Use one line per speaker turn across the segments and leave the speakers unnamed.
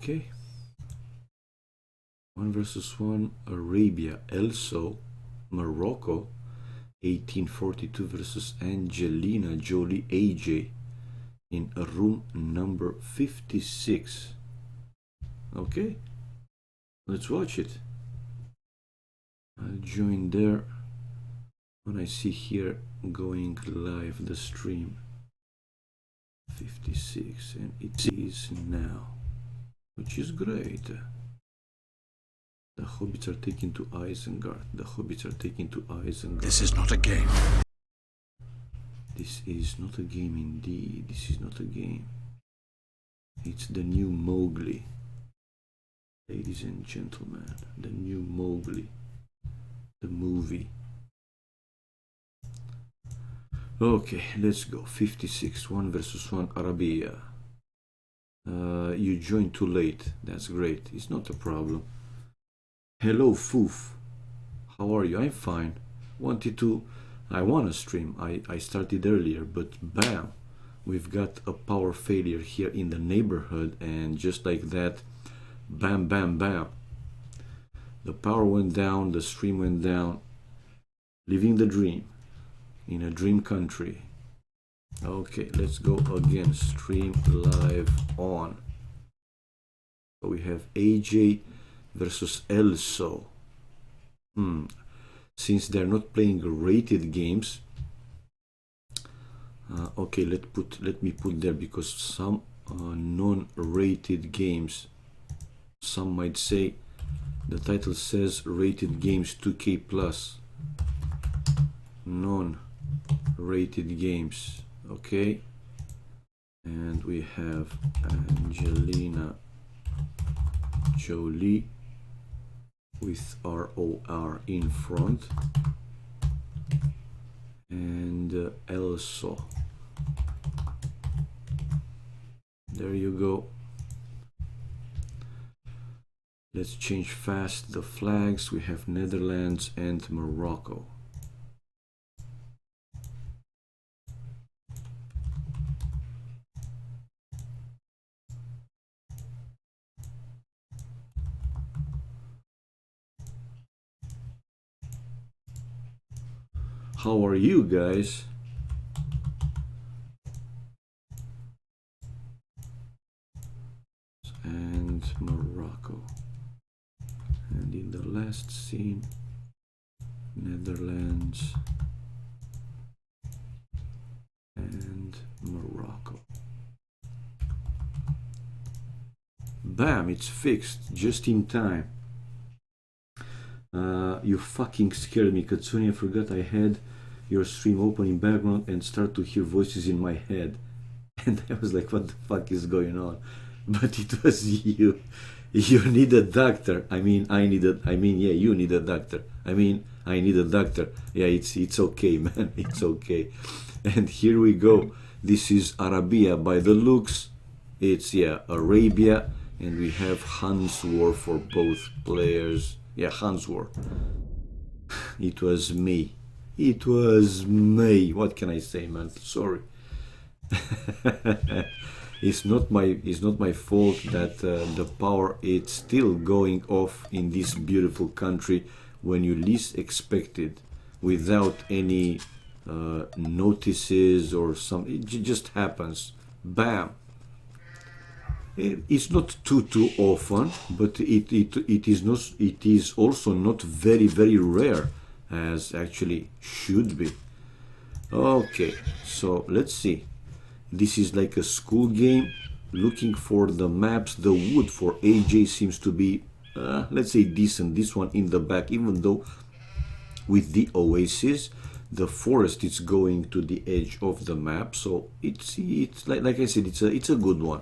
Okay. 1 versus 1, Arabia, Elso, Morocco, 1842 versus Angelina Jolie, AJ, in room number 56. Okay, let's watch it. I'll join there when I see here going live the stream. 56, and it is now, which is great. The hobbits are taken to Isengard. The hobbits are taken to Isengard.
This is not a game.
This is not a game indeed. This is not a game. It's the new Mowgli. Ladies and gentlemen, the new Mowgli. The movie. Okay, let's go. 56, 1 versus 1, Arabia. You joined too late. That's great. It's not a problem. Hello, Foof. How are you? I'm fine. I want to stream. I started earlier, but bam, we've got a power failure here in the neighborhood, and just like that, bam, bam, bam. The power went down, the stream went down. Living the dream in a dream country. Okay, let's go again. Stream live on. So we have AJ versus Elso. Since they're not playing rated games, okay, let me put there, because some non-rated games, some might say the title says rated games 2K plus. Non-rated games. Okay, and we have Angelina Jolie with ROR in front, and Elso. There you go. Let's change fast the flags. We have Netherlands and Morocco. How are you guys? And Morocco. And in the last scene, Netherlands and Morocco. Bam, it's fixed just in time. You fucking scared me, Katsuni. I forgot I had your stream open in background and start to hear voices in my head. And I was like, what the fuck is going on? But it was you. You need a doctor. Yeah, you need a doctor. I need a doctor. Yeah, it's okay, man. It's okay. And here we go. This is Arabia by the looks. It's, yeah, Arabia. And we have Hans War for both players. Yeah, Hans War. It was me. It was me. What can I say, man? Sorry. It's not my fault that the power is still going off in this beautiful country when you least expect it, without any notices or something. It just happens. Bam. It's not too often, but it is also not very rare, as actually should be. Okay, so let's see. This is like a school game, looking for the maps. The wood for AJ seems to be, let's say, decent. This one in the back, even though with the oasis, the forest is going to the edge of the map. So it's like I said, it's a good one.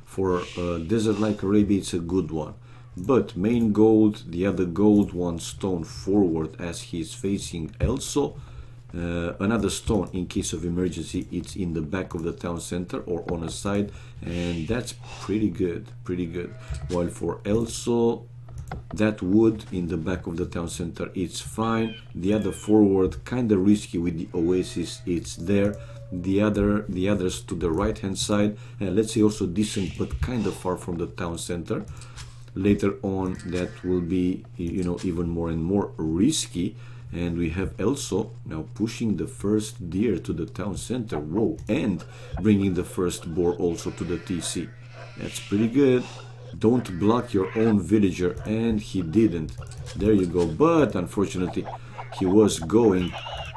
For desert like Arabia, it's a good one. But main gold, the other gold, one stone forward as he's facing Elso. Another stone in case of emergency. It's in the back of the town center or on a side, and that's pretty good. While for Elso, that wood in the back of the town center, it's fine. The other forward, kind of risky with the oasis. It's there, the others to the right hand side, and let's say also decent but kind of far from the town center. Later on that will be, you know, even more and more risky. And we have also now pushing the first deer to the town center. Whoa, and bringing the first boar also to the TC. That's pretty good. Don't block your own villager, and he didn't. There you go. But unfortunately, he was going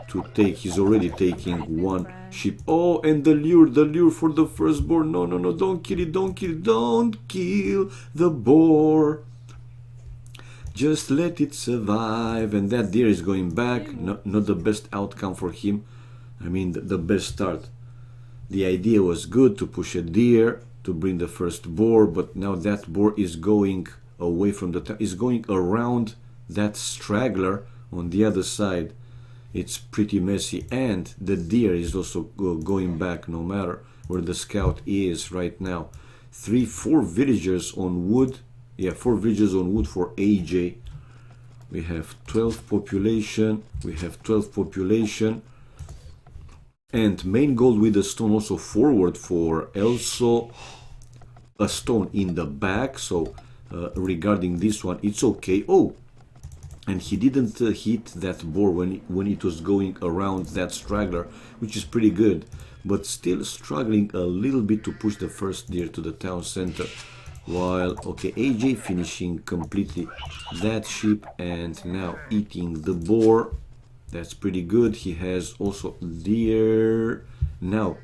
to take, he's already taking one sheep. Oh, and the lure for the first boar. No, no, no, don't kill it, don't kill it, don't kill the boar. Just let it survive. And that deer is going back. Not the best outcome for him. I mean, the best start. The idea was good to push a deer to bring the first boar, but now that boar is going away from the town, is going around that straggler on the other side. It's pretty messy, and the deer is also going back no matter where the scout is right now. 4 villagers on wood. Yeah, 4 villagers on wood for AJ. We have 12 population. We have 12 population. And main goal with the stone also forward for also a stone in the back. So regarding this one, it's okay. Oh, and he didn't hit that boar when it was going around that straggler, which is pretty good. But still struggling a little bit to push the first deer to the town center. While, okay, AJ finishing completely that sheep and now eating the boar. That's pretty good. He has also deer now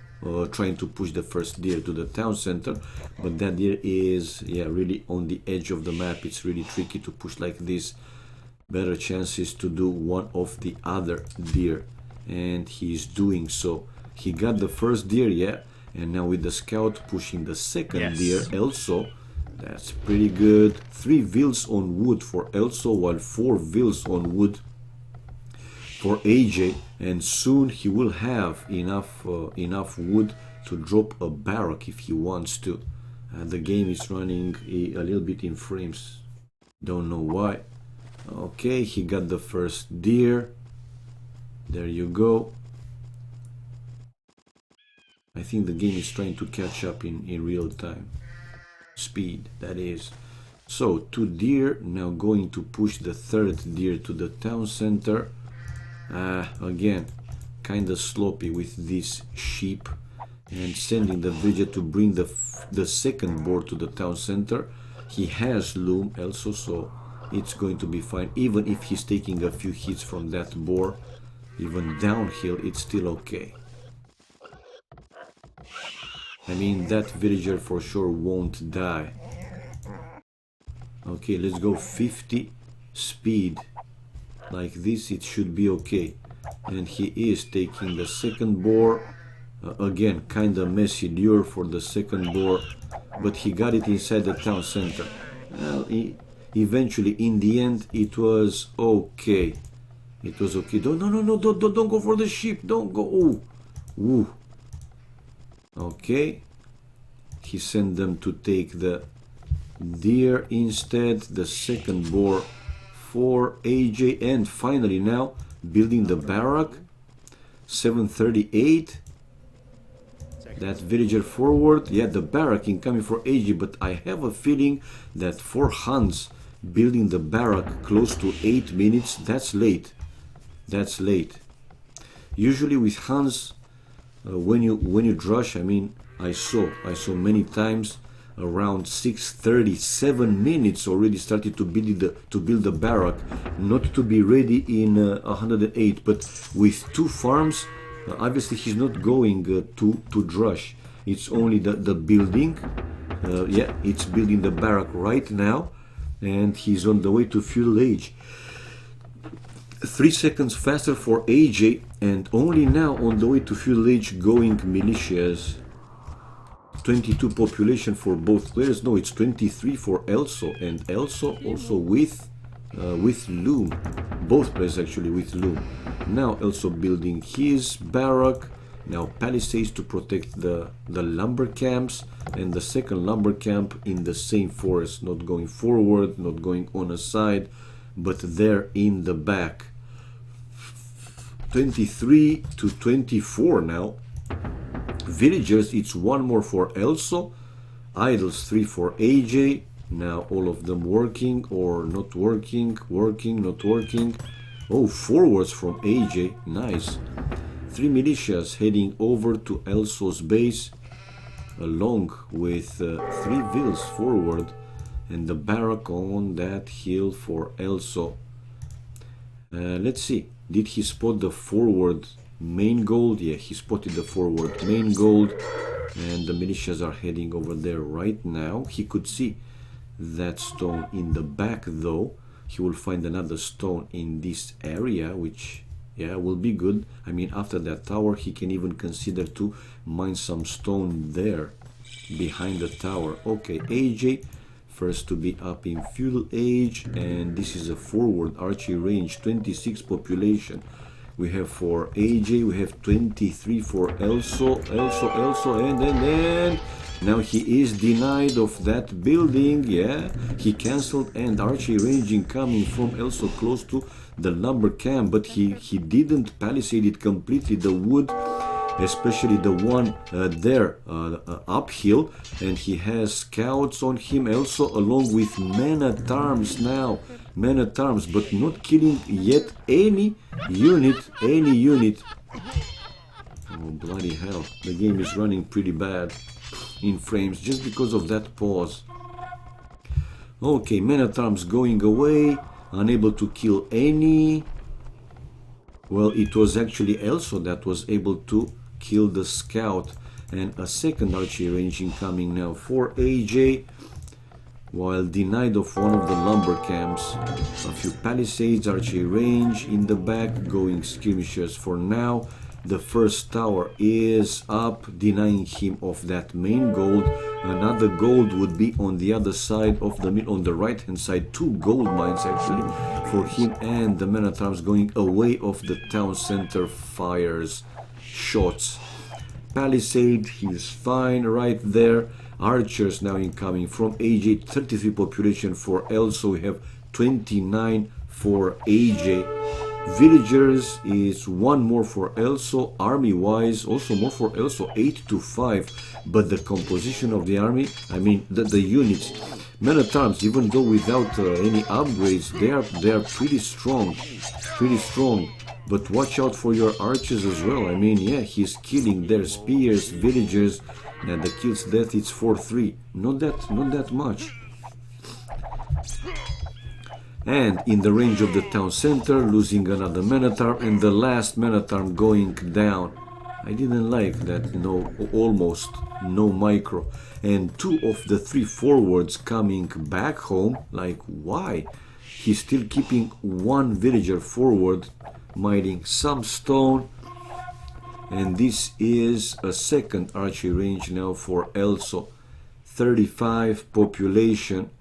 trying to push the first deer to the town center, but that deer is, yeah, really on the edge of the map. It's really tricky to push like this. Better chances to do one of the other deer, and he's doing so. He got the first deer, yeah, and now with the scout pushing the second deer also. That's pretty good. 3 vills on wood for Elso, while 4 vills on wood for AJ, and soon he will have enough wood to drop a barrack if he wants to. The game is running a little bit in frames, don't know why. Okay, he got the first deer. There you go. I think the game is trying to catch up in real time. Speed, that is. So 2 deer, now going to push the third deer to the town center. Again, kind of sloppy with this sheep, and sending the villager to bring the second boar to the town center. He has loom also, so it's going to be fine. Even if he's taking a few hits from that boar, even downhill, it's still okay. I mean, that villager for sure won't die. Okay, let's go 50 speed. Like this, it should be okay. And he is taking the second boar. Again, kind of messy lure for the second boar, but he got it inside the town center. Well, eventually, in the end, it was okay. It was okay. Don't go for the sheep. Don't go. Ooh. Ooh. Okay. He sent them to take the deer instead. The second boar for AJ, and finally now building the barrack. 738. That villager forward. Yeah, the barrack incoming for AJ, but I have a feeling that for Hans building the barrack close to 8 minutes, that's late. That's late. Usually with Hans, when you drush, I mean, I saw many times around 6:30, 7 minutes already started to build the barrack, not to be ready in 108. But with 2 farms, obviously he's not going to drush. It's only the building. Yeah, it's building the barrack right now, and he's on the way to fuel age. 3 seconds faster for AJ, and only now on the way to fuel age going militias. 22 population for both players. No, it's 23 for Elso, and Elso also with loom. Both players actually with loom. Now Elso building his barrack. Now palisades to protect the lumber camps, and the second lumber camp in the same forest, not going forward, not going on a side, but there in the back. 23 to 24 now. villagers. It's one more for Elso. Idols 3 for AJ. Now all of them working or not working, working, not working. Oh, forwards from AJ. Nice. 3 militias heading over to Elso's base, along with 3 vills forward, and the barrack on that hill for Elso. Let's see. Did he spot the forward main gold? Yeah, he spotted the forward main gold, and the militias are heading over there right now. He could see that stone in the back, though. He will find another stone in this area, which, yeah, will be good. I mean, after that tower, he can even consider to mine some stone there behind the tower. Okay, AJ first to be up in feudal age, and this is a forward archery range, 26 population. We have for AJ, we have 23 for Elso, and now he is denied of that building. Yeah, he cancelled, and archery ranging coming from Elso close to the lumber camp, but he didn't palisade it completely, the wood, especially the one there uphill, and he has scouts on him also, along with men-at-arms now, men-at-arms, but not killing yet any unit. Oh, bloody hell, the game is running pretty bad in frames just because of that pause. Okay, men-at-arms going away, unable to kill any. Well, it was actually Elso that was able to kill the scout, and a second archery ranging coming now for AJ, while denied of one of the lumber camps. A few palisades, archery range in the back, going skirmishers for now. The first tower is up, denying him of that main gold. Another gold would be on the other side of the middle, on the right hand side. 2 gold mines actually for him, and the men-at-arms going away of the town center. Fires shots. Palisade, he's fine right there. Archers now incoming from AJ, 33 population for Elso, we have 29 for AJ. Villagers is 1 more for Elso. Army wise also more for Elso, 8 to 5, but the composition of the army, I mean the units, men-at-arms, even though without any upgrades, they are pretty strong, but watch out for your archers as well. I mean, yeah, he's killing their spears, villagers, and the kills death, it's 4-3, not that much. And in the range of the town center, losing another men-at-arm, and the last men-at-arm going down. I didn't like that, no, almost no micro. And 2 of the 3 forwards coming back home, like why? He's still keeping 1 villager forward, mining some stone. And this is a second archery range now for Elso, 35 population.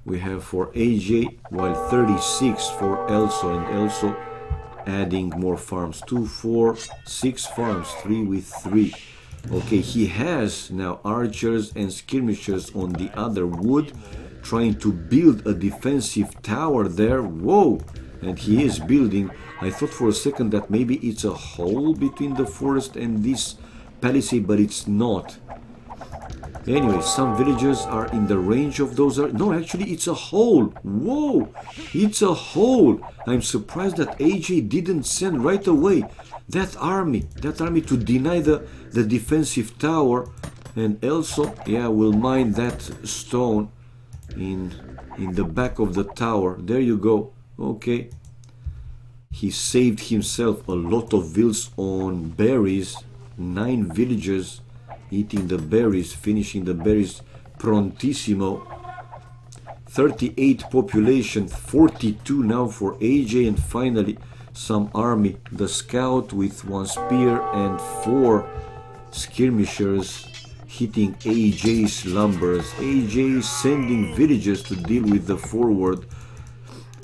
We have for AJ, while 36 for Elso, and Elso adding more farms, 2, 4, 6 farms, 3 with 3. Okay, he has now archers and skirmishers on the other wood, trying to build a defensive tower there. Whoa, and he is building. I thought for a second that maybe it's a hole between the forest and this palisade, but it's not. Anyway, some villagers are in the range of those. No, actually, it's a hole. Whoa, it's a hole. I'm surprised that AJ didn't send right away that army to deny the defensive tower. And also, yeah, will mine that stone in the back of the tower. There you go. Okay. He saved himself a lot of vills on berries. 9 villagers eating the berries, finishing the berries prontissimo. 38 population, 42 now for AJ, and finally some army. The scout with 1 spear and 4 skirmishers hitting AJ's lumbers. AJ sending villagers to deal with the forward,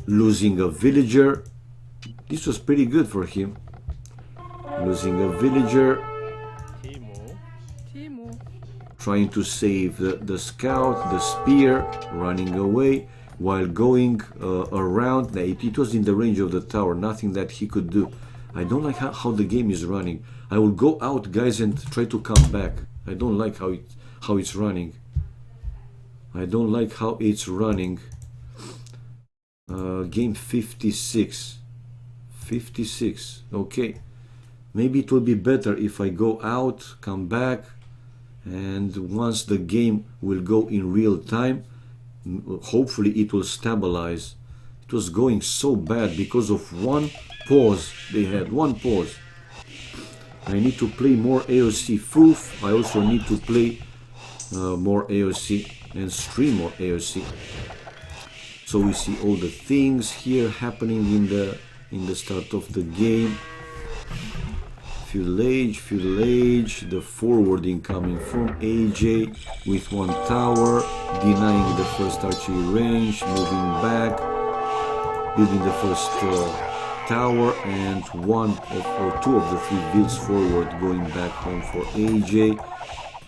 losing a villager. This was pretty good for him. Losing a villager. Trying to save the scout, the spear, running away while going around. It was in the range of the tower, nothing that he could do. I don't like how the game is running. I will go out, guys, and try to come back. I don't like how it's running. I don't like how it's running. Game 56. 56. Okay. Maybe it will be better if I go out, come back, and once the game will go in real time, hopefully it will stabilize. It was going so bad because of one pause. They had one pause. I need to play more AoC Foof. I also need to play more AoC and stream more AoC. So we see all the things here happening in the start of the game. Fuselage, the forwarding coming from AJ with one tower, denying the first archery range, moving back, building the first tower, and one or two of the three builds forward going back home for AJ.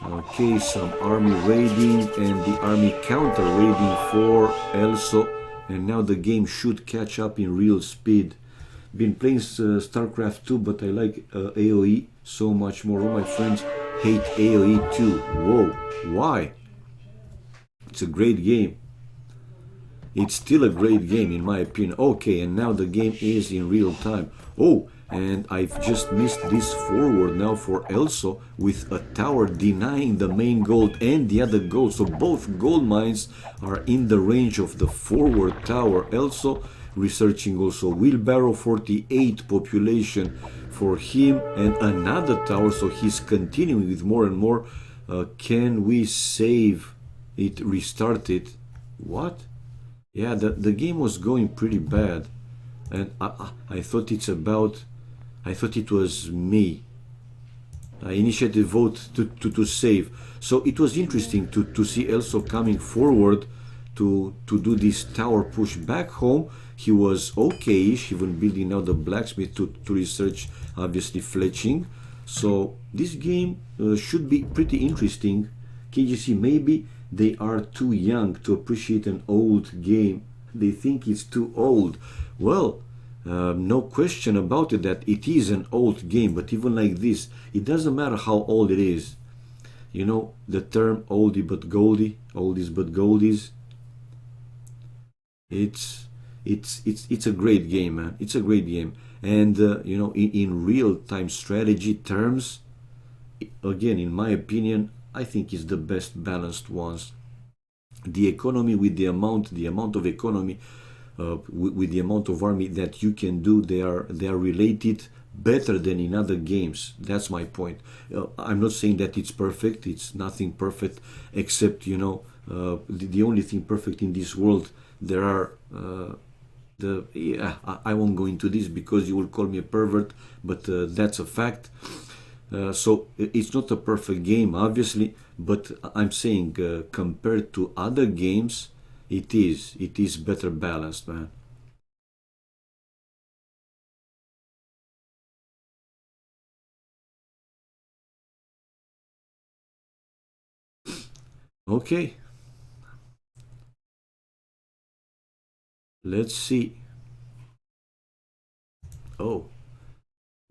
Okay, some army raiding and the army counter raiding for Elso, and now the game should catch up in real speed. Been playing StarCraft 2, but I like AoE so much more. All my friends hate AoE too. Whoa, why? It's a great game. It's still a great game in my opinion. Okay, and now the game is in real time. Oh, and I've just missed this forward now for Elso with a tower denying the main gold and the other gold. So both gold mines are in the range of the forward tower. Elso researching also wheelbarrow, 48 population for him, and another tower, so he's continuing with more and more. Can we save it, restart it? What? Yeah, the game was going pretty bad, and I thought I thought it was me. I initiated vote to save. So it was interesting to see Elso coming forward to do this tower push back home. He was okay-ish, even building now the blacksmith to research, obviously, fletching. So this game should be pretty interesting. KGC, maybe they are too young to appreciate an old game. They think it's too old. Well, no question about it that it is an old game, but even like this, it doesn't matter how old it is. You know the term oldie but goldie, oldies but goldies. It's a great game, man. It's a great game, and you know, in real-time strategy terms, again, in my opinion, I think it's the best balanced ones. The economy with the amount of economy, with the amount of army that you can do, they are related better than in other games. That's my point. I'm not saying that it's perfect. It's nothing perfect except, you know, the only thing perfect in this world. There are I won't go into this because you will call me a pervert, but that's a fact. So it's not a perfect game, obviously, but I'm saying compared to other games, it is better balanced, man. Okay, let's see. Oh,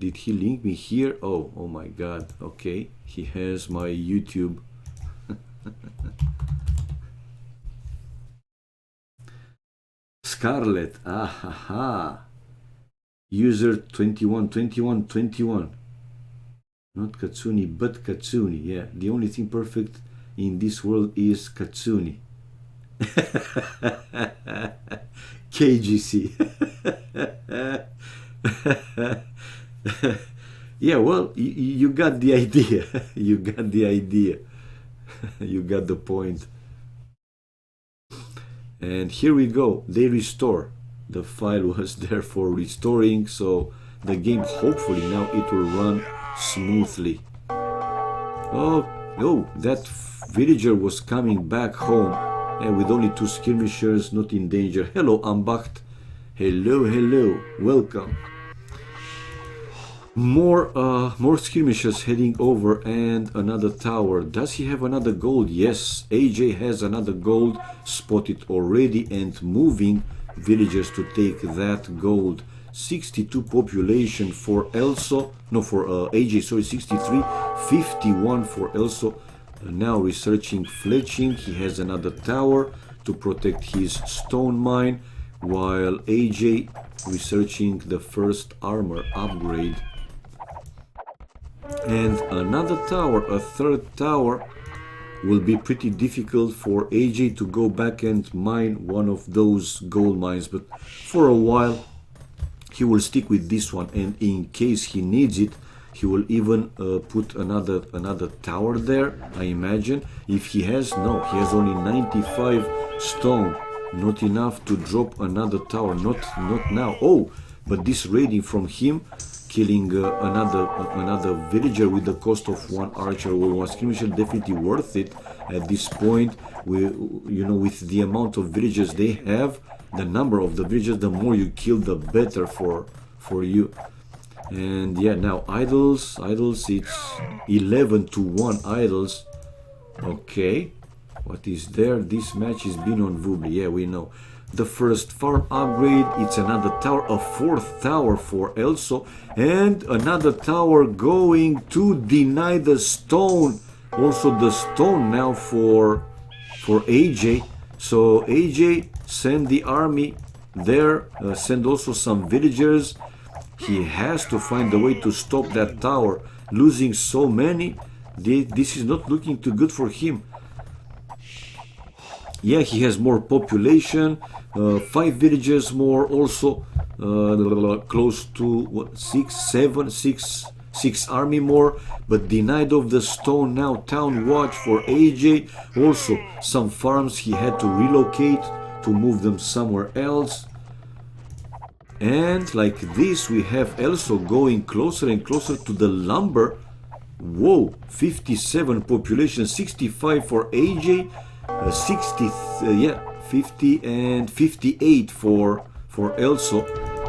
did he link me here? Oh my God. Okay, he has my YouTube. Scarlet. Ha. User 21. Not Katsuni, but Katsuni. Yeah, the only thing perfect in this world is Katsuni. KGC. Yeah, well, you got the idea. You got the idea. You got the point. And here we go. They restore. The file was there for restoring, so the game, hopefully now it will run smoothly. Oh, that villager was coming back home, and with only 2 skirmishers, not in danger. Hello, Ambacht. Hello. Welcome. More skirmishers heading over, and another tower. Does he have another gold? Yes, AJ has another gold spotted already, and moving villagers to take that gold. 62 population for Elso, no, for AJ, sorry, 63, 51 for Elso. Now researching fletching, he has another tower to protect his stone mine, while AJ researching the first armor upgrade. And another tower, a third tower, will be pretty difficult for AJ to go back and mine one of those gold mines, but for a while he will stick with this one, and in case he needs it, he will even put another tower there, I imagine. If he has, no, he has only 95 stone, not enough to drop another tower, not now. Oh, but this raiding from him, killing another villager with the cost of one archer or one skirmisher, definitely worth it at this point. With the amount of villagers they have, the number of the villagers, the more you kill, the better for you. And yeah, now idols, it's 11 to 1 idols. Okay, what is there? This match has been on Vubli, yeah, we know. The first farm upgrade, it's another tower, a fourth tower for Elso, and another tower going to deny the stone. Also the stone now for AJ. So AJ, send the army there, send also some villagers. He has to find a way to stop that tower. Losing so many, this is not looking too good for him. Yeah, he has more population, 5 villages more, also close to what, 6 army more, but denied of the stone now. Town watch for AJ. Also some farms he had to relocate to move them somewhere else. And like this, we have Elso going closer and closer to the lumber. Whoa, 57 population, 65 for AJ, 50 and 58 for Elso.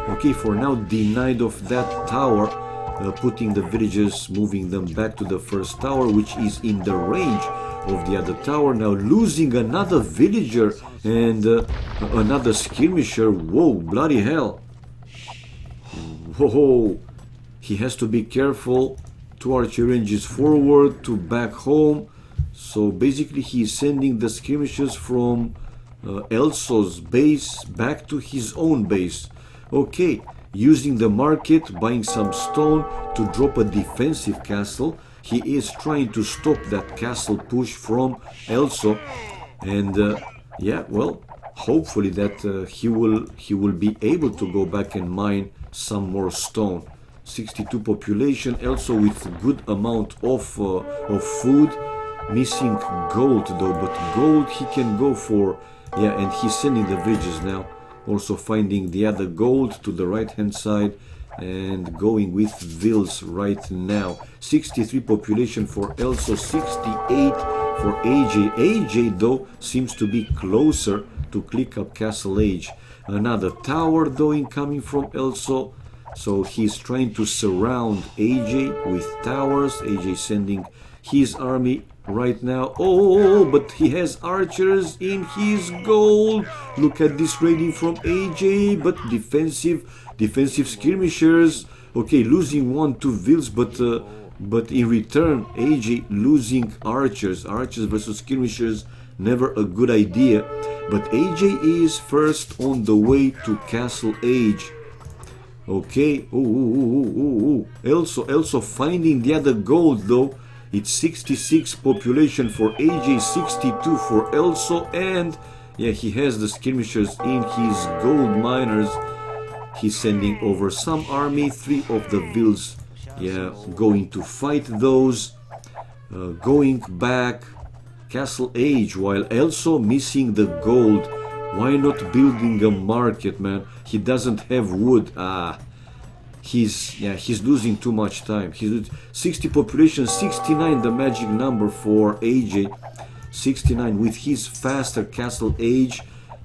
Okay, for now denied of that tower, putting the villagers, moving them back to the first tower, which is in the range of the other tower. Now losing another villager and another skirmisher. Whoa, bloody hell. Whoa, he has to be careful. 2 archer ranges forward to back home. So basically he is sending the skirmishers from Elso's base back to his own base. Okay, using the market, buying some stone to drop a defensive castle. He is trying to stop that castle push from Elso. And yeah, well, hopefully that he will be able to go back and mine some more stone. 62 population, also with good amount of food. Missing gold though, but gold he can go for. Yeah, and he's sending the villages now. Also finding the other gold to the right hand side and going with vills right now. 63 population for Elso, 68 for AJ. AJ though seems to be closer to click up Castle Age. Another tower though incoming from Elso. So he's trying to surround AJ with towers. AJ sending his army right now. Oh, but he has archers in his gold. Look at this raiding from AJ, but defensive skirmishers. Okay, losing 1-2 vills, but in return AJ losing archers. Archers versus skirmishers, never a good idea. But AJ is first on the way to Castle Age. Okay, also finding the other gold though. It's 66 population for AJ, 62 for Elso, and yeah, he has the skirmishers in his gold miners. He's sending over some army, 3 of the vills, yeah, going to fight those. Going back, Castle Age, while Elso missing the gold. Why not building a market, man? He doesn't have wood. He's losing too much time. He's 60 population, 69 the magic number for AJ. 69 with his faster Castle Age.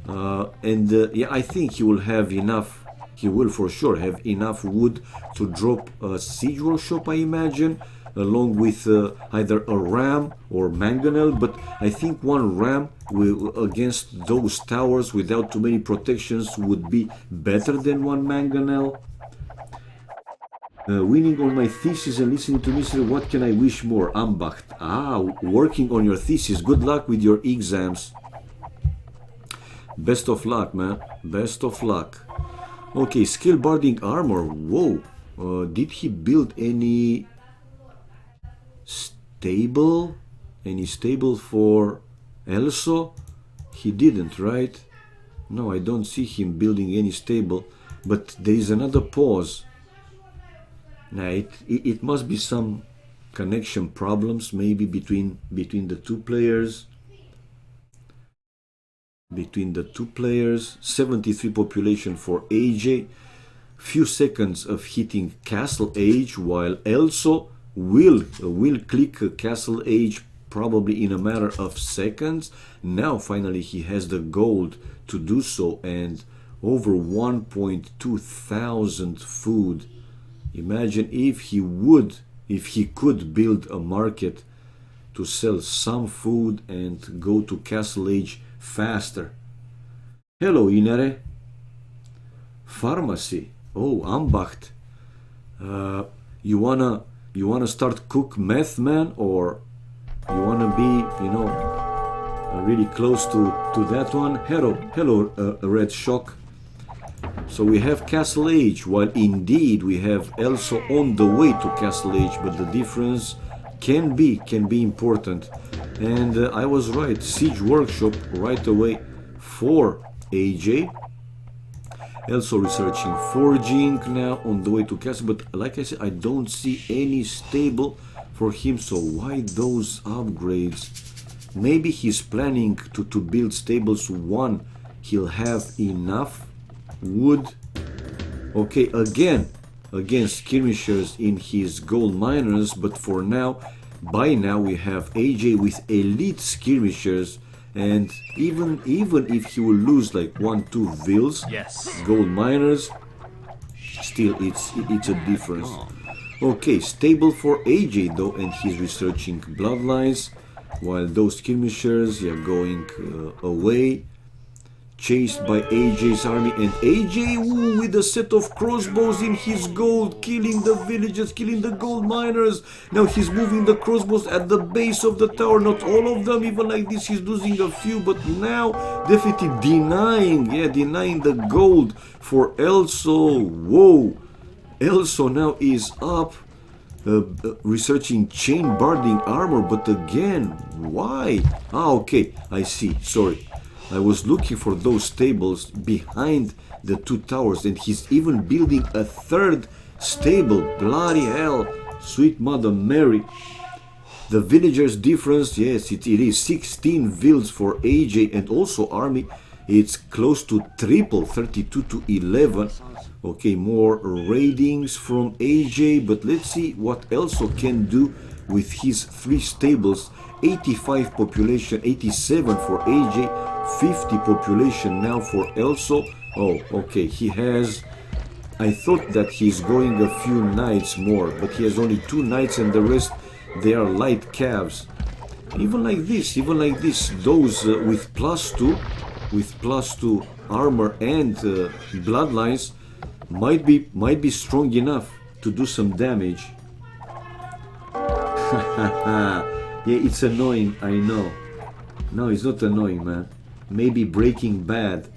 Yeah, I think he will have enough. He will for sure have enough wood to drop a siege workshop, I imagine. along with either a ram or mangonel, but I think one ram will, against those towers without too many protections, would be better than one mangonel. Winning on my thesis and listening to Mr. What can I wish more? Ambacht. Ah, working on your thesis. Good luck with your exams. Best of luck, man. Best of luck. Okay, skill barding armor. Whoa. Did he build any stable? Any stable for Elso? He didn't, right? No, I don't see him building any stable. But there is another pause. Now, it must be some connection problems, maybe between the two players. Between the two players. 73 population for AJ. Few seconds of hitting Castle Age, while Elso will click Castle Age probably in a matter of seconds. Now finally he has the gold to do so, and over 1.2 thousand food. Imagine if he could build a market to sell some food and go to Castle Age faster. Hello, Inere. Pharmacy. Oh, Ambacht. You wanna start cook meth, man, or you wanna be, really close to that one? Hello, Red Shock. So we have Castle Age, while indeed we have Elso on the way to Castle Age, but the difference can be important. And I was right, Siege Workshop right away for AJ. Also researching forging now on the way to Castle, but like I said, I don't see any stable for him, so why those upgrades? Maybe he's planning to build stables. One, he'll have enough wood. Okay, again skirmishers in his gold miners, but for now, by now we have AJ with elite skirmishers, and even if he will lose like 1-2 vills, gold miners, still it's a difference. Okay, stable for AJ though, and he's researching bloodlines, while those skirmishers are going away, chased by AJ's army, and AJ with a set of crossbows in his gold, killing the villagers, killing the gold miners. Now he's moving the crossbows at the base of the tower, not all of them, even like this he's losing a few, but now definitely denying the gold for Elso. Whoa, Elso now is up, researching chain barding armor, but again, why? Ah, okay, I see, sorry. I was looking for those stables behind the two towers, and he's even building a third stable. Bloody hell, sweet Mother Mary. The villagers difference, yes, it is 16 vills for AJ, and also army, it's close to triple, 32 to 11. Okay, more raidings from AJ, but let's see what Elso can do with his three stables. 85 population, 87 for AJ, 50 population now for Elso. Oh, okay, he has... I thought that he's going a few knights more, but he has only 2 knights, and the rest, they are light calves. Even like this, those with +2 armor and bloodlines might be strong enough to do some damage. Yeah, it's annoying, I know. No, it's not annoying, man. Maybe Breaking Bad.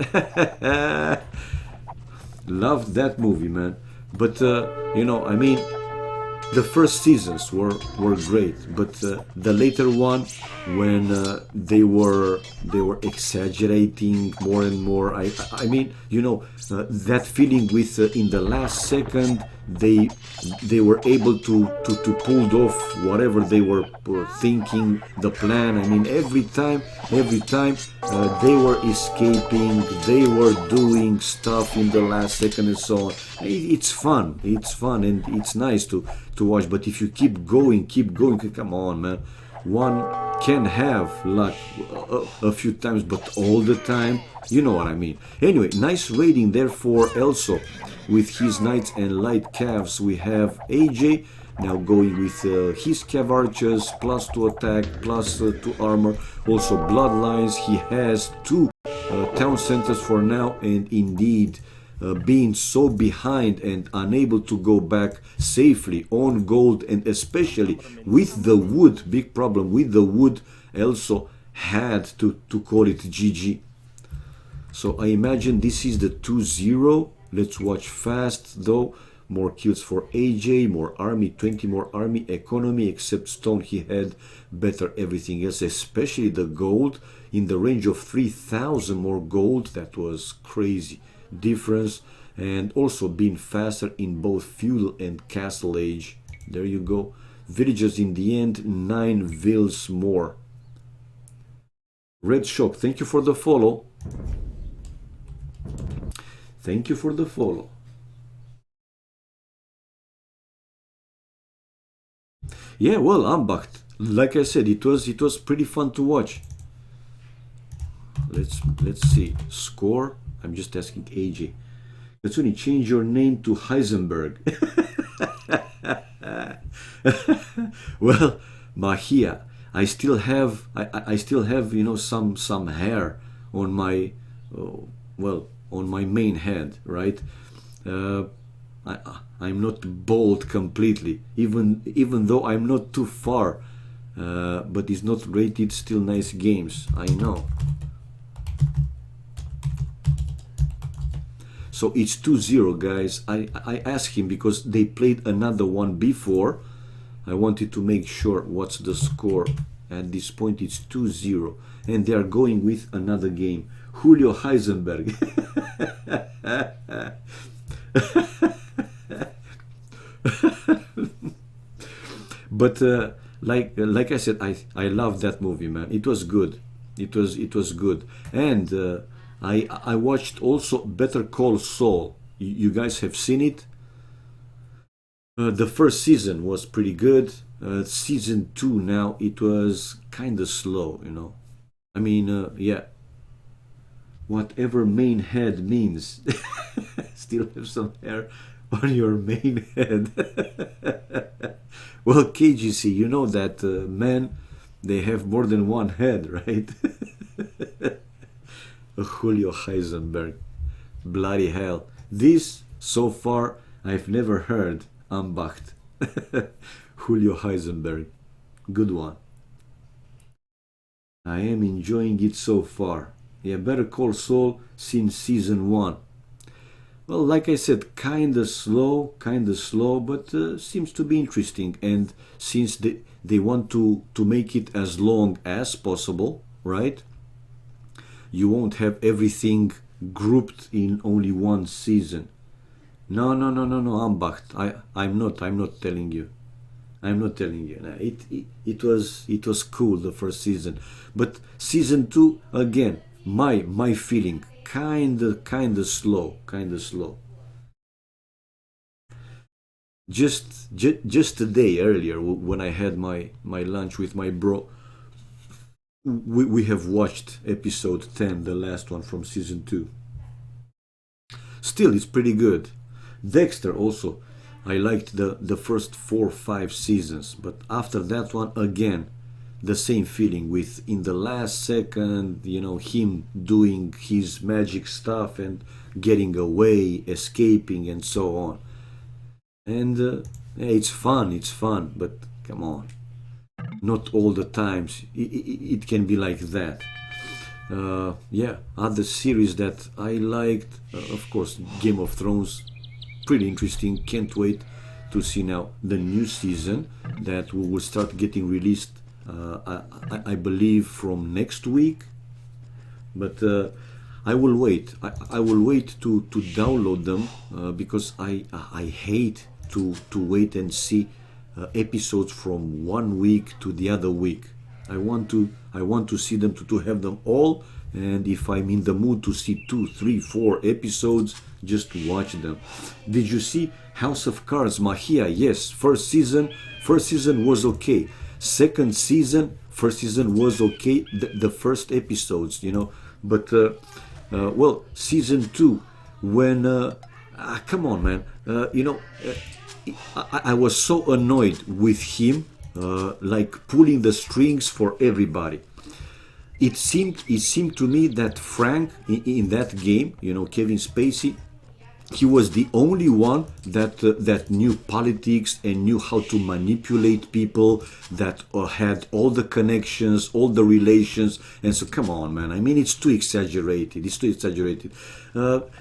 Loved that movie, man. But I mean, the first seasons were great, but the later one, when they were exaggerating more and more, I mean, that feeling with in the last second they were able to pull off whatever they were thinking, the plan. I mean, every time they were escaping, they were doing stuff in the last second and so on. It's fun, and it's nice to watch, but if you keep going, come on, man. One can have luck a few times, but all the time, you know what I mean. Anyway, nice raiding there for Elso with his knights and light calves. We have AJ now going with his cavarches, plus 2 attack, plus 2 armor, also bloodlines. He has 2 town centers for now, and indeed being so behind and unable to go back safely on gold, and especially with the wood, big problem with the wood, also had to call it GG. So I imagine this is the 2-0. Let's watch fast though. More kills for AJ, more army, 20 more army, economy, except stone he had better everything else, especially the gold in the range of 3,000 more gold. That was crazy difference. And also being faster in both feudal and castle age. There you go. Villagers in the end, 9 vills more. Red Shock, thank you for the follow. Thank you for the follow. Yeah, well, Ambacht, like I said, it was pretty fun to watch. Let's see. Score. I'm just asking AJ. Katsuni, change your name to Heisenberg. Well, Mahia, I still have you know some hair on my well, on my main head, right? I'm not bald completely, even though I'm not too far, but it's not rated. Still nice games, I know. So it's 2-0, guys. I asked him because they played another one before. I wanted to make sure what's the score. At this point it's 2-0, and they are going with another game. Julio Heisenberg. But like I said, I love that movie, man. It was good. It was good. And I watched also Better Call Saul. You guys have seen it? The first season was pretty good. Season 2 now, it was kind of slow, you know. I mean, yeah. Whatever main head means. Still have some hair on your main head. Well, KGC, you know that men, they have more than one head, right? Julio Heisenberg. Bloody hell. This, so far, I've never heard. Ambacht. Julio Heisenberg. Good one. I am enjoying it so far. Yeah, Better Call Saul since season 1. Well, like I said, kinda slow, but seems to be interesting. And since they want to make it as long as possible, right? You won't have everything grouped in only one season. No, Ambacht. I'm not telling you. I'm not telling you. No, it was cool the first season, but season 2 again. My feeling kinda slow. Just a day earlier when I had my lunch with my bro, we have watched episode 10, the last one from season 2. Still, it's pretty good. Dexter also, I liked the first 4-5 seasons, but after that one, again, the same feeling with in the last second, you know, him doing his magic stuff and getting away, escaping, and so on. And it's fun, but come on, not all the times it can be like that. Yeah, other series that I liked, of course, Game of Thrones, pretty interesting. Can't wait to see now the new season that we will start getting released, I believe from next week. But I will wait. I will wait to download them because I hate to wait and see episodes from one week to the other week. I want to see them to have them all, and if I'm in the mood to see 2, 3, 4 episodes, just watch them. Did you see House of Cards, Mahia? Yes, first season was okay. Second season, first season was okay. The first episodes, you know, but well, season 2, when come on, man, you know. I was so annoyed with him, like pulling the strings for everybody. It seemed to me that Frank in that game, Kevin Spacey, he was the only one that knew politics and knew how to manipulate people, that had all the connections, all the relations. And so, come on, man. I mean, it's too exaggerated. It's too exaggerated.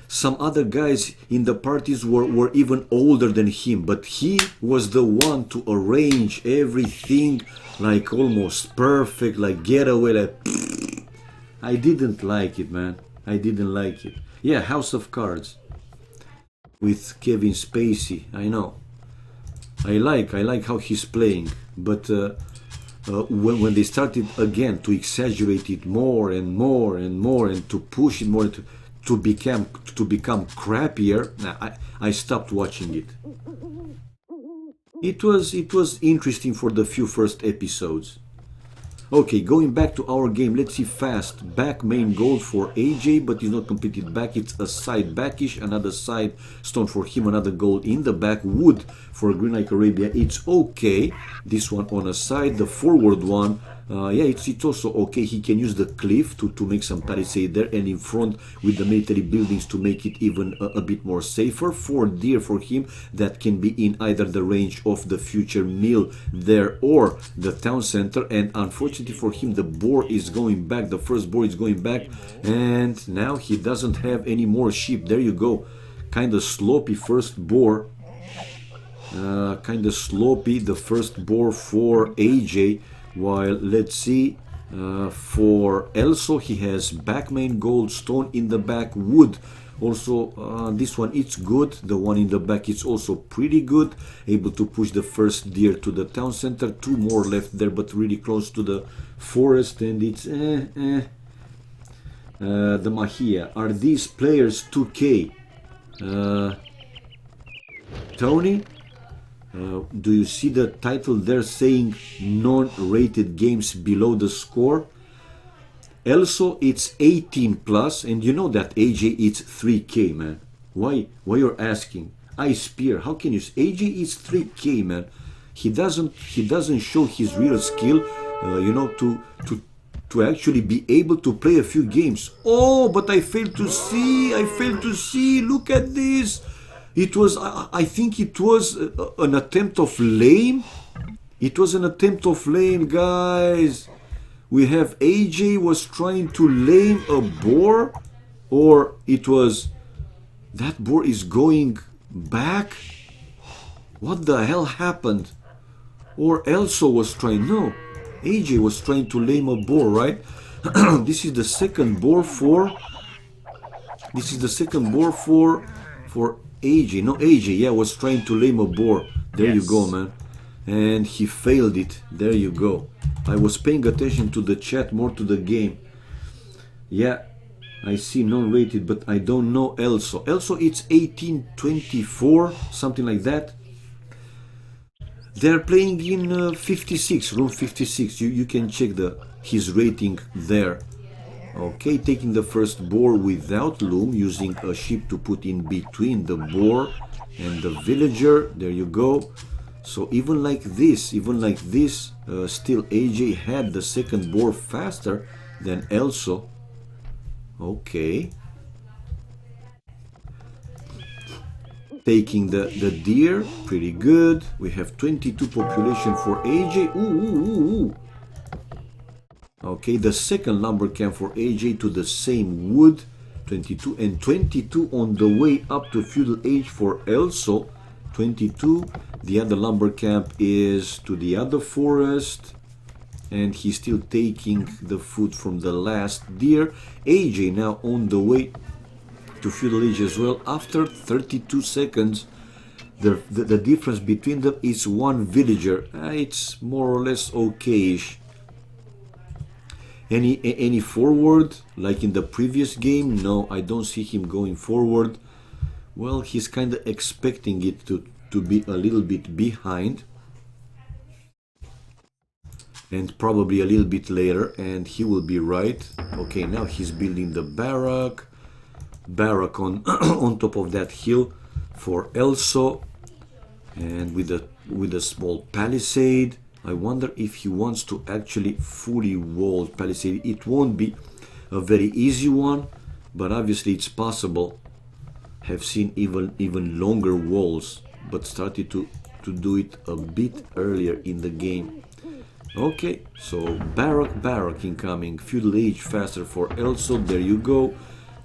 Some other guys in the parties were even older than him, but he was the one to arrange everything like almost perfect, like getaway. Like, I didn't like it, man. I didn't like it. Yeah, House of Cards with Kevin Spacey. I know. I like how he's playing, but when they started again to exaggerate it more and more and more and to push it more to become crappier, I stopped watching it. It was interesting for the few first episodes. Okay, going back to our game, let's see fast. Back main gold for AJ, but he's not completed back. It's a side backish, another side stone for him, another gold in the back. Wood for Green Like Arabia, it's okay. This one on a side, the forward one, yeah, it's also okay. He can use the cliff to make some palisade there, and in front with the military buildings to make it even a bit more safer. 4 deer for him that can be in either the range of the future mill there or the town center. And unfortunately for him, the boar is going back. The first boar is going back, and now he doesn't have any more sheep. There you go. Kind of sloppy first boar. Kind of sloppy the first boar for AJ. While let's see, for Elso, he has back main gold, stone in the back, wood. Also, this one it's good. The one in the back is also pretty good. Able to push the first deer to the town center. 2 more left there, but really close to the forest, and it's the Mahia. Are these players 2K? Tony? Do you see the title there saying non-rated games below the score? Also, it's 18 plus, and you know that AJ it's 3K, man. Why you're asking? I Spear, how can you say AJ is 3K, man? He doesn't show his real skill, to actually be able to play a few games. Oh, but I failed to see. Look at this. It was, I think it was an attempt of lame. It was an attempt of lame, guys. We have AJ was trying to lame a boar, or it was that boar is going back. What the hell happened? Or Elso was trying, no, AJ was trying to lame a boar, right? This is the second boar for AJ. No, AJ, yeah, was trying to lame a boar. There yes. You go, man. And he failed it. There you go. I was paying attention to the chat, more to the game. Yeah, I see non-rated, but I don't know Elso. Elso, it's 1824, something like that. They're playing in 56, room 56. You can check his rating there. Okay, taking the first boar without loom, using a sheep to put in between the boar and the villager. There you go. So even like this, still AJ had the second boar faster than Elso. Okay. Taking the deer, pretty good. We have 22 population for AJ. Ooh. Okay, the second lumber camp for AJ to the same wood, 22, and 22 on the way up to feudal age for Elso, 22. The other lumber camp is to the other forest, and he's still taking the food from the last deer. AJ now on the way to feudal age as well. After 32 seconds, the difference between them is 1 villager. It's more or less okay-ish. Any forward like in the previous game? No, I don't see him going forward. Well, he's kind of expecting it to be a little bit behind, and probably a little bit later, and he will be right. Okay, now he's building the barrack on on top of that hill for Elso. And with a small palisade. I wonder if he wants to actually fully walled palisade. It won't be a very easy one, but obviously it's possible. Have seen even longer walls, but started to do it a bit earlier in the game. Okay, so Baroque incoming. Feudal age faster for Elso. There you go.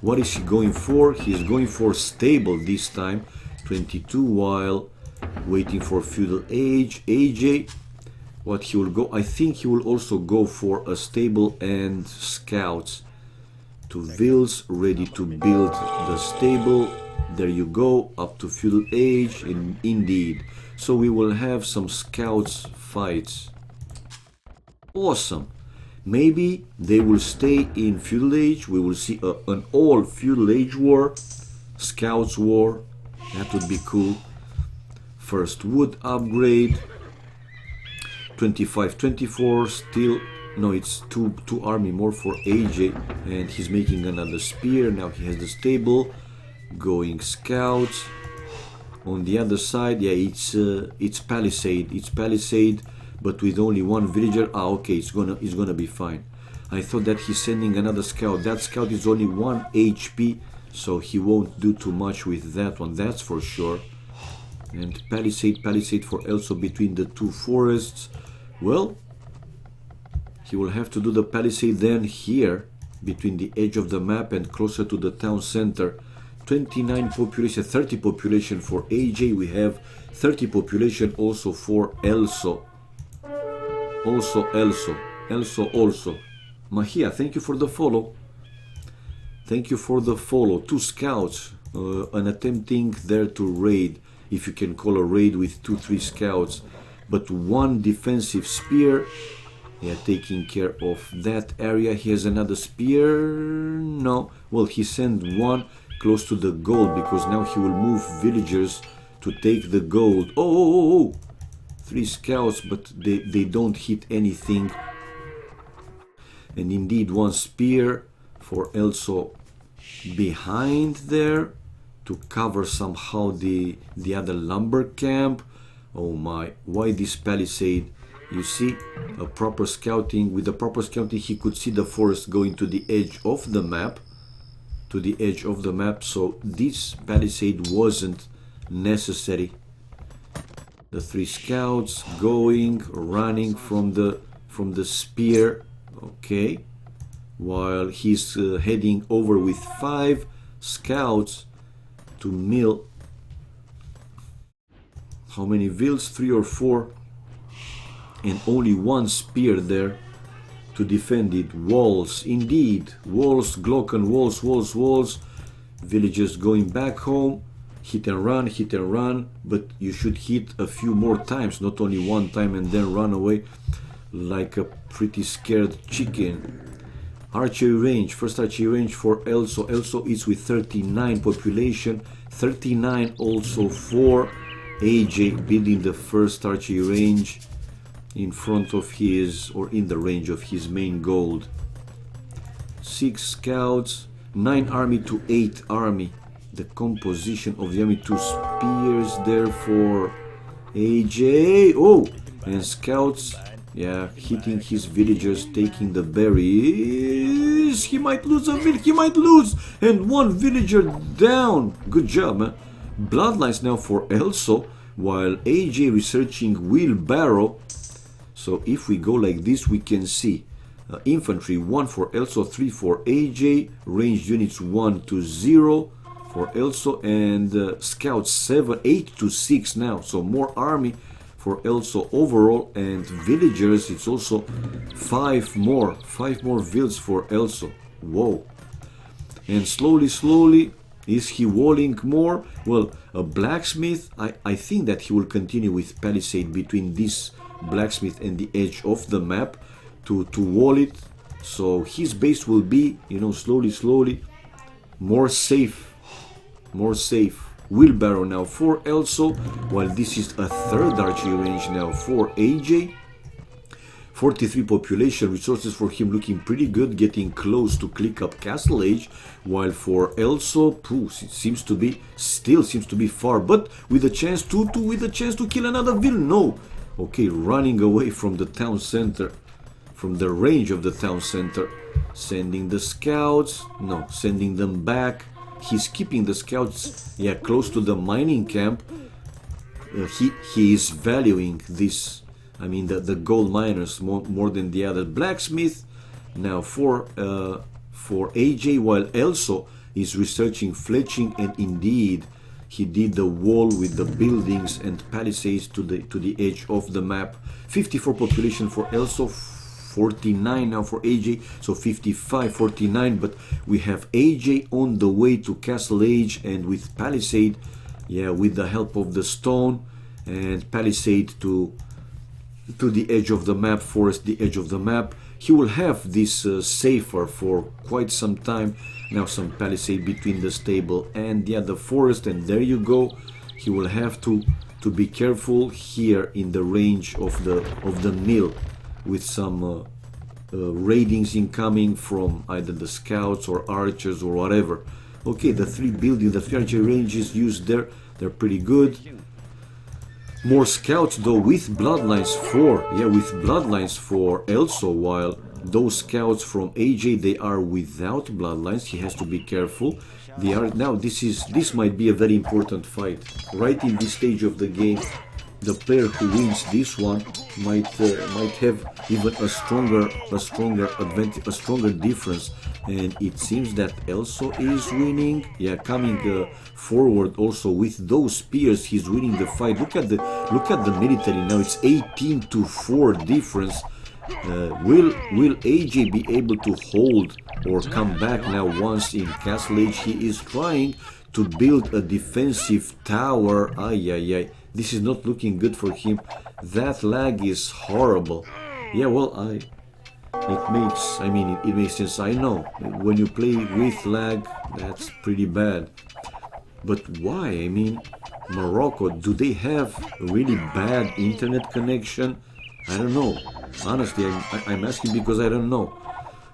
What is he going for? He's going for stable this time. 22 while waiting for feudal age. AJ, what he will go? I think he will also go for a stable and scouts. To Vils, ready to build the stable. There you go, up to feudal age, and indeed. So we will have some scouts fights. Awesome. Maybe they will stay in feudal age. We will see an all feudal age war, scouts war. That would be cool. First wood upgrade. 25-24 still. No, it's two army more for AJ, and he's making another spear. Now he has the stable. Going scouts. On the other side, yeah, it's palisade. It's palisade, but with only one villager. Ah, okay, it's gonna be fine. I thought that he's sending another scout. That scout is only 1 HP, so he won't do too much with that one. That's for sure. And palisade for Elso between the two forests. Well, he will have to do the palisade then here between the edge of the map and closer to the town center. 29 population, 30 population for AJ. We have 30 population also for Elso. Also. Mahia, thank you for the follow. Thank you for the follow. 2 scouts, and attempting there to raid, if you can call a raid with 2-3 scouts. But 1 defensive spear. Yeah, taking care of that area. He has another spear. No. Well, he sent 1 close to the gold, because now he will move villagers to take the gold. Oh. 3 scouts, but they don't hit anything. And indeed 1 spear for Elso behind there to cover somehow the other lumber camp. Oh my, why this palisade? You see, a proper scouting. With the proper scouting, he could see the forest going to the edge of the map. So this palisade wasn't necessary. The 3 scouts going, running from the spear. Okay, while he's heading over with 5 scouts to mill. How many vills? 3 or 4, and only 1 spear there to defend it. Walls, indeed, walls, Glocken, walls. Villagers going back home. Hit and run, but you should hit a few more times, not only 1 time and then run away like a pretty scared chicken. Archery range, first archery range for Elso. Elso is with 39 population, 39 also for AJ, building the first archery range in front of his, or in the range of his main gold. 6 scouts, 9 army to 8 army. The composition of the army, 2 spears there for AJ. Oh, and scouts, yeah, hitting his villagers, taking the berries. He might lose a village, and 1 villager down. Good job, man. Bloodlines now for Elso, while AJ researching wheelbarrow. So if we go like this, we can see infantry 1 for Elso, 3 for AJ, ranged units 1 to 0 for Elso, and scouts 8 to 6 now. So more army for Elso overall, and villagers, it's also 5 more vills for Elso. Whoa. And slowly, is he walling more? Well, a blacksmith, I think that he will continue with palisade between this blacksmith and the edge of the map to wall it. So his base will be, slowly more safe. Wheelbarrow now for Elso, while this is a 3rd archery range now for AJ. 43 population, resources for him looking pretty good, getting close to click up Castle Age, while for Elso, it seems to be, still seems to be far, but with a chance to kill another villain. No. Okay, running away from the town center, from the range of the town center, sending the scouts, no, sending them back. He's keeping the scouts, yeah, close to the mining camp. He is valuing this, I mean the gold miners more than the other. Blacksmith now for AJ, while Elso is researching fletching, and indeed he did the wall with the buildings and palisades to the edge of the map. 54 population for Elso, 49 now for AJ, so 55, 49, but we have AJ on the way to Castle Age, and with palisade, yeah, with the help of the stone and palisade to the edge of the map, forest the edge of the map. He will have this safer for quite some time. Now some palisade between the stable and the forest, and there you go. He will have to be careful here in the range of the mill, with some raidings incoming from either the scouts or archers or whatever. Okay, the three archery ranges used there, they're pretty good. More scouts though with bloodlines for Elso, while those scouts from AJ, they are without bloodlines. He has to be careful. They are now. This might be a very important fight right in this stage of the game. The player who wins this one might have even a stronger advantage, a stronger difference. And it seems that Elso is winning. Yeah, coming forward also with those spears, he's winning the fight. Look at the military now. It's 18-4 difference. Will AJ be able to hold or come back now once in Castle Age? He is trying to build a defensive tower. Ay. This is not looking good for him. That lag is horrible. Yeah, well, it makes sense. I know when you play with lag, that's pretty bad. But why? I mean, Morocco, do they have a really bad internet connection? I don't know. Honestly, I'm asking because I don't know.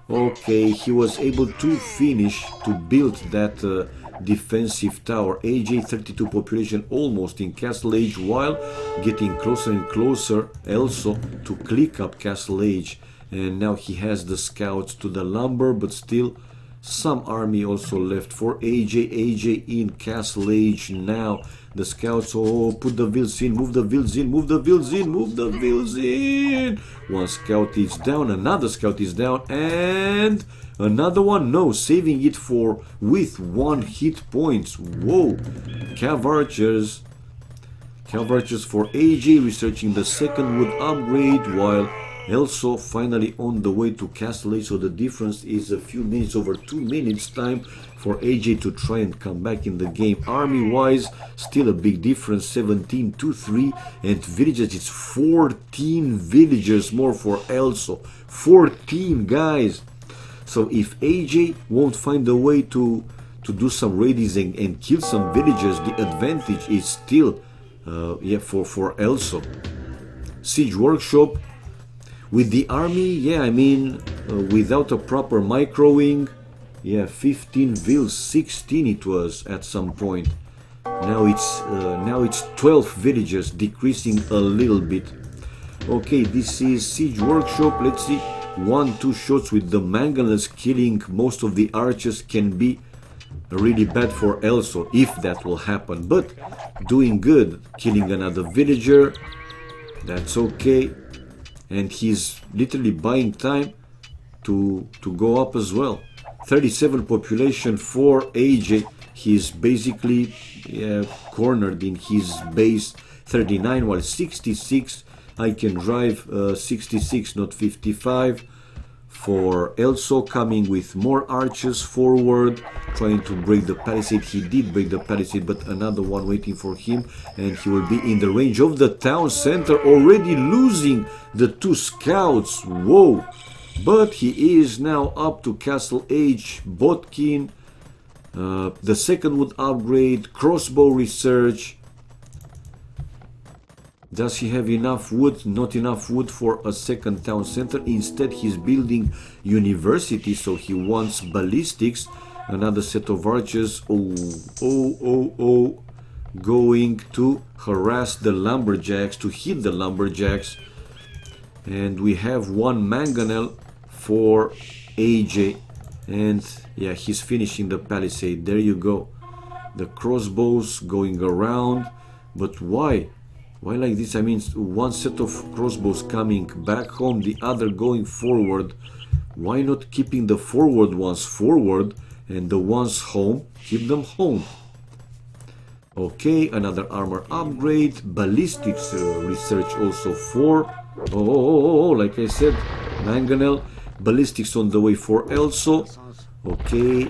Okay, he was able to finish to build that defensive tower. AJ 32 population almost in Castle Age, while getting closer and closer also to click up Castle Age. And now he has the scouts to the lumber, but still some army also left for AJ. AJ in Castle Age now. The scouts, oh, put the vills in, move the vills in, move the vills in, move the vills in. One scout is down, another scout is down, and another one, no, saving it for with 1 hit points. Whoa, Cav Archers for AJ, researching the second wood upgrade, while Elso finally on the way to Castle Age. So the difference is a few minutes, over 2 minutes time for AJ to try and come back in the game. Army wise, still a big difference, 17-3, and villagers, it's 14 villagers more for Elso. 14 guys. So if AJ won't find a way to do some raidings and kill some villagers, the advantage is still for Elso. Siege Workshop with the army, yeah, I mean, without a proper microing, yeah, 15 vills, 16 it was at some point. Now it's 12 villagers, decreasing a little bit. Okay, this is Siege Workshop. Let's see, 1-2 shots with the mangonels killing most of the archers can be really bad for Elso if that will happen. But doing good, killing another villager, that's okay. And he's literally buying time to go up as well. 37 population for AJ. He's basically cornered in his base. 39, while 66. I can drive 66, not 55. For Elso, coming with more archers forward, trying to break the palisade. He did break the palisade, but another one waiting for him, and he will be in the range of the town center, already losing the 2 scouts. Whoa! But he is now up to Castle Age. Botkin, the second wood upgrade, crossbow research. Does he have enough wood? Not enough wood for a second town center. Instead, he's building university, so he wants ballistics. Another set of archers. Oh. Going to harass the lumberjacks, to hit the lumberjacks. And we have one mangonel for AJ. And yeah, he's finishing the palisade. There you go. The crossbows going around. But why? Why like this? I mean, one set of crossbows coming back home, the other going forward. Why not keeping the forward ones forward and the ones home, keep them home? Okay, another armor upgrade. Ballistics research also for... like I said, mangonel. Ballistics on the way for Elso. Okay,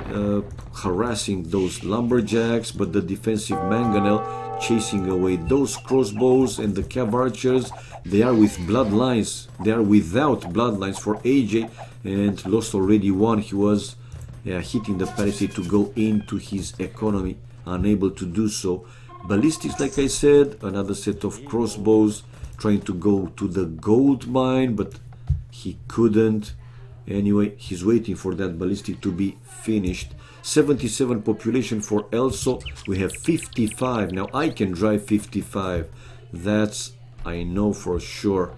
harassing those lumberjacks, but the defensive mangonel chasing away those crossbows. And the cav archers, they are with bloodlines. They are without bloodlines for AJ, and lost already one. He was hitting the palisade to go into his economy, unable to do so. Ballistics, like I said, another set of crossbows trying to go to the gold mine, but he couldn't. Anyway, he's waiting for that ballistic to be finished. 77 population for Elso. We have 55. Now I can drive 55. That's, I know for sure.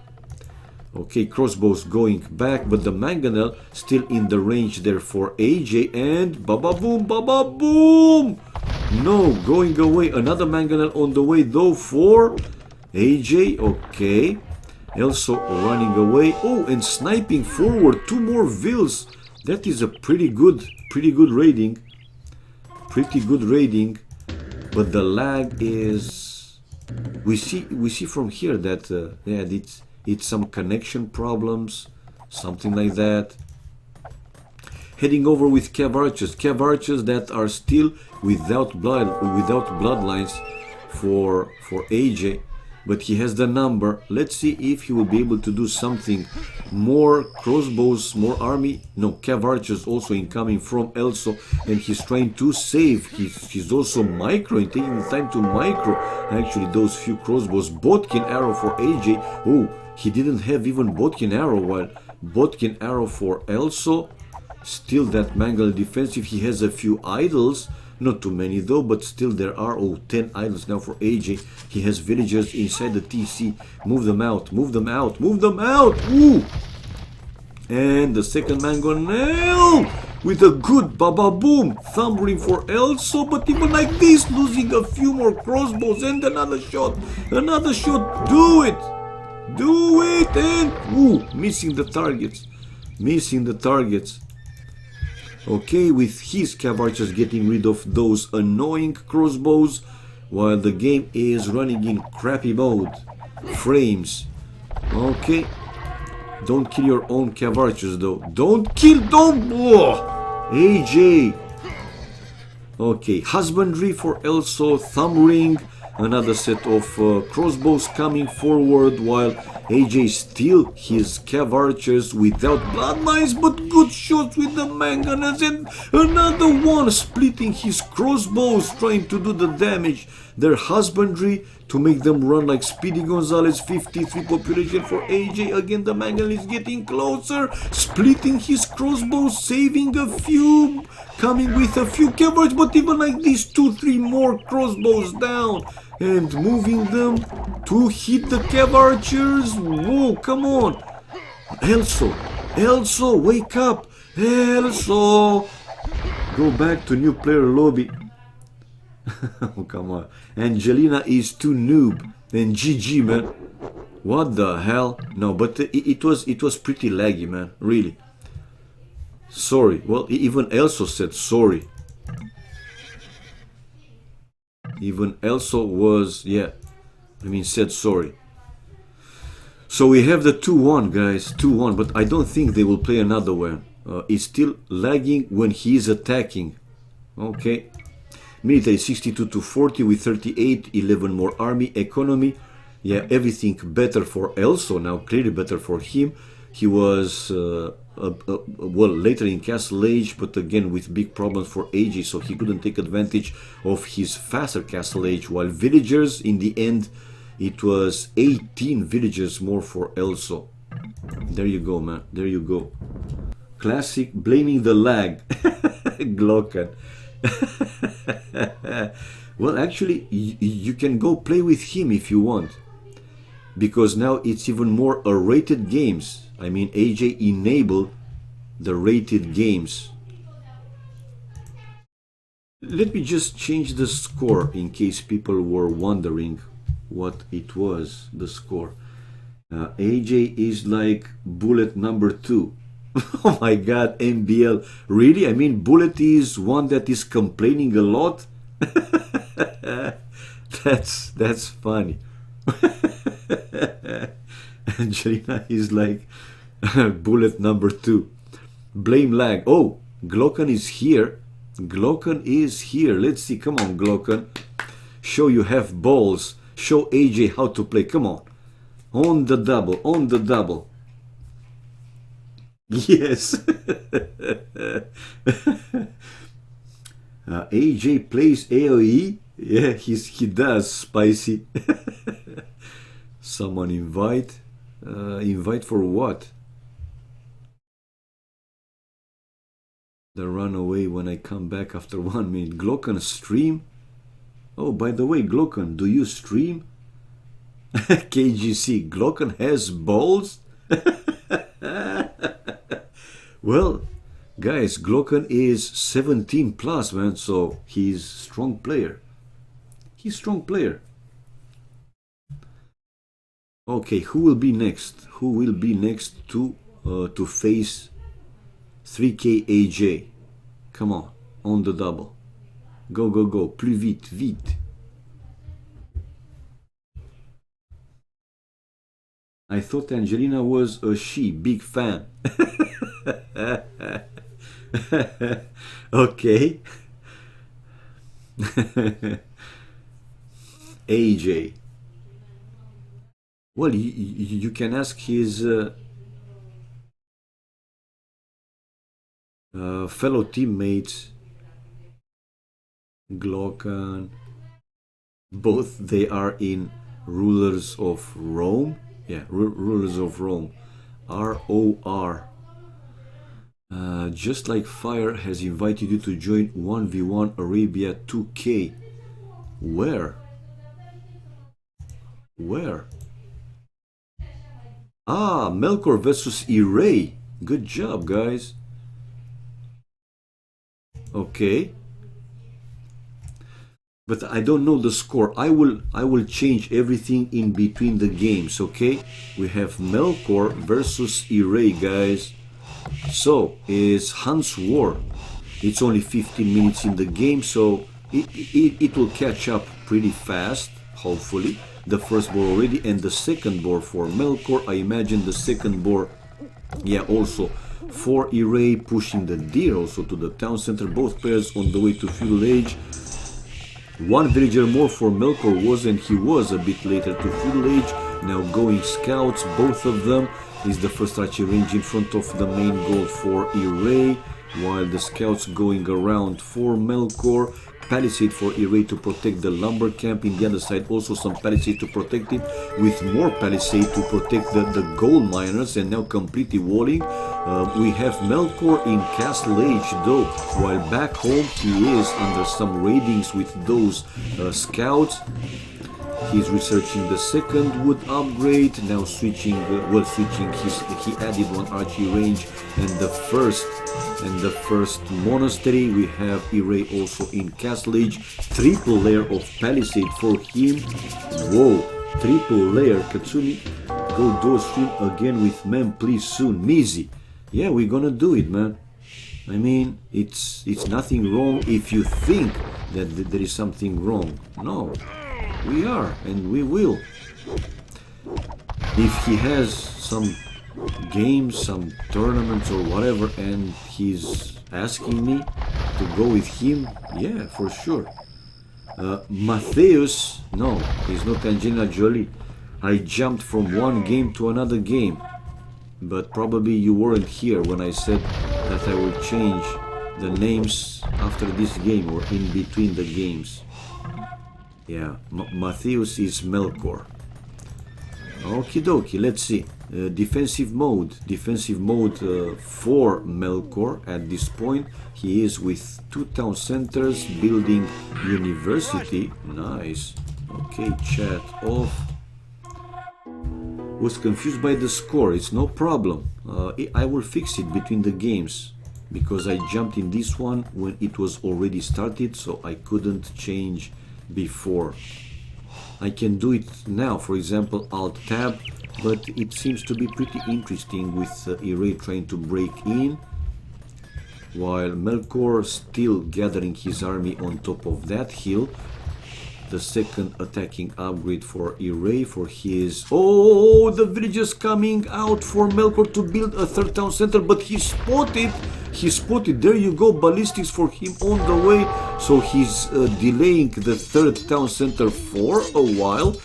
Okay, crossbows going back, but the mangonel still in the range there for AJ. And baba boom, baba boom. No, going away. Another mangonel on the way though for AJ. Okay. Also running away. Oh, and sniping forward. Two more vills. That is a pretty good raiding. Pretty good raiding. But the lag is... We see from here that it's some connection problems. Something like that. Heading over with cav archers. Cav archers that are still without bloodlines for AJ. But he has the number. Let's see if he will be able to do something. More crossbows, more army. No, cav archers also incoming from Elso. And he's trying to save. He's also microing, taking the time to micro. Actually, those few crossbows. Bodkin arrow for AJ. Oh, he didn't have even Bodkin arrow. While Bodkin arrow for Elso. Still that mangle defensive. He has a few idols. Not too many though, but still there are 10 idols now for AJ. He has villagers inside the TC. Move them out, move them out, move them out! Ooh! And the second mangonel with a good baba boom. Thumb ring for Elso, but even like this, losing a few more crossbows and another shot. Another shot, do it! Do it! And ooh, missing the targets. Missing the targets. Okay, with his cav archers getting rid of those annoying crossbows, while the game is running in crappy mode. Frames. Okay. Don't kill your own cav archers though. Don't kill, don't... Oh, AJ. Okay, husbandry for Elso, thumb ring. Another set of crossbows coming forward, while AJ still his cav archers without bloodlines, but good shots with the mangonels, and another one splitting his crossbows, trying to do the damage. Their husbandry to make them run like Speedy Gonzalez. 53 population for AJ. Again, the mangonel is getting closer, splitting his crossbows, saving a few, coming with a few cav archers, but even like these 2-3 more crossbows down. And moving them to hit the cav archers. Whoa, come on. Elso, wake up. Elso. Go back to new player lobby. Oh, come on. Angelina is too noob. And GG, man. What the hell? No, but it was pretty laggy, man. Really. Sorry. Well, even Elso said sorry. Even Elso was, said sorry. So we have the 2-1, guys, 2-1, but I don't think they will play another one. It's still lagging when he is attacking. Okay. Military 62 to 40 with 38, 11 more army, economy. Yeah, everything better for Elso now, clearly better for him. He was... later in Castle Age, but again with big problems for AJ, so he couldn't take advantage of his faster Castle Age, while villagers in the end It was 18 villagers more for Elso. There you go, man. There you go. Classic blaming the lag. Glocken. Well, actually, you can go play with him if you want. Because now it's even more rated games. I mean, AJ enabled the rated games. Let me just change the score in case people were wondering what it was, the score. AJ is like bullet number 2. Oh my god, MBL. Really? I mean, bullet is one that is complaining a lot? That's funny. Angelina is like bullet number 2. Blame lag. Oh, Glocken is here. Glocken is here. Let's see. Come on, Glocken. Show you have balls. Show AJ how to play. Come on. On the double. On the double. Yes. AJ plays AoE. Yeah, he does. Spicy. Someone invite. Invite for what? The runaway when I come back after 1 minute. Glocken stream? Oh, by the way, Glocken, do you stream? KGC, Glocken has balls? Well, guys, Glocken is 17 plus, man, so he's strong player. He's strong player. Okay, who will be next? Who will be next to face 3K AJ? Come on the double. Go, go, go. Plus vite, vite. I thought Angelina was a she. Big fan. Okay. AJ. Well, you can ask his fellow teammates. Glocken. Both they are in Rulers of Rome. Yeah, Rulers of Rome. ROR. Just like Fire has invited you to join 1v1 Arabia 2K. Where? Where? Ah, Melkor versus Iray. Good job, guys. Okay. But I don't know the score. I will change everything in between the games, okay? We have Melkor versus Iray, guys. So, it's Hunt's War. It's only 15 minutes in the game, so it will catch up pretty fast, hopefully. The first boar already, and the second boar for Melkor. I imagine the second boar, yeah, also for Iray, pushing the deer also to the town center. Both pairs on the way to feudal age. One villager more for Melkor was, and he was a bit later to feudal age. Now going scouts, both of them. Is the first archery range in front of the main goal for Iray, while the scouts going around for Melkor. Palisade for Iray to protect the lumber camp. In the other side also some palisade to protect it, with more palisade to protect the gold miners, and now completely walling. We have Melkor in Castle Age though, while back home he is under some raidings with those scouts. He's researching the second wood upgrade, now switching, he added one archery range, and the first monastery. We have Iray also in Castle Age, triple layer of palisade for him. Whoa, triple layer. Katsuni, go do a stream again with mem, please, soon. Mizi, yeah, we're gonna do it, man. I mean, it's nothing wrong if you think that there is something wrong. No. We are, and we will. If he has some games, some tournaments or whatever, and he's asking me to go with him, yeah, for sure. Matthäus, no, he's not Angelina Jolie. I jumped from one game to another game, but probably you weren't here when I said that I will change the names after this game or in between the games. Yeah, Matthäus is Melkor. Okie dokie, let's see. Defensive mode. Defensive mode for Melkor at this point. He is with 2 town centers, building university. Nice. Okay, chat off. Was confused by the score. It's no problem. I will fix it between the games, because I jumped in this one when it was already started, so I couldn't change before. I can do it now, for example, Alt Tab, but it seems to be pretty interesting with Array trying to break in, while Melkor still gathering his army on top of that hill. The second attacking upgrade for Array for his... Oh, the villagers coming out for Melkor to build a 3rd town center, but he spotted. There you go, ballistics for him on the way. So he's delaying the 3rd town center for a while,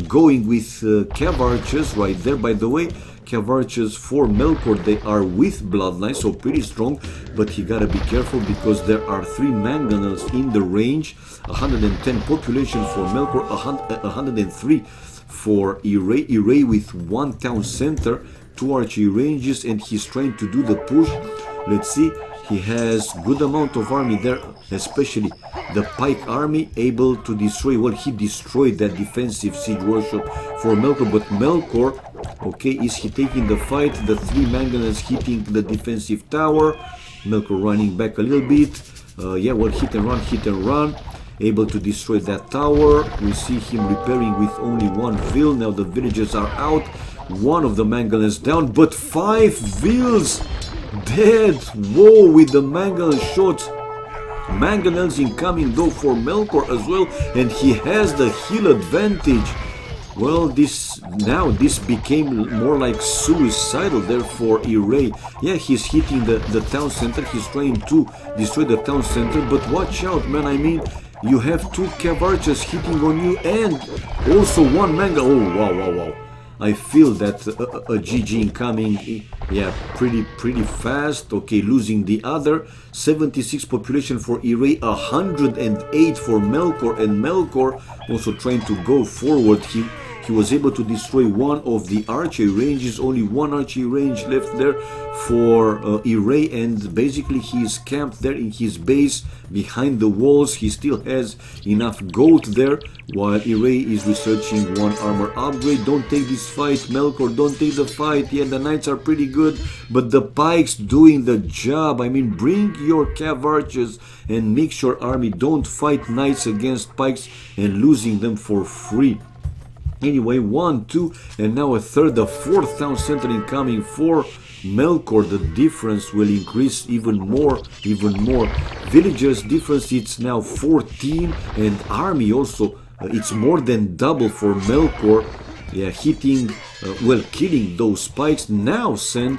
going with cav archers right there. By the way, cav archers for Melkor, they are with bloodline, so pretty strong, but he gotta be careful because there are 3 mangonels in the range. 110 population for Melkor, 103 for Array. Array with 1 town center, 2 archery ranges, and he's trying to do the push. Let's see, he has good amount of army there, especially the pike army, able to destroy. Well, he destroyed that defensive siege workshop for Melkor, but Melkor, okay, is he taking the fight? The 3 mangonels hitting the defensive tower. Melkor running back a little bit. Yeah, well, hit and run. Able to destroy that tower. We see him repairing with only 1 vill. Now the villagers are out. 1 of the mangonels down, but 5 vills dead. Whoa, with the mangonel shots. Mangonels incoming though for Melkor as well, and he has the hill advantage. Well, this became more like suicidal there for Array. Yeah, he's hitting the town center. He's trying to destroy the town center, but watch out, man. I mean, you have 2 cav archers hitting on you, and also 1 mangonel. Oh, wow. I feel that a GG incoming, yeah, pretty fast. Okay, losing the other. 76 population for Array, 108 for Melkor, and Melkor also trying to go forward. He was able to destroy 1 of the archery ranges, only 1 archery range left there for Array, and basically he is camped there in his base behind the walls. He still has enough gold there, while Array is researching 1 armor upgrade. Don't take this fight, Melkor, don't take the fight. Yeah, the knights are pretty good, but the pikes doing the job. I mean, bring your cav archers and make sure army don't fight knights against pikes and losing them for free. Anyway, 1, 2, and now a 3rd, a 4th town center incoming for Melkor. The difference will increase even more. Villagers difference, it's now 14, and army also, it's more than double for Melkor. Yeah, hitting, well, killing those spikes. Now send,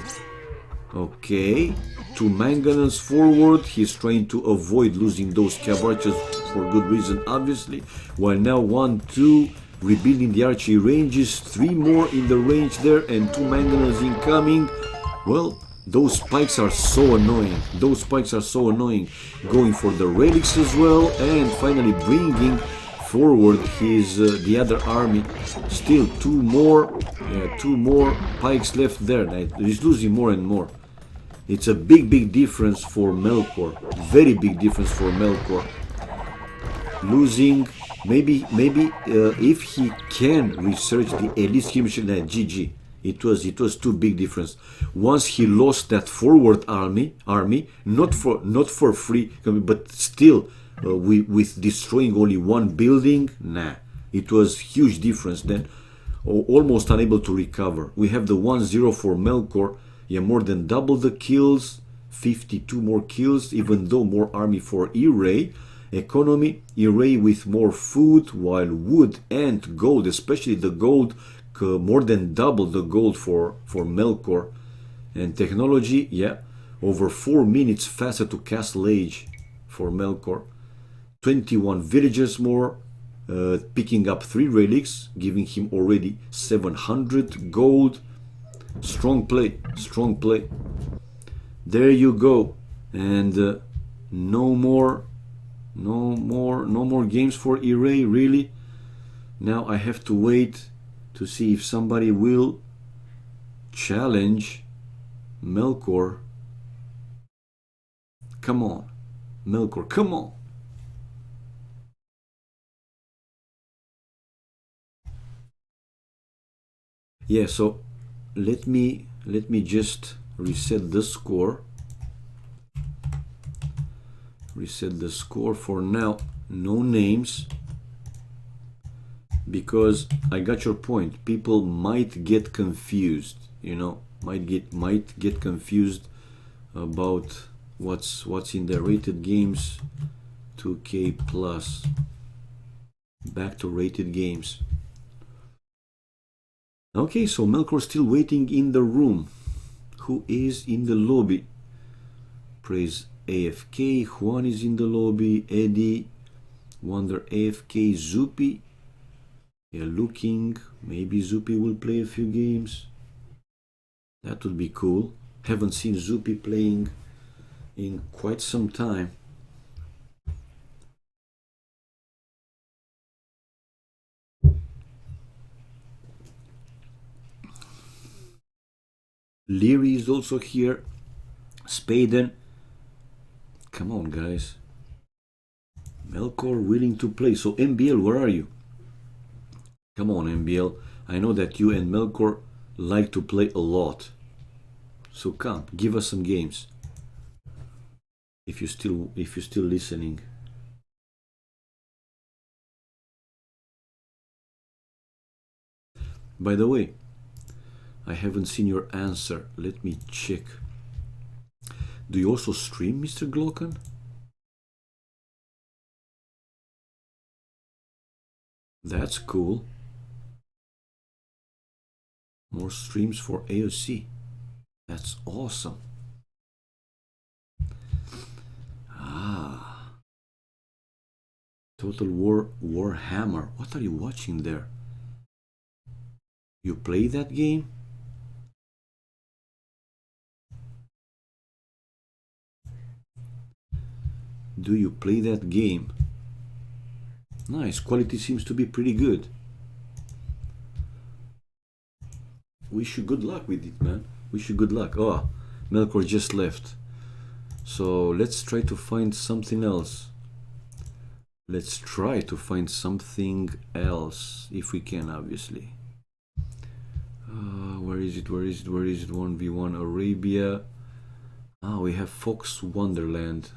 okay, 2 mangonels forward. He's trying to avoid losing those cav archers for good reason, obviously. While now 1, 2, rebuilding the archery ranges, 3 more in the range there, and 2 mangonels incoming. Well, those spikes are so annoying. Going for the relics as well, and finally bringing forward his the other army. Still 2 more, 2 more pikes left there. He's losing more and more. It's a big difference for Melkor. Very big difference for Melkor. Losing. Maybe if he can research the elite skirmisher, GG. It was too big difference. Once he lost that forward army, not for free, but still with destroying only 1 building, nah. It was huge difference then. Almost unable to recover. We have the 1-0 for Melkor. Yeah, more than double the kills, 52 more kills, even though more army for Array. Economy, Array with more food, while wood and gold, especially the gold, more than double the gold for Melkor. And technology, yeah, over 4 minutes faster to Castle Age for Melkor. 21 villagers more, picking up 3 relics, giving him already 700 gold. Strong play. There you go. And no more games for Array, really. Now I have to wait to see if somebody will challenge Melkor. Come on, Melkor, come on. Yeah, so let me just reset the score. Reset the score for now. No names, because I got your point. People might get confused, you know, might get confused about what's in the rated games. 2K plus. Back to rated games. Okay, so Melkor still waiting in the room. Who is in the lobby? Praise AFK. Juan is in the lobby. Eddie. Wonder AFK. Zupi. Yeah, looking. Maybe Zupi will play a few games. That would be cool. Haven't seen Zupi playing in quite some time. Leary is also here. Spaden. Come on, guys. Melkor willing to play. So MBL, where are you? Come on, MBL. I know that you and Melkor like to play a lot. So come, give us some games. If you're still listening. By the way, I haven't seen your answer. Let me check. Do you also stream, Mr. Glocken? That's cool. More streams for AoC. That's awesome. Ah. Total War Warhammer. What are you watching there? You play that game? Do you play that game? Nice. Quality seems to be pretty good. Wish you good luck with it, man. Wish you good luck. Oh, Melkor just left. So let's try to find something else. Let's try to find something else, if we can, obviously. Where is it? Where is it? Where is it? 1v1 Arabia. Ah, we have Fox Wonderland.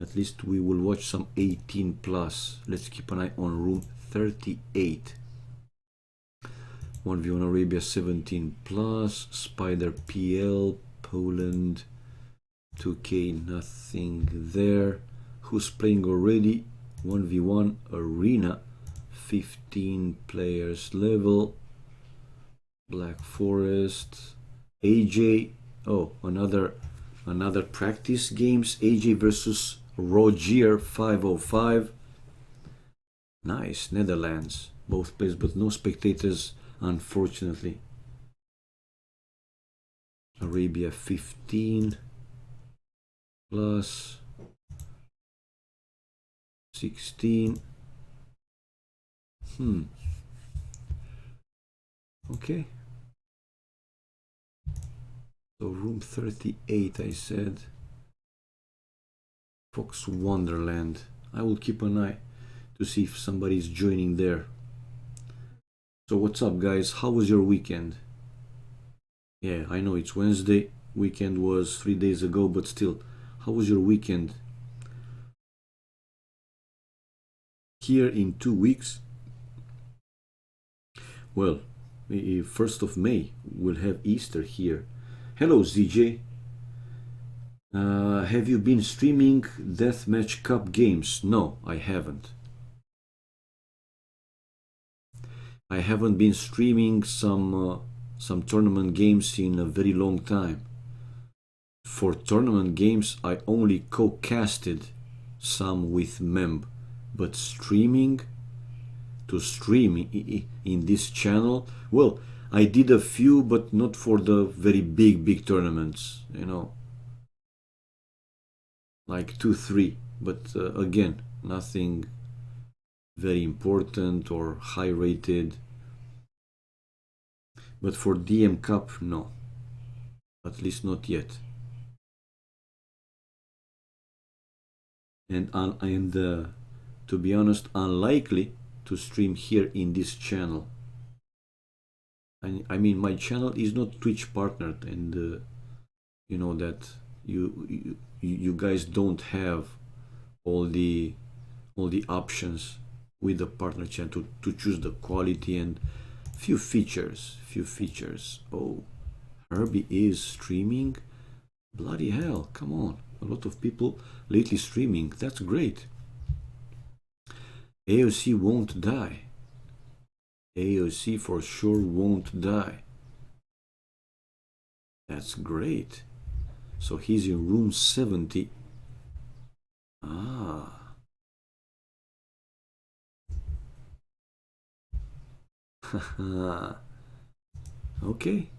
At least we will watch some 18 plus. Let's keep an eye on room 38. 1v1 Arabia 17 plus. Spider PL. Poland. 2K, nothing there. Who's playing already? 1v1 Arena. 15 players level. Black Forest. AJ. Oh, another practice games. AJ versus Rogier 505. Nice. Netherlands. Both players, but no spectators, unfortunately. Arabia 15 plus 16. Okay. So room 38, I said. Fox Wonderland. I will keep an eye to see if somebody's joining there. So what's up, guys? How was your weekend? Yeah, I know it's Wednesday. Weekend was 3 days ago, but still, how was your weekend? Here in 2 weeks, well, 1st of May, we'll have Easter here. Hello, ZJ. Have you been streaming Deathmatch Cup games? No, I haven't. I haven't been streaming some tournament games in a very long time. For tournament games, I only co-casted some with Memb, but streaming, to stream in this channel, well, I did a few, but not for the very big tournaments, you know, like 2-3, but again, nothing very important or high rated. But for DM Cup, no. At least not yet. And to be honest, unlikely to stream here in this channel. I mean, my channel is not Twitch partnered, and you know that you guys don't have all the options with the partner channel to choose the quality and few features. Oh, Herbie is streaming. Bloody hell, come on. A lot of people lately streaming. That's great. AoC won't die. AoC for sure won't die. That's great. So he's in room 70. Ah. Okay.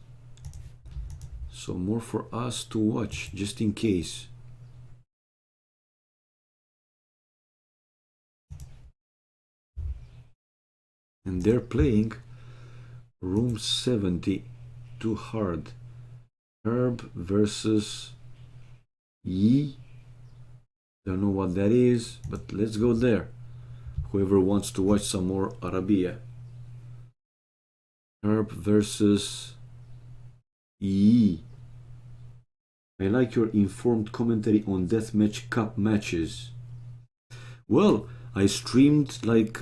So more for us to watch, just in case. And they're playing room 70, too hard. Herb versus Yi. Don't know what that is, but let's go there. Whoever wants to watch some more Arabia. Herb versus Yi. I like your informed commentary on Deathmatch Cup matches. Well, I streamed like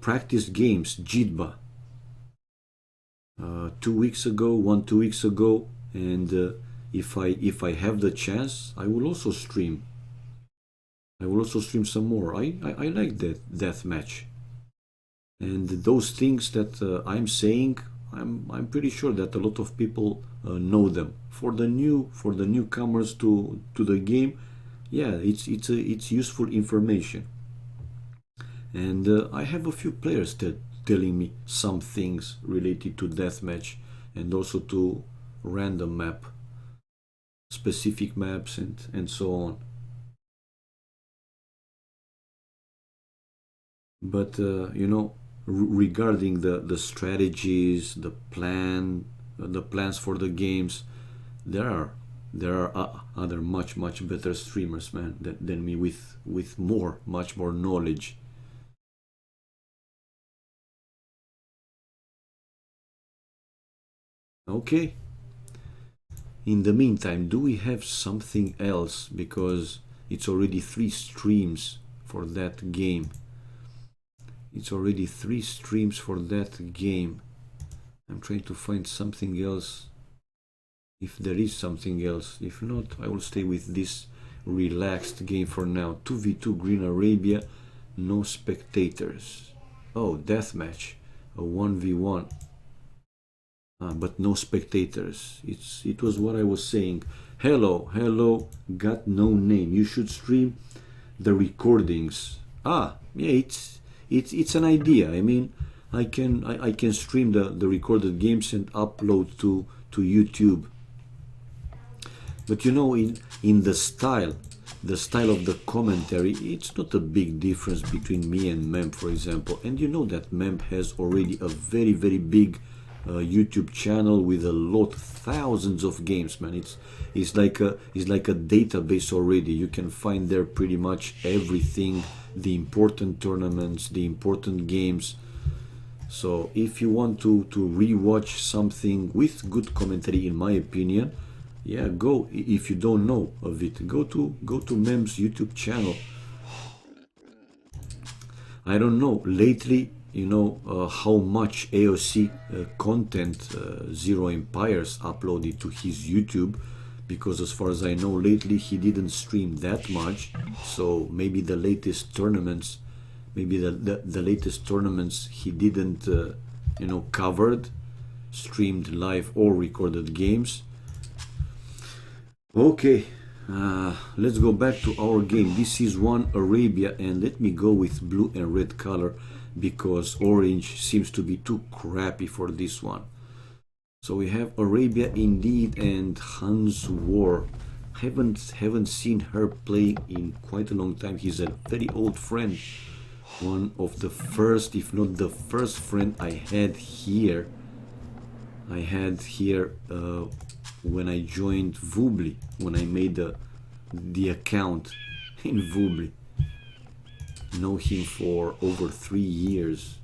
practice games, Jitba, 2 weeks ago, 2 weeks ago, and if I have the chance, I will also stream. I will also stream some more. I like that deathmatch, and those things that I'm saying, I'm pretty sure that a lot of people know them. For the newcomers to the game, yeah, it's useful information. And I have a few players telling me some things related to deathmatch and also to random map, specific maps, and so on. But regarding the strategies, the plans for the games, there are other much better streamers, man, than me with much more knowledge. Okay. In the meantime, do we have something else? Because it's already 3 streams for that game. It's already 3 streams for that game. I'm trying to find something else. If there is something else. If not, I will stay with this relaxed game for now. 2v2 Green Arabia, no spectators. Oh, deathmatch. A 1v1. But no spectators. It was what I was saying. Hello, got no name. You should stream the recordings. Yeah, it's an idea. I mean, I can stream the recorded games and upload to YouTube. But in the style of the commentary, it's not a big difference between me and Mem, for example. And you know that Mem has already a very big YouTube channel with thousands of games, man. It's like a database already. You can find there pretty much everything, the important tournaments, the important games. So if you want to rewatch something with good commentary, in my opinion, yeah, go. If you don't know of it, go to Mem's YouTube channel. I don't know lately, how much AoC content Zero Empires uploaded to his YouTube, because as far as I know, lately he didn't stream that much. So maybe the latest tournaments, he didn't covered, streamed live or recorded games. Okay, let's go back to our game. This is one Arabia, and let me go with blue and red color, because orange seems to be too crappy for this one. So we have Arabia indeed, and Hans War. Haven't seen her play in quite a long time. He's a very old friend, one of the first, if not the first friend I had here. I had here when I joined Vubli, when I made the account in Vubli. Know him for over 3 years.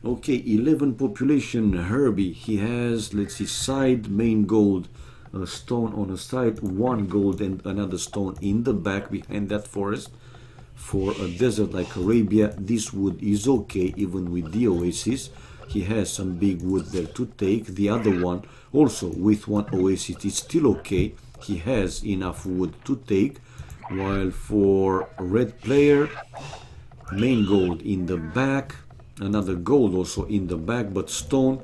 Okay, 11 population, Herbie. He has, let's see, side, main gold, a stone on a side, 1 gold and another stone in the back behind that forest. For a desert like Arabia, this wood is okay, even with the oasis. He has some big wood there to take. The other one, also with 1 oasis, is still okay. He has enough wood to take. While for red player, main gold in the back, another gold also in the back, but stone,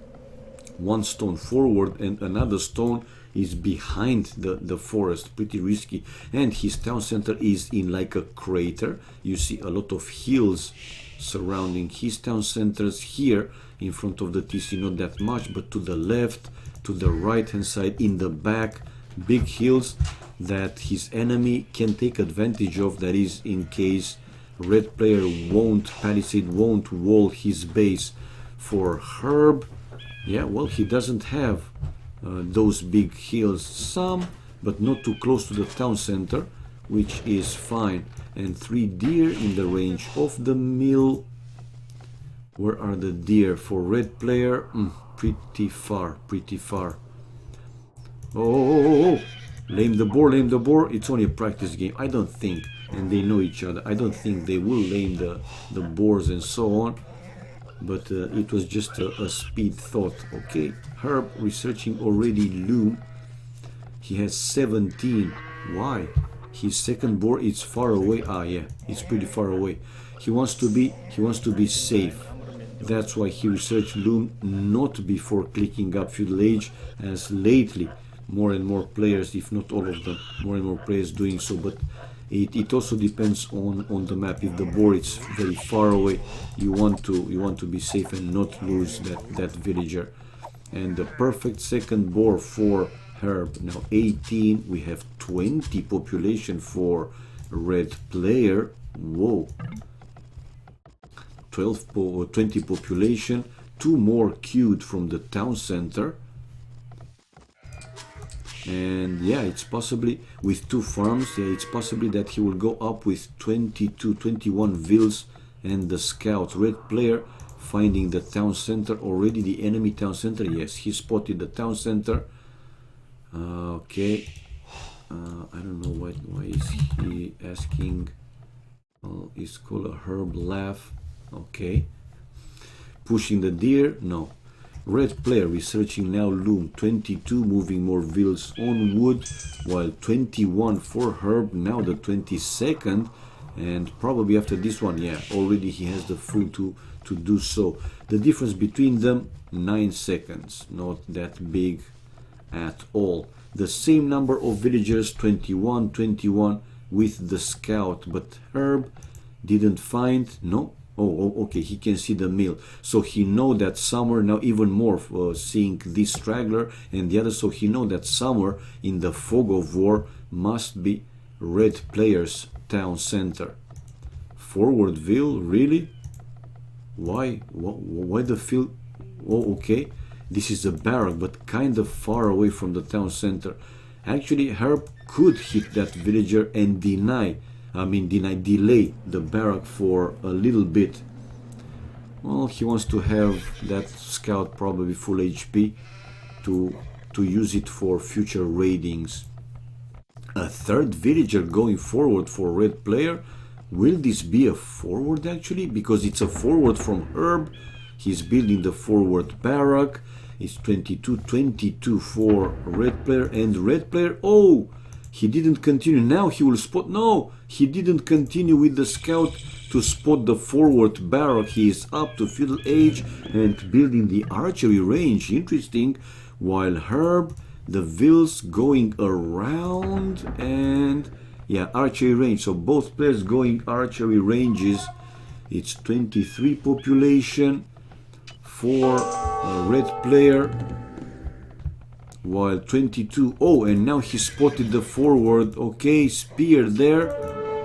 1 stone forward and another stone is behind the forest. Pretty risky. And his town center is in like a crater. You see a lot of hills surrounding his town centers. Here in front of the TC not that much, but to the left, to the right hand side, in the back, big hills that his enemy can take advantage of. That is, in case red player won't palisade, won't wall his base. For Herb, yeah, well, he doesn't have those big hills, some, but not too close to the town center, which is fine. And 3 deer in the range of the mill. Where are the deer for red player? Pretty far, pretty far. Oh, lame the boar, lame the boar. It's only a practice game, I don't think, and they know each other. I don't think they will lame the boars and so on. But it was just a speed thought. Okay, Herb researching already loom. He has 17. Why? His second boar is far away. Ah, yeah, it's pretty far away. He wants to be safe. That's why he researched loom, not before clicking up feudal age, as lately more and more players, if not all of them, more and more players doing so. But it also depends on the map. If the board is very far away, you want to be safe and not lose that villager. And the perfect second board for Herb. Now 18, we have 20 population for red player. Whoa. 20 population, 2 more queued from the town center. And yeah, it's possibly with 2 farms, yeah, it's possibly that he will go up with 22, 21 vills and the scout. Red player finding the town center already, the enemy town center. Yes, he spotted the town center. Okay, I don't know why is he asking. It's called a herb laugh. Okay, pushing the deer. No. Red player researching now loom, 22, moving more vills on wood, while 21 for Herb, now the 22nd, and probably after this one, yeah, already he has the food to do so. The difference between them, 9 seconds, not that big at all. The same number of villagers, 21, 21 with the scout, but Herb didn't find, no. Oh, okay, he can see the mill. So he know that somewhere, now even more seeing this straggler and the other, so he know that somewhere in the fog of war must be red player's town center. Forwardville, really? Why the field? Oh, okay. This is a barrack, but kind of far away from the town center. Actually, Herb could hit that villager and delay the barrack for a little bit. Well, he wants to have that scout probably full HP to use it for future raidings. A 3rd villager going forward for red player. Will this be a forward actually? Because it's a forward from Herb. He's building the forward barrack. It's 22 for red player, and red player, oh, he didn't continue. Now he will spot. No, he didn't continue with the scout to spot the forward barrack. He is up to feudal age and building the archery range. Interesting. While Herb, the vills going around, and yeah, archery range. So both players going archery ranges. It's 23 population for a red player, while 22. Oh, and now he spotted the forward. Okay, spear there,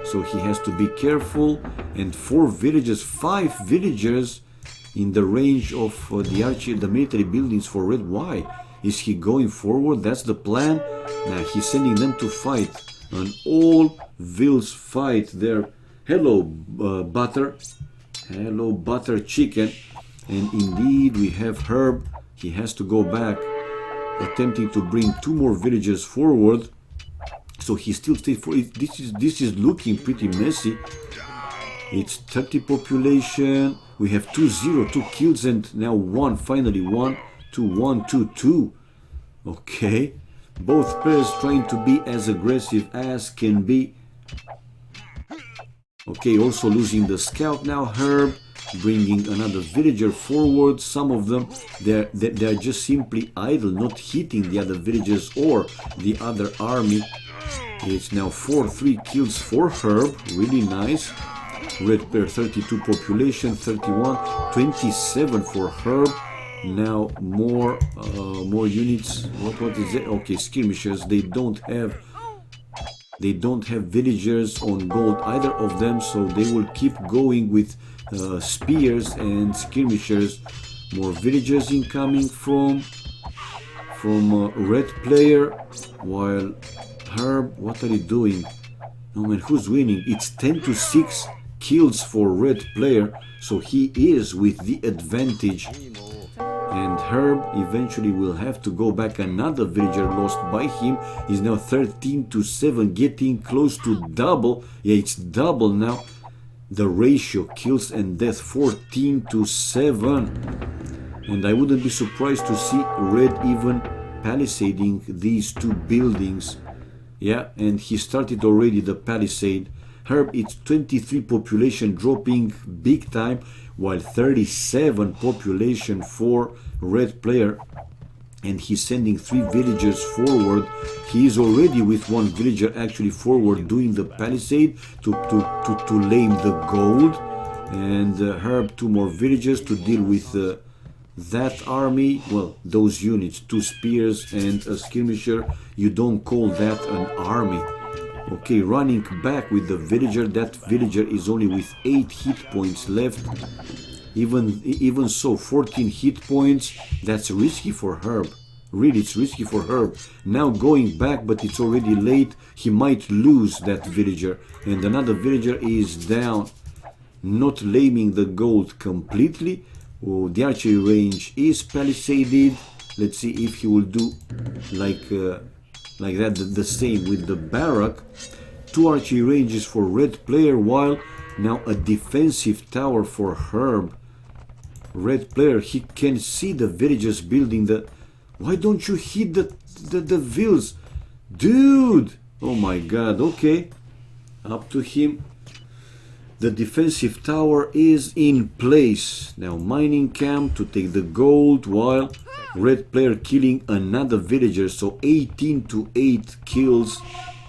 so he has to be careful. And 4 villagers, 5 villagers in the range of the military buildings for red. Why? Is he going forward? That's the plan. Now he's sending them to fight. An all-vills fight there. Hello, butter. Hello, butter chicken. And indeed, we have Herb. He has to go back, attempting to bring 2 more villagers forward. So he still stays for it. This is looking pretty messy. It's 30 population. We have 2 kills and now 1. Finally 1, 2, 1, 2, 2. Okay. Both players trying to be as aggressive as can be. Okay, also losing the scout now. Herb bringing another villager forward. Some of them, they're just simply idle, not hitting the other villagers or the other army. It's now 3 kills for Herb. Really nice. Red player 32 population, 31, 27 for Herb. Now more units. What is it? Okay, skirmishers. They don't have villagers on gold, either of them, so they will keep going with spears and skirmishers. More villagers incoming from red player, while Herb, what are you doing? Oh man, who's winning? It's 10-6 kills for red player, so he is with the advantage. And Herb eventually will have to go back. Another villager lost by him is now 13-7, getting close to double. Yeah, it's double now. The ratio, kills and death, 14-7. And I wouldn't be surprised to see red even palisading these 2 buildings. Yeah, and he started already the palisade. Herb, it's 23 population, dropping big time, while 37 population for red player. And he's sending 3 villagers forward. He is already with 1 villager actually forward doing the palisade to lame the gold. And Herb, 2 more villagers to deal with that army. Well, those units, 2 spears and a skirmisher. You don't call that an army. Okay, running back with the villager. That villager is only with 8 hit points left. Even so, 14 hit points. That's risky for Herb. Really, it's risky for Herb. Now going back, but it's already late. He might lose that villager. And another villager is down. Not laming the gold completely. Oh, the archery range is palisaded. Let's see if he will do like that, the same with the barrack. 2 archery ranges for red player, while now a defensive tower for Herb. Red player, he can see the villagers building the... Why don't you hit the vills? Dude! Oh my god, okay. Up to him. The defensive tower is in place. Now mining camp to take the gold, while red player killing another villager. So 18-8 kills,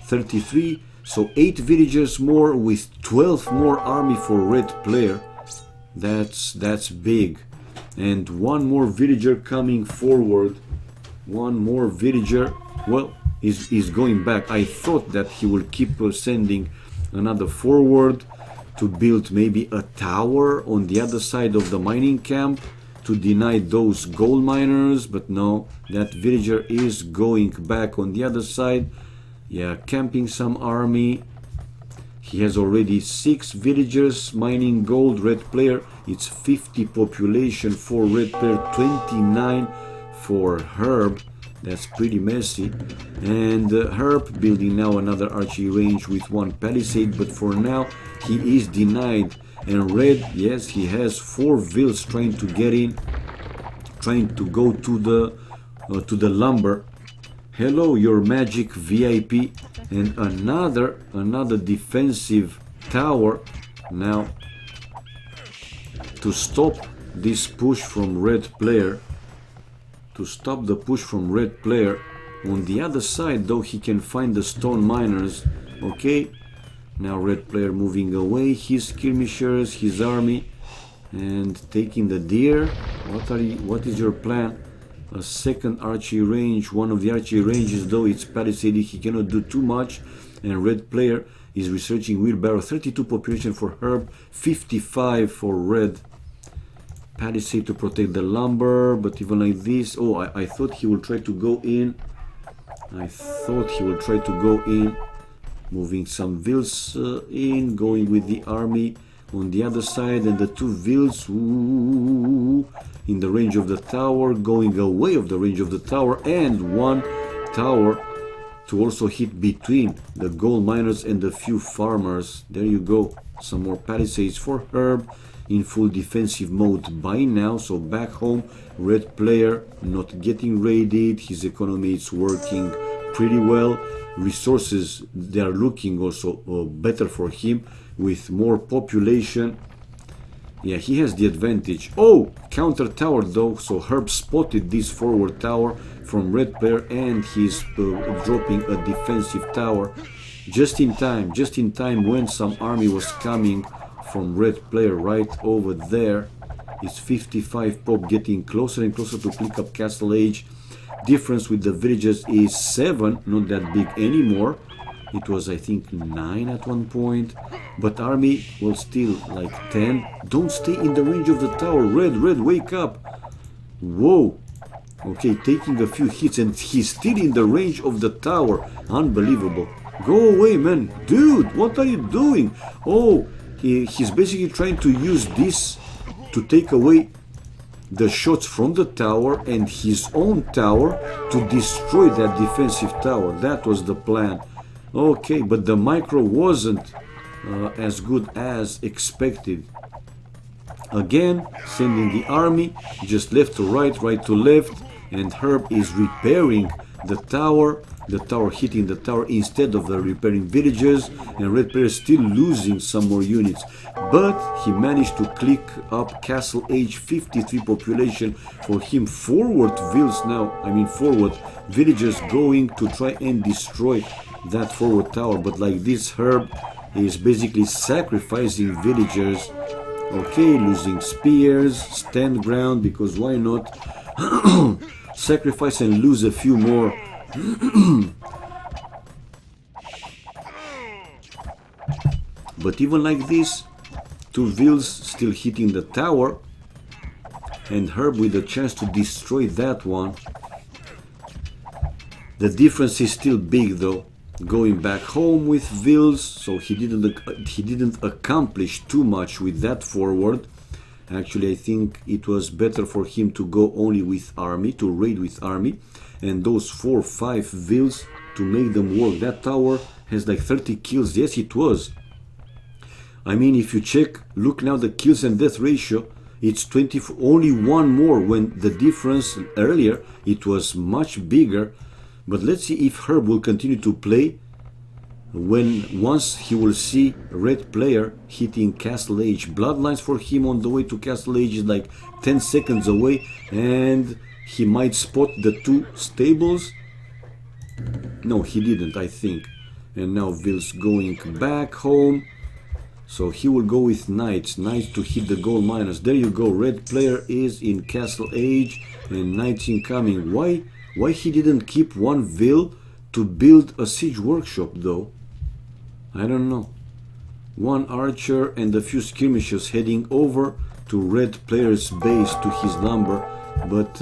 33. So 8 villagers more with 12 more army for red player. That's big. And 1 more villager coming forward. 1 more villager. Well, is going back. I thought that he will keep sending another forward to build maybe a tower on the other side of the mining camp to deny those gold miners, but no, that villager is going back on the other side. Yeah, camping some army. He has already 6 villagers mining gold. Red player, it's 50 population for red player, 29 for Herb. That's pretty messy. And Herb building now another archery range with 1 palisade, but for now he is denied. And red, yes, he has 4 vills trying to get in, trying to go to the lumber. Hello, your magic VIP. And another defensive tower now to stop this push from red player. To stop the push from red player. On the other side, though, he can find the stone miners. Okay, now red player moving away his skirmishers, his army, and taking the deer. What is your plan? A second archery range. One of the archery ranges, though, it's palisaded. He cannot do too much. And red player is researching wheelbarrow. 32 population for Herb, 55 for red. Palisade to protect the lumber, but even like this, oh, I thought he will try to go in. I thought he will try to go in, moving some vills in, going with the army on the other side, and the two vills in the range of the tower, going away of the range of the tower, and one tower to also hit between the gold miners and the few farmers. There you go, some more palisades for Herb in full defensive mode by now. So back home, red player not getting raided, his economy is working pretty well, resources, they are looking also better for him with more population. Yeah, he has the advantage. Oh, counter tower though, so Herb spotted this forward tower from red player, and he's dropping a defensive tower just in time when some army was coming from red player right over there. It's 55 prop, getting closer and closer to click up Castle Age. Difference with the villages is 7, not that big anymore. It was, I think, 9 at one point, but army will still like 10. Don't stay in the range of the tower. Red, wake up. Whoa. Okay, taking a few hits, and he's still in the range of the tower. Unbelievable. Go away, man. Dude, what are you doing? Oh, he's basically trying to use this to take away the shots from the tower and his own tower to destroy that defensive tower. That was the plan. Okay, but the micro wasn't as good as expected. Again, sending the army just left to right, right to left, and Herb is repairing the tower hitting the tower instead of the repairing villages, and red player still losing some more units, but he managed to click up Castle Age. 53 population for him. Forward vills now, I mean forward villagers going to try and destroy that forward tower, but like this Herb is basically sacrificing villagers. Okay, losing spears, stand ground, because why not sacrifice and lose a few more. But even like this, two vills still hitting the tower, and Herb with a chance to destroy that one. The difference is still big though. Going back home with vills, so he didn't accomplish too much with that forward. Actually, I think it was better for him to go only with army, to raid with army, and those 4 or 5 vills to make them work. That tower has like 30 kills. Yes, it was. I mean, if you check, look now the kills and death ratio, it's 24, only one more, when the difference earlier it was much bigger. But let's see if Herb will continue to play once he will see red player hitting Castle Age. Bloodlines for him on the way to Castle Age is like 10 seconds away, and he might spot the 2 stables. No, he didn't, I think. And now Ville's going back home, so he will go with knights to hit the gold miners. There you go, red player is in Castle Age and knights incoming. Why he didn't keep one ville to build a siege workshop though? I don't know. One archer and a few skirmishers heading over to red player's base to his lumber, but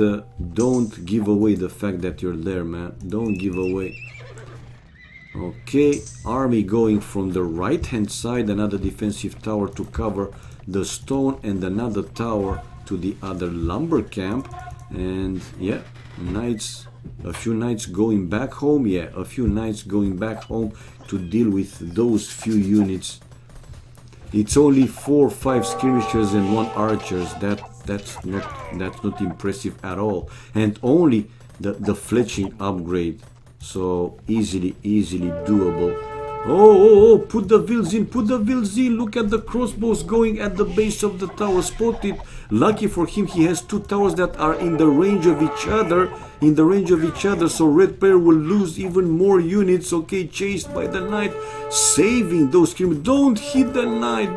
don't give away the fact that you're there, man. Don't give away. Okay, army going from the right hand side, another defensive tower to cover the stone, and another tower to the other lumber camp. And yeah, knights, a few knights going back home. Yeah, a few knights going back home to deal with those few units. It's only 4 or 5 skirmishers and 1 archers. That's not impressive at all. And only the fletching upgrade. So easily doable. Oh, put the vills in, look at the crossbows going at the base of the tower, spotted. Lucky for him, he has 2 towers that are in the range of each other, so red player will lose even more units. Okay, chased by the knight, saving those screamers. Don't hit the knight,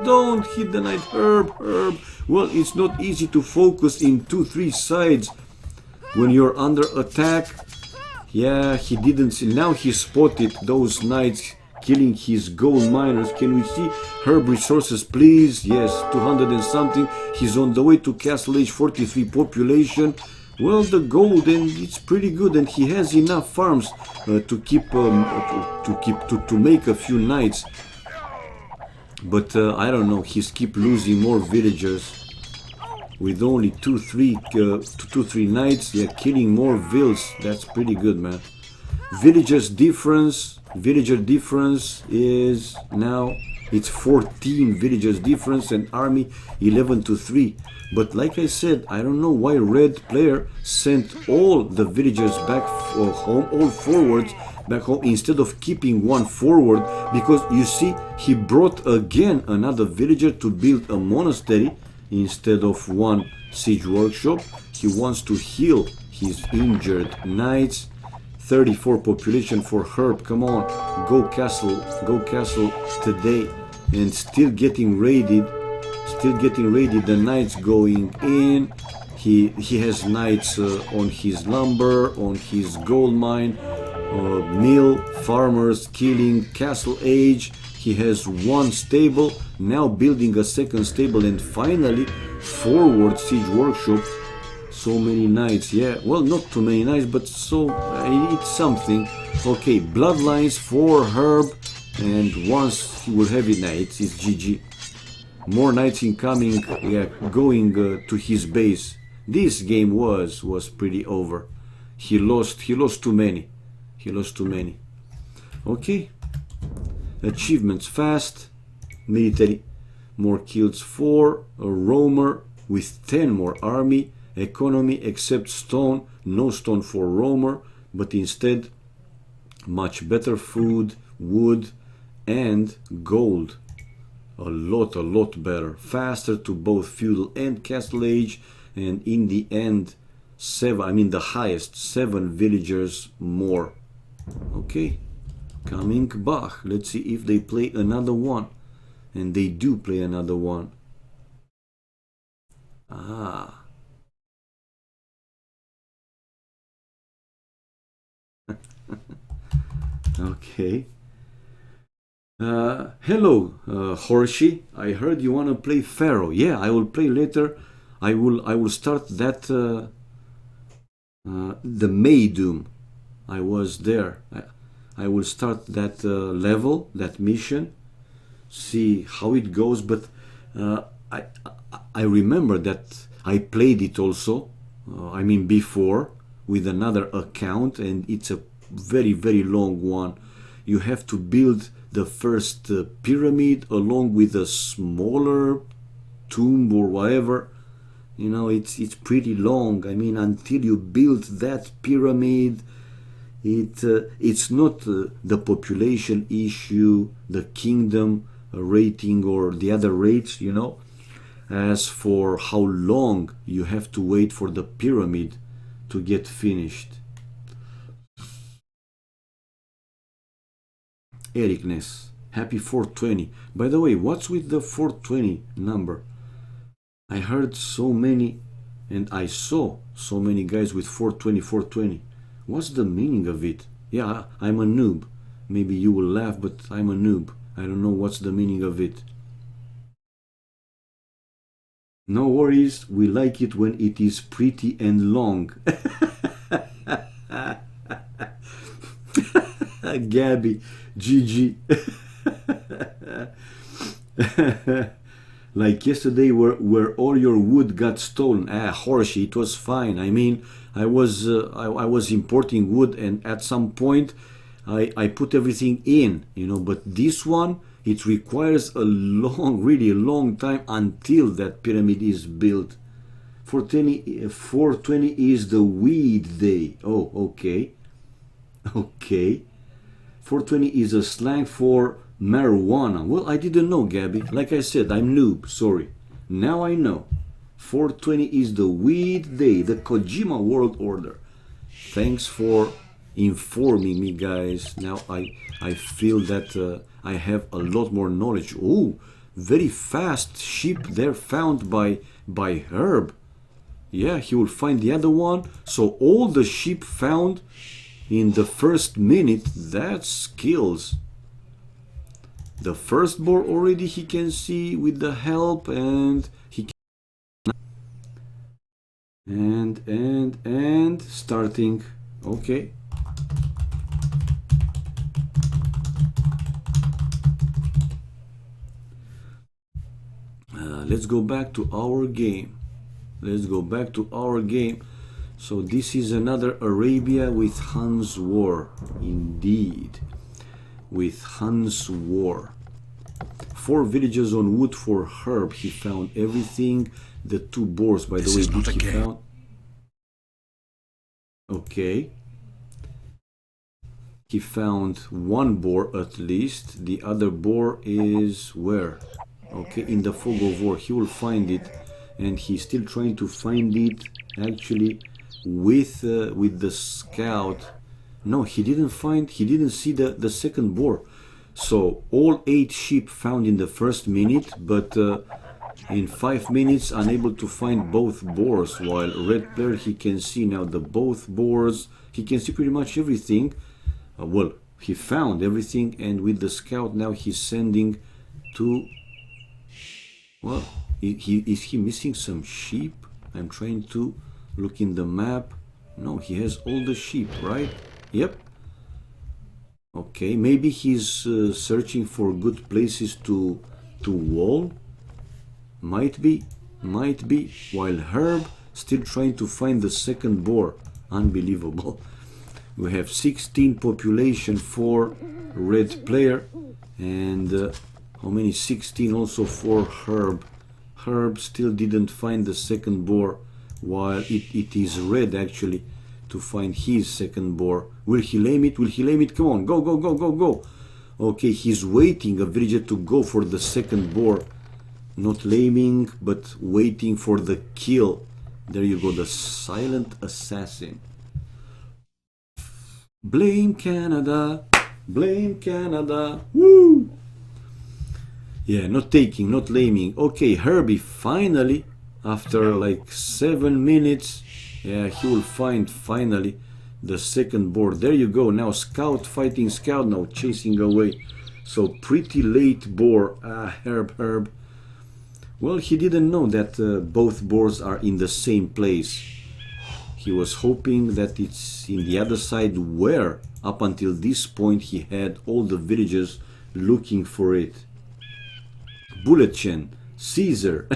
Herb. Well, it's not easy to focus in 2-3 sides when you're under attack. Yeah, he didn't see, now he spotted those knights killing his gold miners. Can we see herb resources, please? Yes, 200 and something. He's on the way to Castle Age, 43 population. Well, the gold, and it's pretty good, and he has enough farms to keep to make a few knights. But I don't know, he's keep losing more villagers with only 2-3 knights. Yeah, killing more vills. That's pretty good, man. Villager difference is now it's 14 villagers difference, and army 11-3. But like I said, I don't know why red player sent all the villagers back home, all forwards back home, instead of keeping one forward, because you see he brought again another villager to build a monastery instead of one siege workshop. He wants to heal his injured knights. 34 population for herb. Come on, go castle today. And still getting raided, the knights going in. He has knights on his lumber, on his gold mine, mill, farmers killing, castle age. He has one stable, now building a second stable, and finally forward siege workshop. So many knights, yeah, well, not too many knights, but so it's something. Okay, bloodlines for herb, and once he will have it, it's GG. More knights incoming, yeah, going to his base. This game was pretty over. He lost too many. Okay, achievements fast, military, more kills 4, a roamer with 10 more army. Economy except stone, no stone for roamer, but instead much better food, wood, and gold. A lot better. Faster to both feudal and castle age, and in the end, the highest 7 villagers more. Okay, coming back. Let's see if they play another one, and they do play another one. Okay. Hello, Horshi. I heard you want to play Pharaoh. Yeah, I will play later. I will start that the Maydum. I was there. I will start that level, that mission. See how it goes. But I remember that I played it also. Before with another account, and it's a very long one. You have to build the first pyramid along with a smaller tomb or whatever. It's pretty long. Until you build that pyramid, it's not the population issue, the kingdom rating or the other rates. As for how long you have to wait for the pyramid to get finished. Ericness, happy 420. By the way, what's with the 420 number? I heard so many, and I saw so many guys with 420. What's the meaning of it? Yeah, I'm a noob. Maybe you will laugh, but I'm a noob. I don't know what's the meaning of it. No worries, we like it when it is pretty and long. Gabby, GG. Like yesterday where all your wood got stolen. Horsey, it was fine. I was importing wood, and at some point I put everything in, but this one, it requires really long time until that pyramid is built. 420 is the weed day. Oh, okay. 420 is a slang for marijuana. Well, I didn't know, Gabby. Like I said, I'm noob. Sorry. Now I know. 420 is the weed day, the Kojima World Order. Thanks for informing me, guys. Now I feel that I have a lot more knowledge. Oh, very fast sheep there found by Herb. Yeah, he will find the other one. So all the sheep found in the first minute, that's skills. The first boar already he can see with the help, and he can and starting. Okay. Let's go back to our game. Let's go back to our game. So this is another Arabia with Hans War. Indeed. With Hans War. 4 villages on wood for herb. He found everything. The 2 boars, by the way, did he found? Okay. He found 1 boar at least. The other boar is where? Okay, in the fog of war. He will find it, and he's still trying to find it actually with the scout. No, he didn't see the second boar. So all 8 sheep found in the first minute, but in 5 minutes unable to find both boars, while red player, he can see now the both boars. He can see pretty much everything. Well, he found everything, and with the scout now he's sending to, well, is he missing some sheep? I'm trying to look in the map. No, he has all the sheep, right? Yep. Okay, maybe he's searching for good places to wall. Might be. While Herb still trying to find the second boar. Unbelievable. We have 16 population for red player, and how many? 16 also for Herb. Herb still didn't find the second boar, while it is red actually to find his second boar. Will he lame it? Will he lame it? Come on, go. Okay, he's waiting a villager to go for the second boar. Not laming, but waiting for the kill. There you go, the silent assassin. Blame Canada, woo! Yeah, not taking, not laming. Okay, Herbie finally, after like 7 minutes, yeah, he will find finally the second board. There you go. Now scout fighting scout, now chasing away. So pretty late boar. Herb. Well, he didn't know that both boards are in the same place. He was hoping that it's in the other side, where up until this point he had all the villagers looking for it. Bulletchen, Caesar.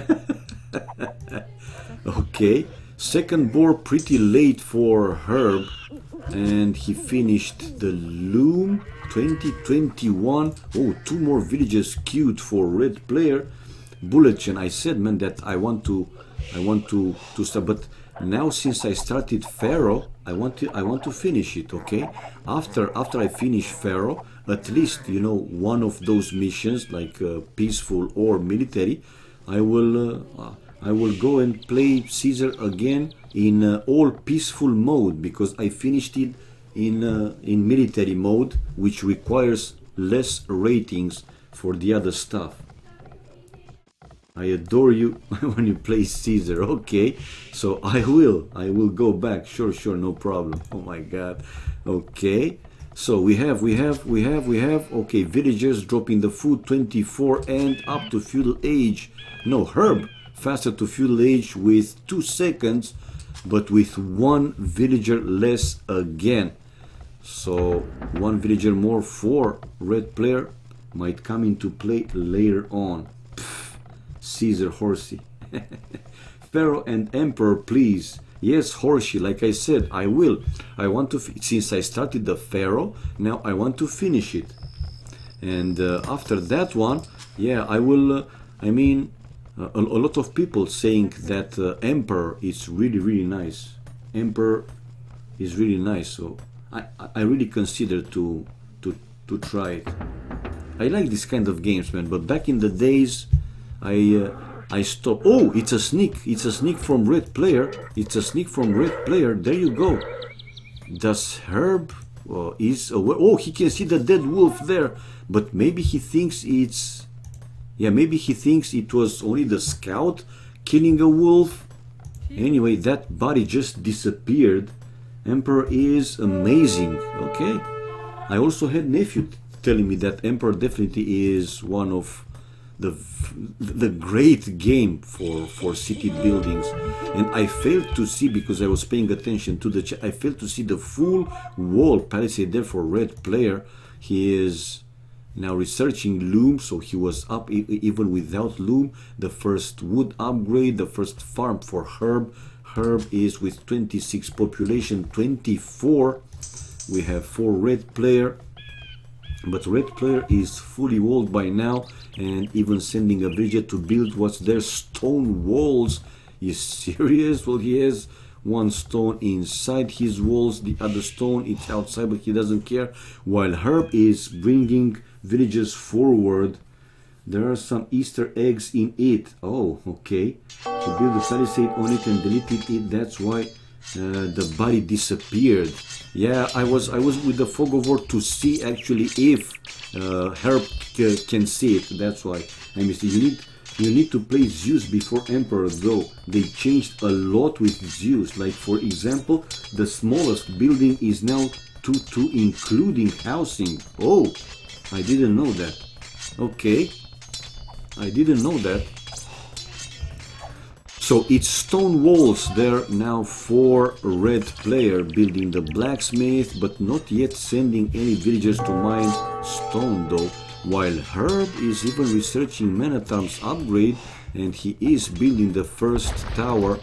Okay, second board pretty late for Herb, and he finished the loom. 2021. Oh, 2 more villages queued for red player. Bulletchen, I said, man, that I want to start, but now since I started Pharaoh, I want to finish it. Okay, after I finish Pharaoh, at least, you know, one of those missions, like peaceful or military, I will go and play Caesar again in all peaceful mode, because I finished it in military mode, which requires less ratings for the other stuff. I adore you when you play Caesar. Okay, so I will go back. Sure, no problem. Oh my God. Okay, so we have. Okay, villagers dropping the food, 24 and up to feudal age. No, Herb faster to feudal age with 2 seconds, but with 1 villager less again. So 1 villager more for red player might come into play later on. Caesar horsey. Pharaoh and Emperor, please. Yes, horsey, like I said, I will. I want to, since I started the Pharaoh, now I want to finish it. And after that one, yeah, I will, I mean, a lot of people saying that Emperor is really nice. Emperor is really nice, so I really consider to try it. I like this kind of games, man, but back in the days, I stopped. Oh, it's a sneak. It's a sneak from red player. It's a sneak from red player. There you go. Does Herb is aware? Oh, he can see the dead wolf there. But maybe he thinks it's... Yeah, maybe he thinks it was only the scout killing a wolf. Anyway, that body just disappeared. Emperor is amazing. Okay. I also had nephew telling me that Emperor definitely is one of the great game for city buildings. And I failed to see, because I was paying attention to the chat, I failed to see the full wall palisade there for red player. He is now researching loom, so he was up even without loom. The first wood upgrade, the first farm for Herb. Herb is with 26 population, 24. We have 4 red player, but red player is fully walled by now, and even sending a villager to build what's their stone walls. Is serious? Well, he has one stone inside his walls, the other stone it's outside, but he doesn't care. While Herb is bringing villagers forward. There are some Easter eggs in it. Oh, okay. To build a palisade on it and deleted it. That's why the body disappeared. Yeah, I was with the fog of war to see actually if Herb can see it. That's why I missed it. You need to play Zeus before Emperor, though. They changed a lot with Zeus. Like for example, the smallest building is now 2-2, including housing. Oh, I didn't know that. Okay, I didn't know that. So it's stone walls there now for red player, building the blacksmith, but not yet sending any villagers to mine stone though. While Herb is even researching Menatarm's upgrade, and he is building the first tower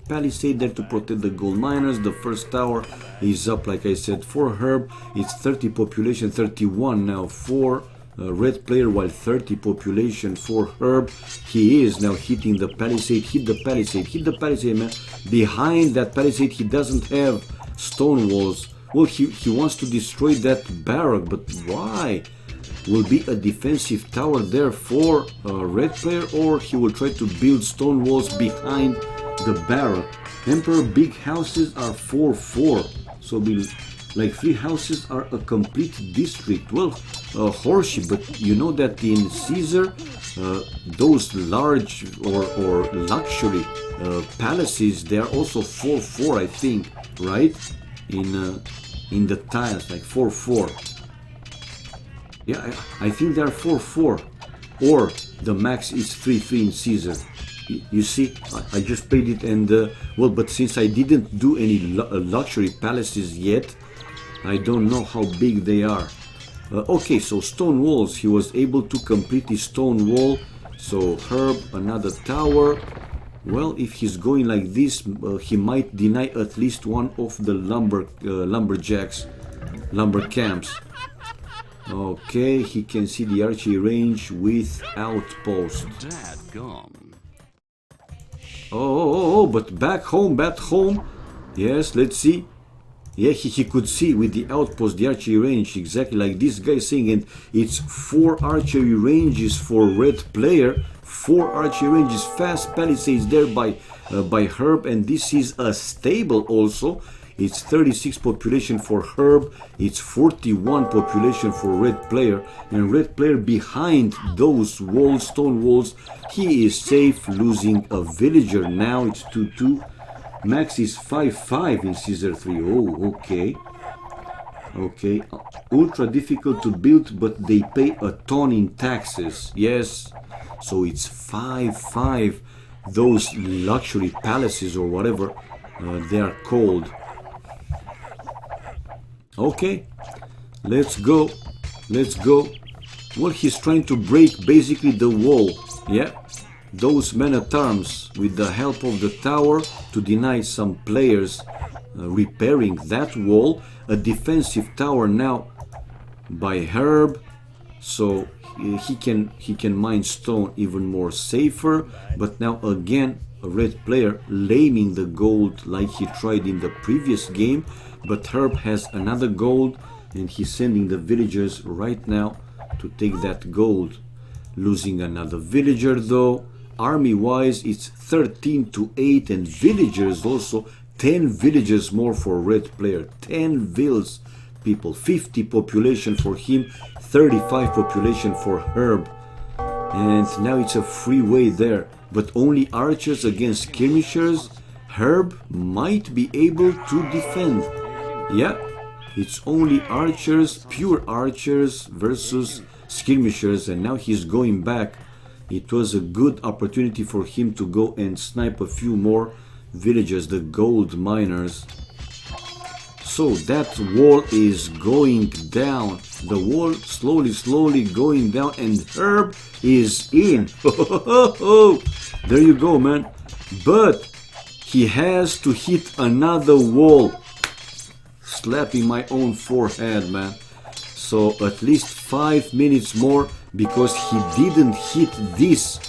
palisade there to protect the gold miners. The first tower is up, like I said, for Herb. It's 30 population, 31 now for red player, while 30 population for Herb. He is now hitting the palisade. Hit the palisade, hit the palisade, man. Behind that palisade he doesn't have stone walls. Well, he wants to destroy that barrack, but why? Will be a defensive tower there for red player, or he will try to build stone walls behind the barrack. Emperor big houses are 4-4, so like 3 houses are a complete district. Well, horsey, but you know that in Caesar those large or luxury palaces, they are also 4-4, I think, right? In the tiles, like 4-4. Yeah, I think they are 4-4, or the max is 3-3 in Caesar. You see, I just played it, and well, but since I didn't do any luxury palaces yet, I don't know how big they are. Okay, so stone walls, he was able to complete his stone wall. So Herb, another tower. Well, if he's going like this, he might deny at least one of the lumberjacks, lumber camps. Okay, he can see the archery range with outpost. Oh, but back home. Yes, let's see. Yeah, he could see with the outpost, the archery range, exactly like this guy saying, and it's 4 archery ranges for red player, 4 archery ranges, fast palisades there by Herb, and this is a stable also. It's 36 population for Herb, it's 41 population for red player, and red player behind those walls, stone walls, he is safe, losing a villager. Now it's 2-2. Max is 5-5 in Caesar 3. Oh, okay. Okay. Ultra difficult to build, but they pay a ton in taxes. Yes. So it's 5-5. Those luxury palaces or whatever they are called. Okay. Let's go. Let's go. Well, he's trying to break basically the wall. Yeah. Those men at arms with the help of the tower to deny some players repairing that wall. A defensive tower now by Herb, so he can mine stone even more safer. But now again a red player laming the gold like he tried in the previous game, but Herb has another gold and he's sending the villagers right now to take that gold. Losing another villager though. Army wise it's 13-8, and villagers also 10 villagers more for red player, 10 vills people, 50 population for him, 35 population for Herb, and now it's a freeway there, but only archers against skirmishers. Herb might be able to defend. Yeah, It's only archers, pure archers versus skirmishers, and now he's going back. It was a good opportunity for him to go and snipe a few more villagers, the gold miners. So that wall is going down. The wall slowly going down, and Herb is in. There you go, man. But he has to hit another wall. Slapping my own forehead, man. So at least 5 minutes more, because he didn't hit this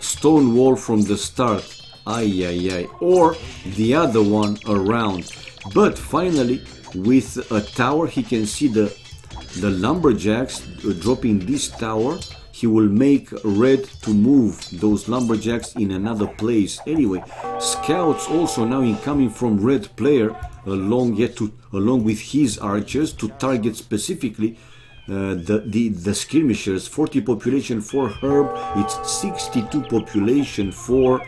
stone wall from the start. Ay. Or the other one around. But finally, with a tower, he can see the lumberjacks dropping this tower. He will make red to move those lumberjacks in another place. Anyway, scouts also now incoming from red player along with his archers to target specifically the skirmishers. 40 population for Herb. It's 62 population for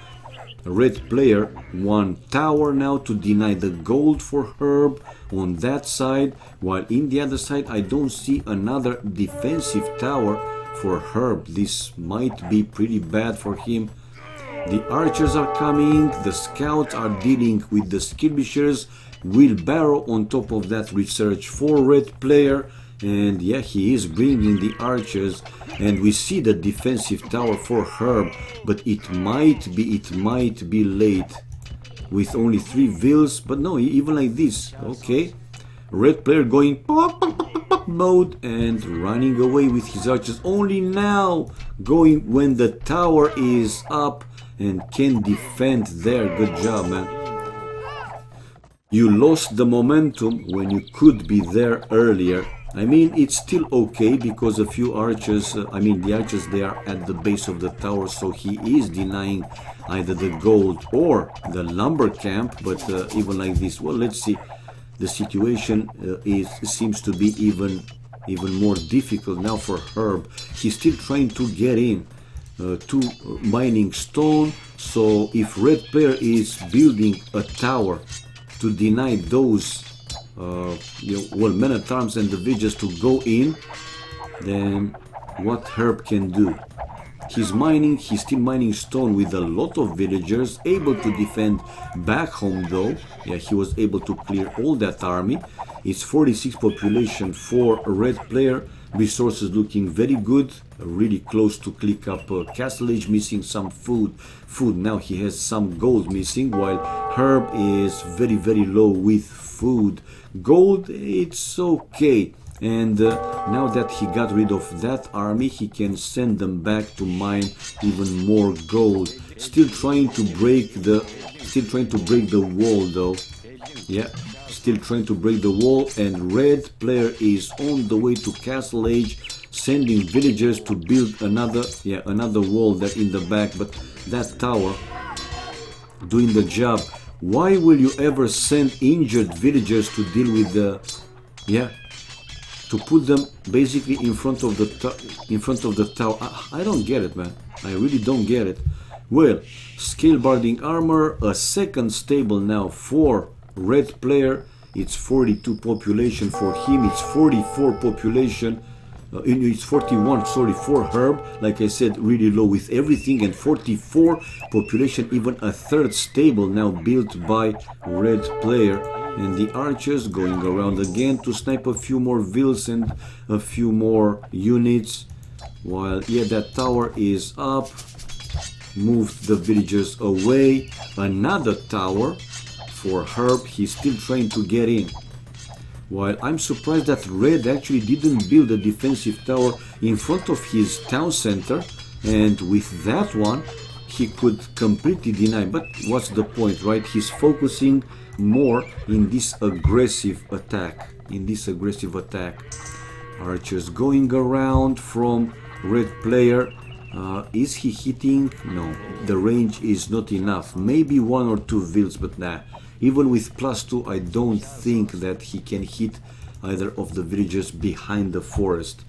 red player. One tower now to deny the gold for Herb on that side, while in the other side I don't see another defensive tower for Herb. This might be pretty bad for him. The archers are coming, the scouts are dealing with the skirmishers. Wheelbarrow on top of that research for red player, and yeah, he is bringing the archers, and we see the defensive tower for Herb, but it might be late with only 3 vills. But no, even like this, okay, red player going mode and running away with his archers, only now going when the tower is up and can defend there. Good job, man. You lost the momentum when you could be there earlier. I mean, it's still okay because a few archers, the archers, they are at the base of the tower, so he is denying either the gold or the lumber camp. But even like this, well, let's see. The situation seems to be even more difficult now for Herb. He's still trying to get in to mining stone. So if red player is building a tower to deny those men-at-arms and the villagers to go in, then what Herb can do? He's still mining stone with a lot of villagers, able to defend back home though. Yeah, he was able to clear all that army. It's 46 population for a red player. Resources looking very good, really close to click up Castle Age, missing some food. Now he has some gold missing, while Herb is very low with food. Gold, it's okay. And now that he got rid of that army, he can send them back to mine even more gold. Still trying to break the wall though. Yeah, still trying to break the wall, and red player is on the way to Castle Age, sending villagers to build another wall there in the back. But that tower doing the job. Why will you ever send injured villagers to deal with the to put them basically in front of the tower? I don't get it, man. I really don't get it. Well, scale barding armor, a second stable now for red player. It's 42 population for him. It's 44 population. It's 41, sorry, for Herb. Like I said, really low with everything, and 44 population. Even a third stable now built by red player. And the archers going around again to snipe a few more vills and a few more units. While that tower is up. Moved the villagers away. Another tower for Herb. He's still trying to get in. While I'm surprised that red actually didn't build a defensive tower in front of his town center, and with that one he could completely deny. But what's the point, right? He's focusing more in this aggressive attack. Archers going around from red player. Is he hitting? No, the range is not enough. Maybe 1 or 2 vills, but nah. Even with +2, I don't think that he can hit either of the villagers behind the forest.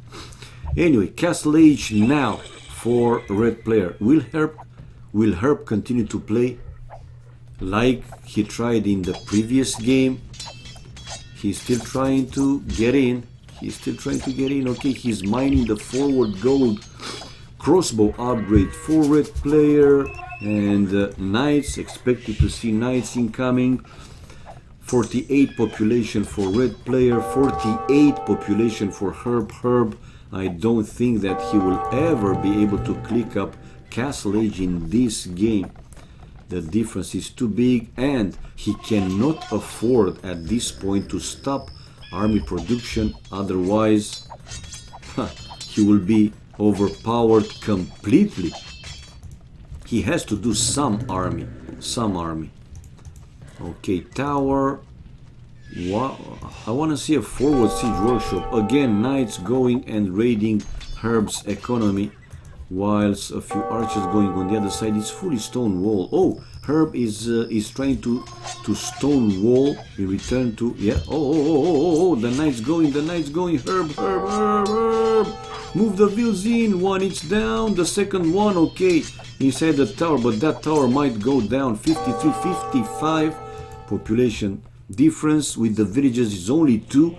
Anyway, Castle Age now for red player. Will Herb continue to play like he tried in the previous game? He's still trying to get in. He's still trying to get in. Okay, he's mining the forward gold. Crossbow upgrade for red player. And knights, expected to see knights incoming. 48 population for red player, 48 population for Herb. I don't think that he will ever be able to click up Castle Age in this game. The difference is too big, and he cannot afford at this point to stop army production, otherwise he will be overpowered completely. He has to do some army. Okay, tower. Wow. I want to see a forward siege workshop. Again, knights going and raiding Herb's economy, whilst a few archers going on the other side. It's fully stone wall. Oh, Herb is trying to stone wall in return to, yeah. Oh, the knight's going. Herb. Move the wheels in. One, it's down. The second one, okay, inside the tower, but that tower might go down. 53, 55 population difference with the villages is only 2.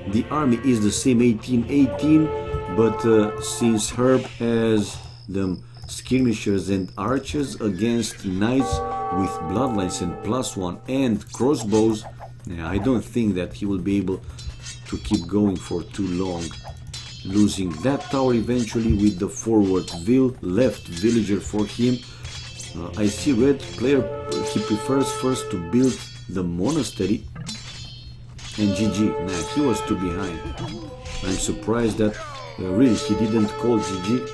The army is the same, 18, but since Herb has the skirmishers and archers against knights with bloodlines and +1 and crossbows, I don't think that he will be able to keep going for too long. Losing that tower eventually with the forward left villager for him. I see red player, he prefers first to build the monastery, and GG. Nah, he was too behind. I'm surprised that really he didn't call GG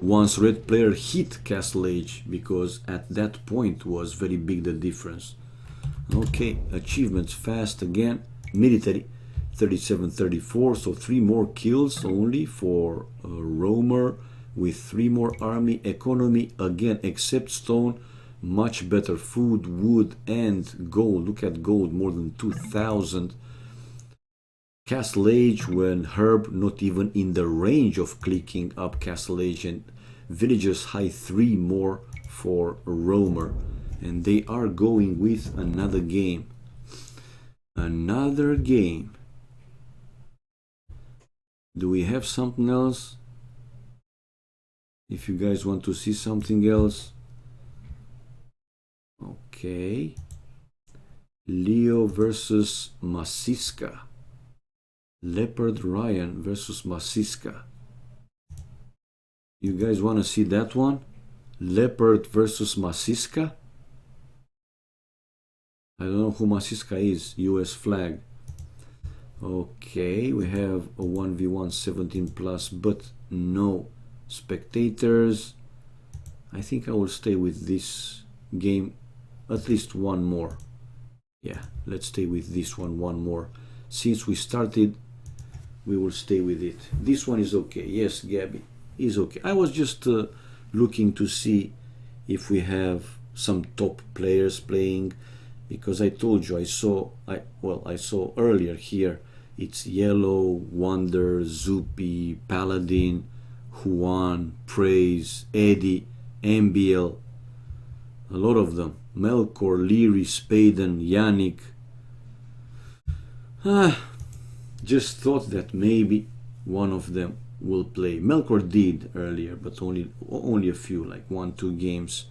once red player hit Castle Age, because at that point was very big the difference. Okay, achievements fast again. Military 37-34, so 3 more kills only for Romer with 3 more army. Economy again, except stone, much better food, wood and gold. Look at gold, more than 2,000. Castle Age when Herb not even in the range of clicking up Castle Age, and villagers high 3 more for Romer, and they are going with another game. Do we have something else? If you guys want to see something else. Okay. Leo versus Masiska. Leopard Ryan versus Masiska. You guys want to see that one? Leopard versus Masiska? I don't know who Masiska is. US flag. Okay, we have a 1v1 17+, but no spectators. I think I will stay with this game at least one more. Yeah, let's stay with this one more. Since we started, we will stay with it. This one is okay. Yes, Gabby is okay. I was just looking to see if we have some top players playing, because I told you I saw earlier here. It's Yellow, Wonder, Zupi, Paladin, Juan, Praise, Eddie, MBL, a lot of them. Melkor, Leary, Spaden, Yannick. Just thought that maybe one of them will play. Melkor did earlier, but only a few, like 1-2 games.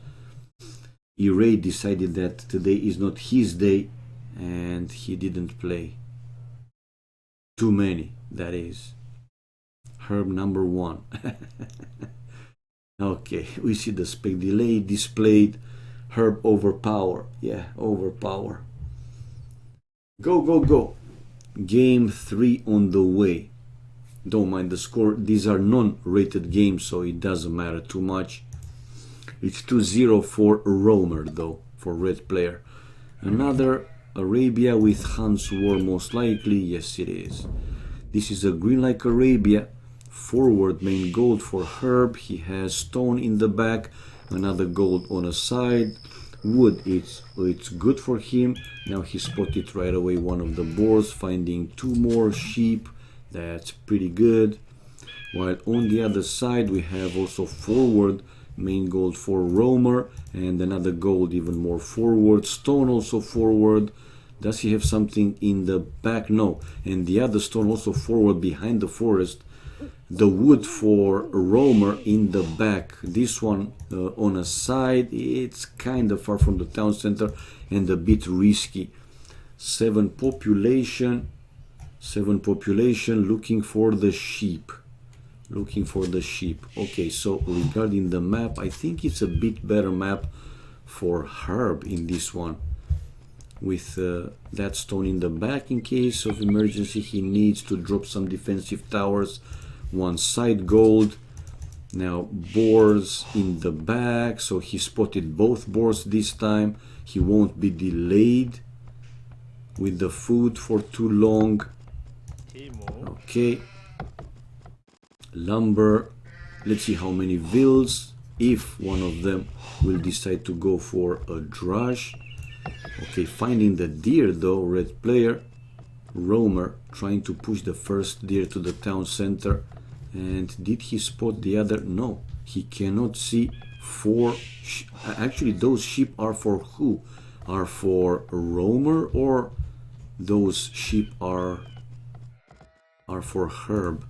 E-Ray decided that today is not his day, and he didn't play. Too many, that is. Herb number 1. Okay, we see the spec delay displayed. Herb overpower. Yeah, overpower. Go. Game 3 on the way. Don't mind the score. These are non-rated games, so it doesn't matter too much. It's 2-0 for Romer, though, for red player. Another Arabia with Hans War, most likely. Yes, it is. This is a green like Arabia. Forward main gold for Herb. He has stone in the back. Another gold on a side. Wood, it's good for him. Now he spotted right away one of the boars, finding 2 more sheep. That's pretty good. While on the other side we have also forward main gold for Romer, and another gold even more forward. Stone also forward. Does he have something in the back? No. And the other stone also forward behind the forest. The wood for roamer in the back. This one on a side. It's kind of far from the town center and a bit risky. 7 population. 7 population looking for the sheep. Looking for the sheep. Okay, so regarding the map, I think it's a bit better map for Herb in this one. With that stone in the back in case of emergency. He needs to drop some defensive towers. 1 side gold. Now boars in the back, so he spotted both boars this time. He won't be delayed with the food for too long. Okay, lumber. Let's see how many vills, if one of them will decide to go for a drush. Okay, finding the deer though. Red player, roamer, trying to push the first deer to the town center. And did he spot the other? No, he cannot see 4. Actually, those sheep are for who? Are for roamer, or those sheep are for Herb?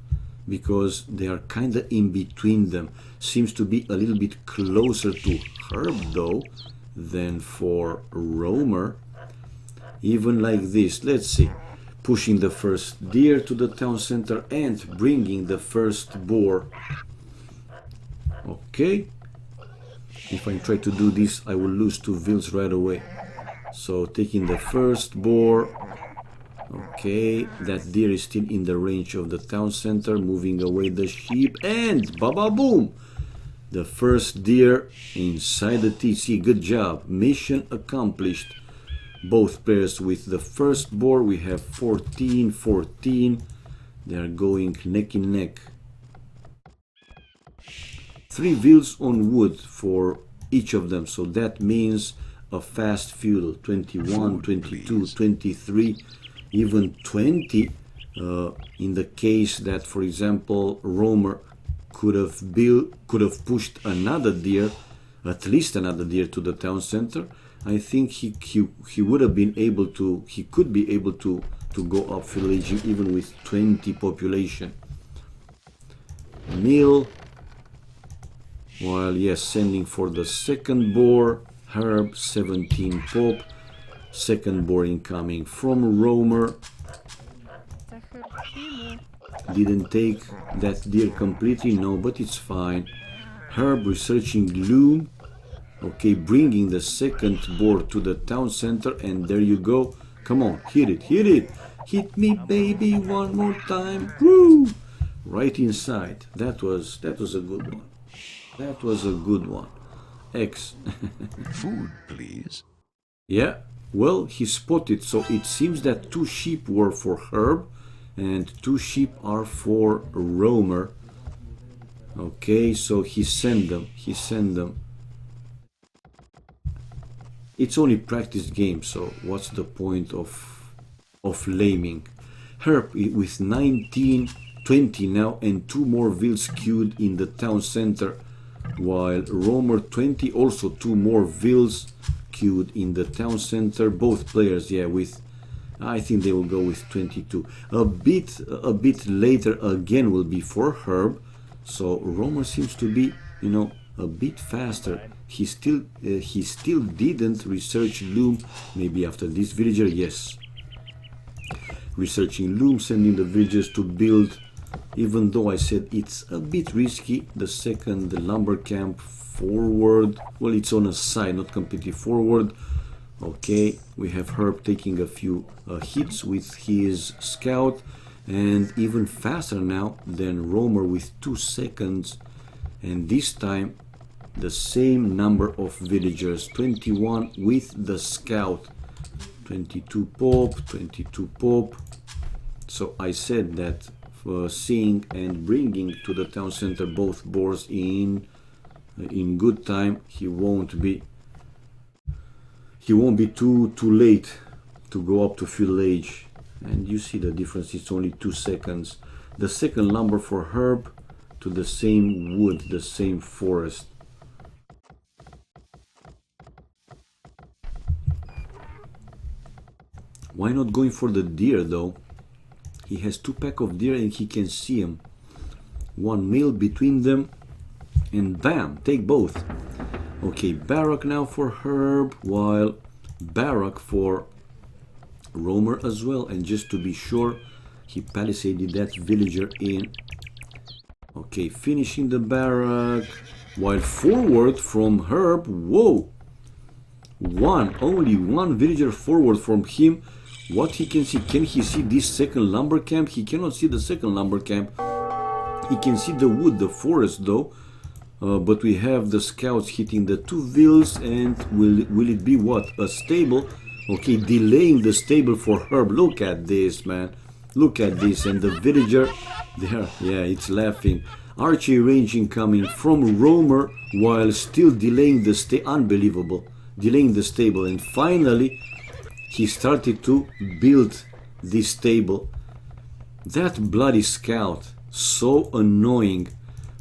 Because they are kind of in between them. Seems to be a little bit closer to Herb though than for roamer. Even like this, let's see. Pushing the first deer to the town center and bringing the first boar. Okay. If I try to do this, I will lose 2 vills right away. So taking the first boar. Okay, that deer is still in the range of the town center, moving away the sheep, and baba boom! The first deer inside the TC. Good job. Mission accomplished. Both pairs with the first boar. We have 14-14. They are going neck and neck. 3 vills on wood for each of them. So that means a fast fuel. 21, 22, 23, even 20. In the case that, for example, roamer could have pushed another deer, at least another deer to the town center. I think he would have been able to, he could be able to go up villaging even with 20 population. Mill, while yes, sending for the second boar. Herb, 17 pop. Second boar incoming from roamer. Didn't take that deer completely, no, but it's fine. Herb researching loom. Okay, bringing the second boar to the town center, and there you go. Come on, hit it, hit it. Hit me, baby, one more time. Woo! Right inside. That was a good one. That was a good one. X.
Food, please.
Yeah, well, he spotted, so it seems that 2 sheep were for Herb and 2 sheep are for roamer. Okay, so he sent them. It's only practice game, so what's the point of laming? Herb with 19, 20 now, and 2 more vills queued in the town center, while roamer 20, also 2 more vills queued in the town center. Both players, yeah, with, I think they will go with 22. A bit later again will be for Herb, so roamer seems to be, you know, a bit faster. He still didn't research loom. Maybe after this villager, yes. Researching loom, sending the villagers to build. Even though I said it's a bit risky, the second lumber camp forward. Well, it's on a side, not completely forward. Okay, we have Herb taking a few hits with his scout, and even faster now than roamer with 2 seconds. And this time the same number of villagers, 21 with the scout. 22 pop, 22 pop. So I said that seeing and bringing to the town center both boars in good time, he won't be too late to go up to full age. And you see the difference, it's only 2 seconds. The second lumber for Herb to the same wood, the same forest. Why not going for the deer though? He has 2 pack of deer and he can see them. 1 meal between them and bam, take both. Okay, barrack now for Herb, while barrack for Roamer as well. And just to be sure, he palisaded that villager in. Okay, finishing the barrack, while forward from Herb, whoa, only one villager forward from him. What he can see, can he see this second lumber camp? He cannot see the second lumber camp. He can see the wood, the forest though. But we have the scouts hitting the 2 vills, and will it be what? A stable? Okay, delaying the stable for Herb. Look at this, man. Look at this. And the villager there, yeah, it's laughing. Archery range incoming from Roamer while still delaying the unbelievable. Delaying the stable. And finally, he started to build this stable. That bloody scout. So annoying.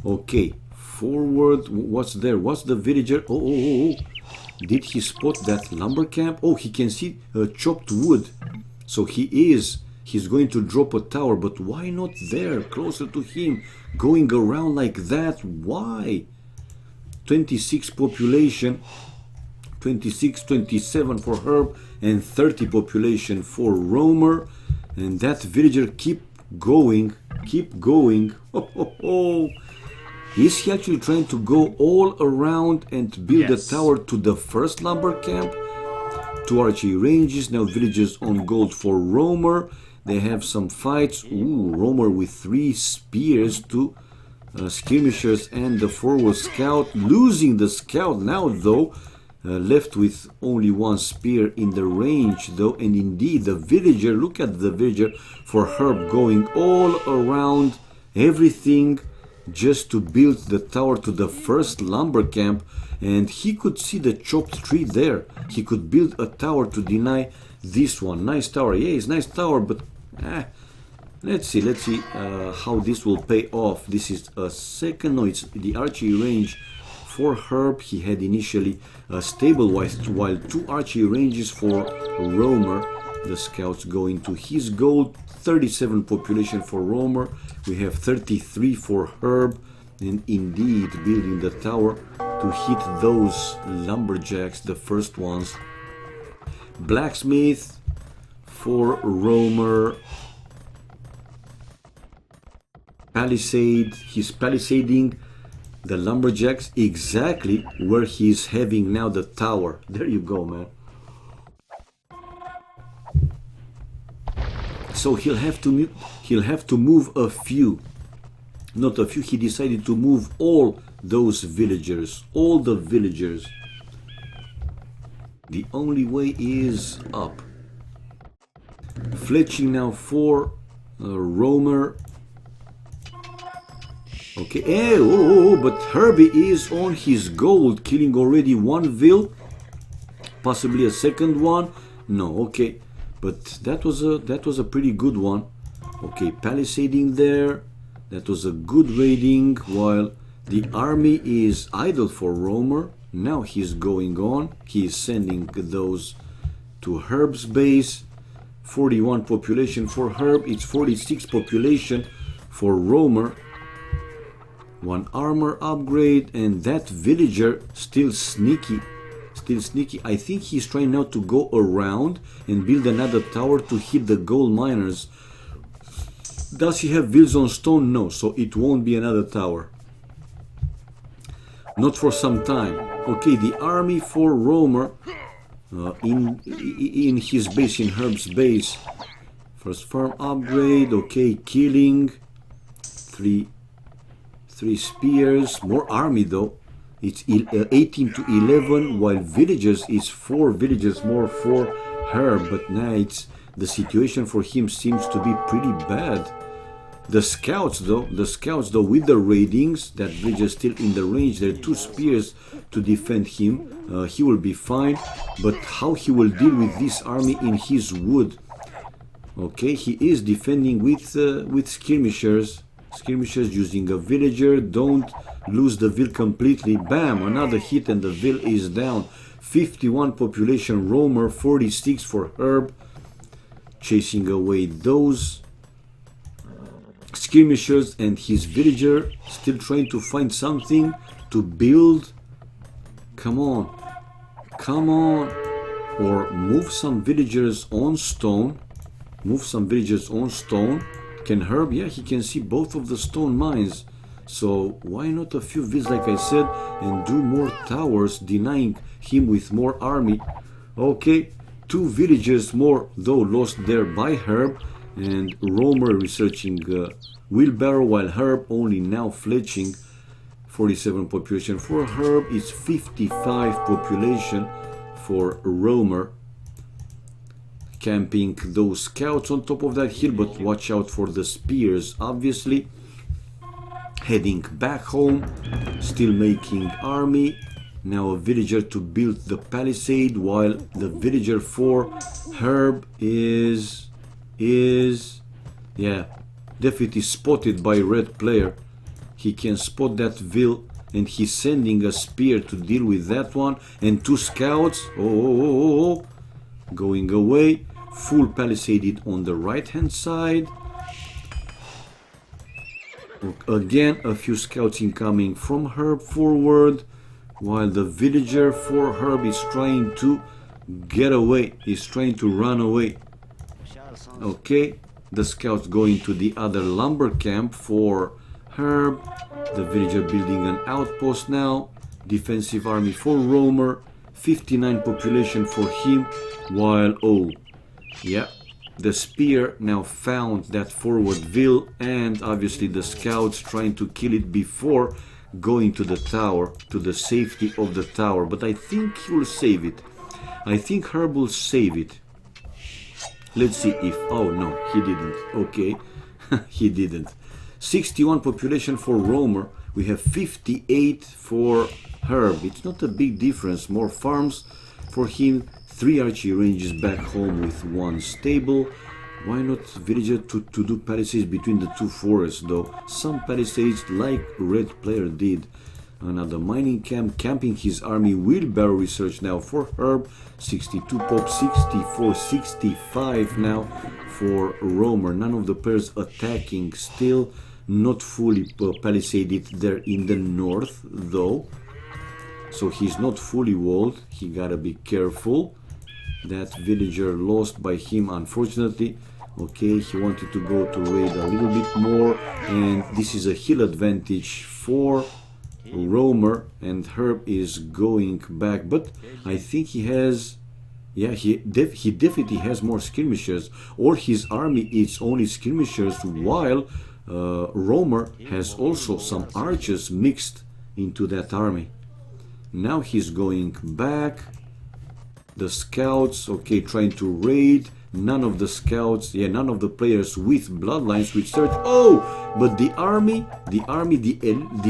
Okay. Forward, what's there? What's the villager? Oh. Did he spot that lumber camp? Oh, he can see chopped wood. So he's going to drop a tower, but why not there, closer to him, going around like that? Why? 26 population, 26, 27 for Herb, and 30 population for Roamer. And that villager keep going. Oh. Is he actually trying to go all around and build a tower to the first lumber camp? 2 archery ranges, now villagers on gold for Roamer. They have some fights. Ooh, Roamer with 3 spears, 2 skirmishers and the forward scout. Losing the scout now though, left with only 1 spear in the range though. And indeed the villager, look at the villager for Herb going all around everything, just to build the tower to the first lumber camp. And he could see the chopped tree there. He could build a tower to deny this one. Nice tower. Yeah, it's nice tower, but let's see how this will pay off. This is a second, no, it's the archery range for Herb. He had initially a stable while 2 archery ranges for Roamer. The scouts go into his gold. 37 population for Roamer. We have 33 for Herb, and indeed building the tower to hit those lumberjacks, the first ones. Blacksmith for Roamer. Palisade, he's palisading the lumberjacks exactly where he's having now the tower. There you go, man. So he'll have to move a few, not a few. He decided to move all those villagers, all the villagers. The only way is up. Fletching now for Roamer. Okay, but Herbie is on his gold, killing already 1 vill, possibly a second one. No, okay. But that was a pretty good one. Okay, palisading there. That was a good raiding, while the army is idle for Roamer. Now he's going on. He is sending those to Herb's base. 41 population for Herb. It's 46 population for Roamer. 1 armor upgrade, and that villager still sneaky. I think he's trying now to go around and build another tower to hit the gold miners. Does he have vills on stone? No, so it won't be another tower. Not for some time. Okay, the army for Roamer in his base, in Herb's base. First farm upgrade. Okay, killing 3 spears. More army though. It's 18 to 11, while villagers is 4 villagers more for Herb. But now the situation for him seems to be pretty bad. The scouts though with the raidings, that village is still in the range. There are 2 spears to defend him. He will be fine, but how he will deal with this army in his wood? Okay, he is defending with skirmishers. Skirmishers using a villager. Don't lose the vill completely. Bam, another hit and the vill is down. 51 population Roamer, 46 for Herb. chasing away those skirmishers, and his villager still trying to find something to build. Come on, come on. Or move some villagers on stone. Move some villagers on stone. Can Herb? Yeah, he can see both of the stone mines. So why not a few villas, like I said, and do more towers, denying him with more army. Okay, 2 villagers more though lost there by Herb, and Romer researching wheelbarrow, while Herb only now fletching. 47 population for Herb, it's 55 population for Romer. Camping those scouts on top of that hill, but watch out for the spears, obviously. Heading back home, still making army. Now a villager to build the palisade, while the villager for Herb is yeah, definitely spotted by red player. He can spot that vill, and he's sending a spear to deal with that one, and 2 scouts. Oh, going away. Full palisaded on the right hand side. Again, a few scouts incoming from Herb forward, while the villager for Herb is trying to get away. He's trying to run away. Okay, the scouts going to the other lumber camp for Herb. The villager building an outpost now. Defensive army for Romer. 59 population for him, while yeah, the spear now found that forward vill, and obviously the scouts trying to kill it before going to the tower, to the safety of the tower. But I think he will save it. I think Herb will save it. Let's see if... oh no, he didn't. Okay, he didn't. 61 population for Romer. We have 58 for Herb. It's not a big difference. More farms for him. 3 archery ranges back home with 1 stable. Why not villager to do palisades between the 2 forests though? Some palisades like red player did. Another mining camp, camping his army. Wheelbarrow research now for Herb. 62 pop, 64, 65 now for Romer. None of the players attacking still. Not fully palisaded there in the north though. So he's not fully walled. He gotta be careful. That villager lost by him, unfortunately. Okay, he wanted to go to raid a little bit more, and this is a hill advantage for Romer, and Herb is going back. But I think he has, yeah, he definitely has more skirmishers, or his army is only skirmishers, while Romer has also some archers mixed into that army. Now he's going back. The scouts, okay, trying to raid. None of the scouts, yeah, none of the players with bloodlines with search. Oh, but the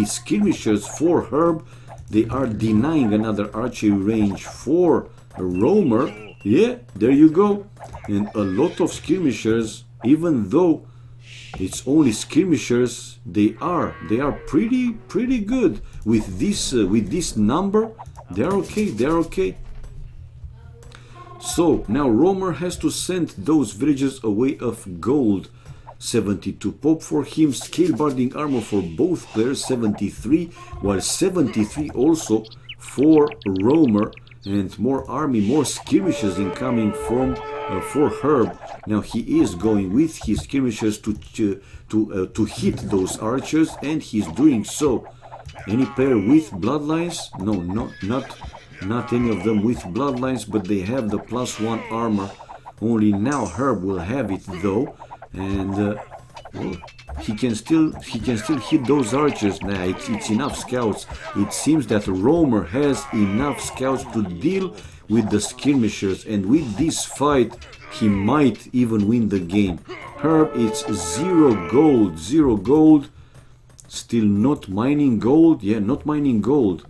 skirmishers for Herb, they are denying another archery range for Romer. Yeah, there you go. And a lot of skirmishers, even though it's only skirmishers, they are pretty good with this number. They're okay. So now Romer has to send those villagers away of gold. 72 pop for him, scale barding armor for both players, 73, while 73 also for Romer, and more army, more skirmishers incoming from for Herb. Now he is going with his skirmishers to hit those archers, and he's doing so. Any player with bloodlines? No, not any of them with bloodlines, but they have the +1 armor. Only now Herb will have it though, and well, he can still hit those archers. Nah, it's enough scouts. It seems that Romer has enough scouts to deal with the skirmishers, and with this fight he might even win the game. Herb, it's 0 gold. Still not mining gold. Yeah, not mining gold.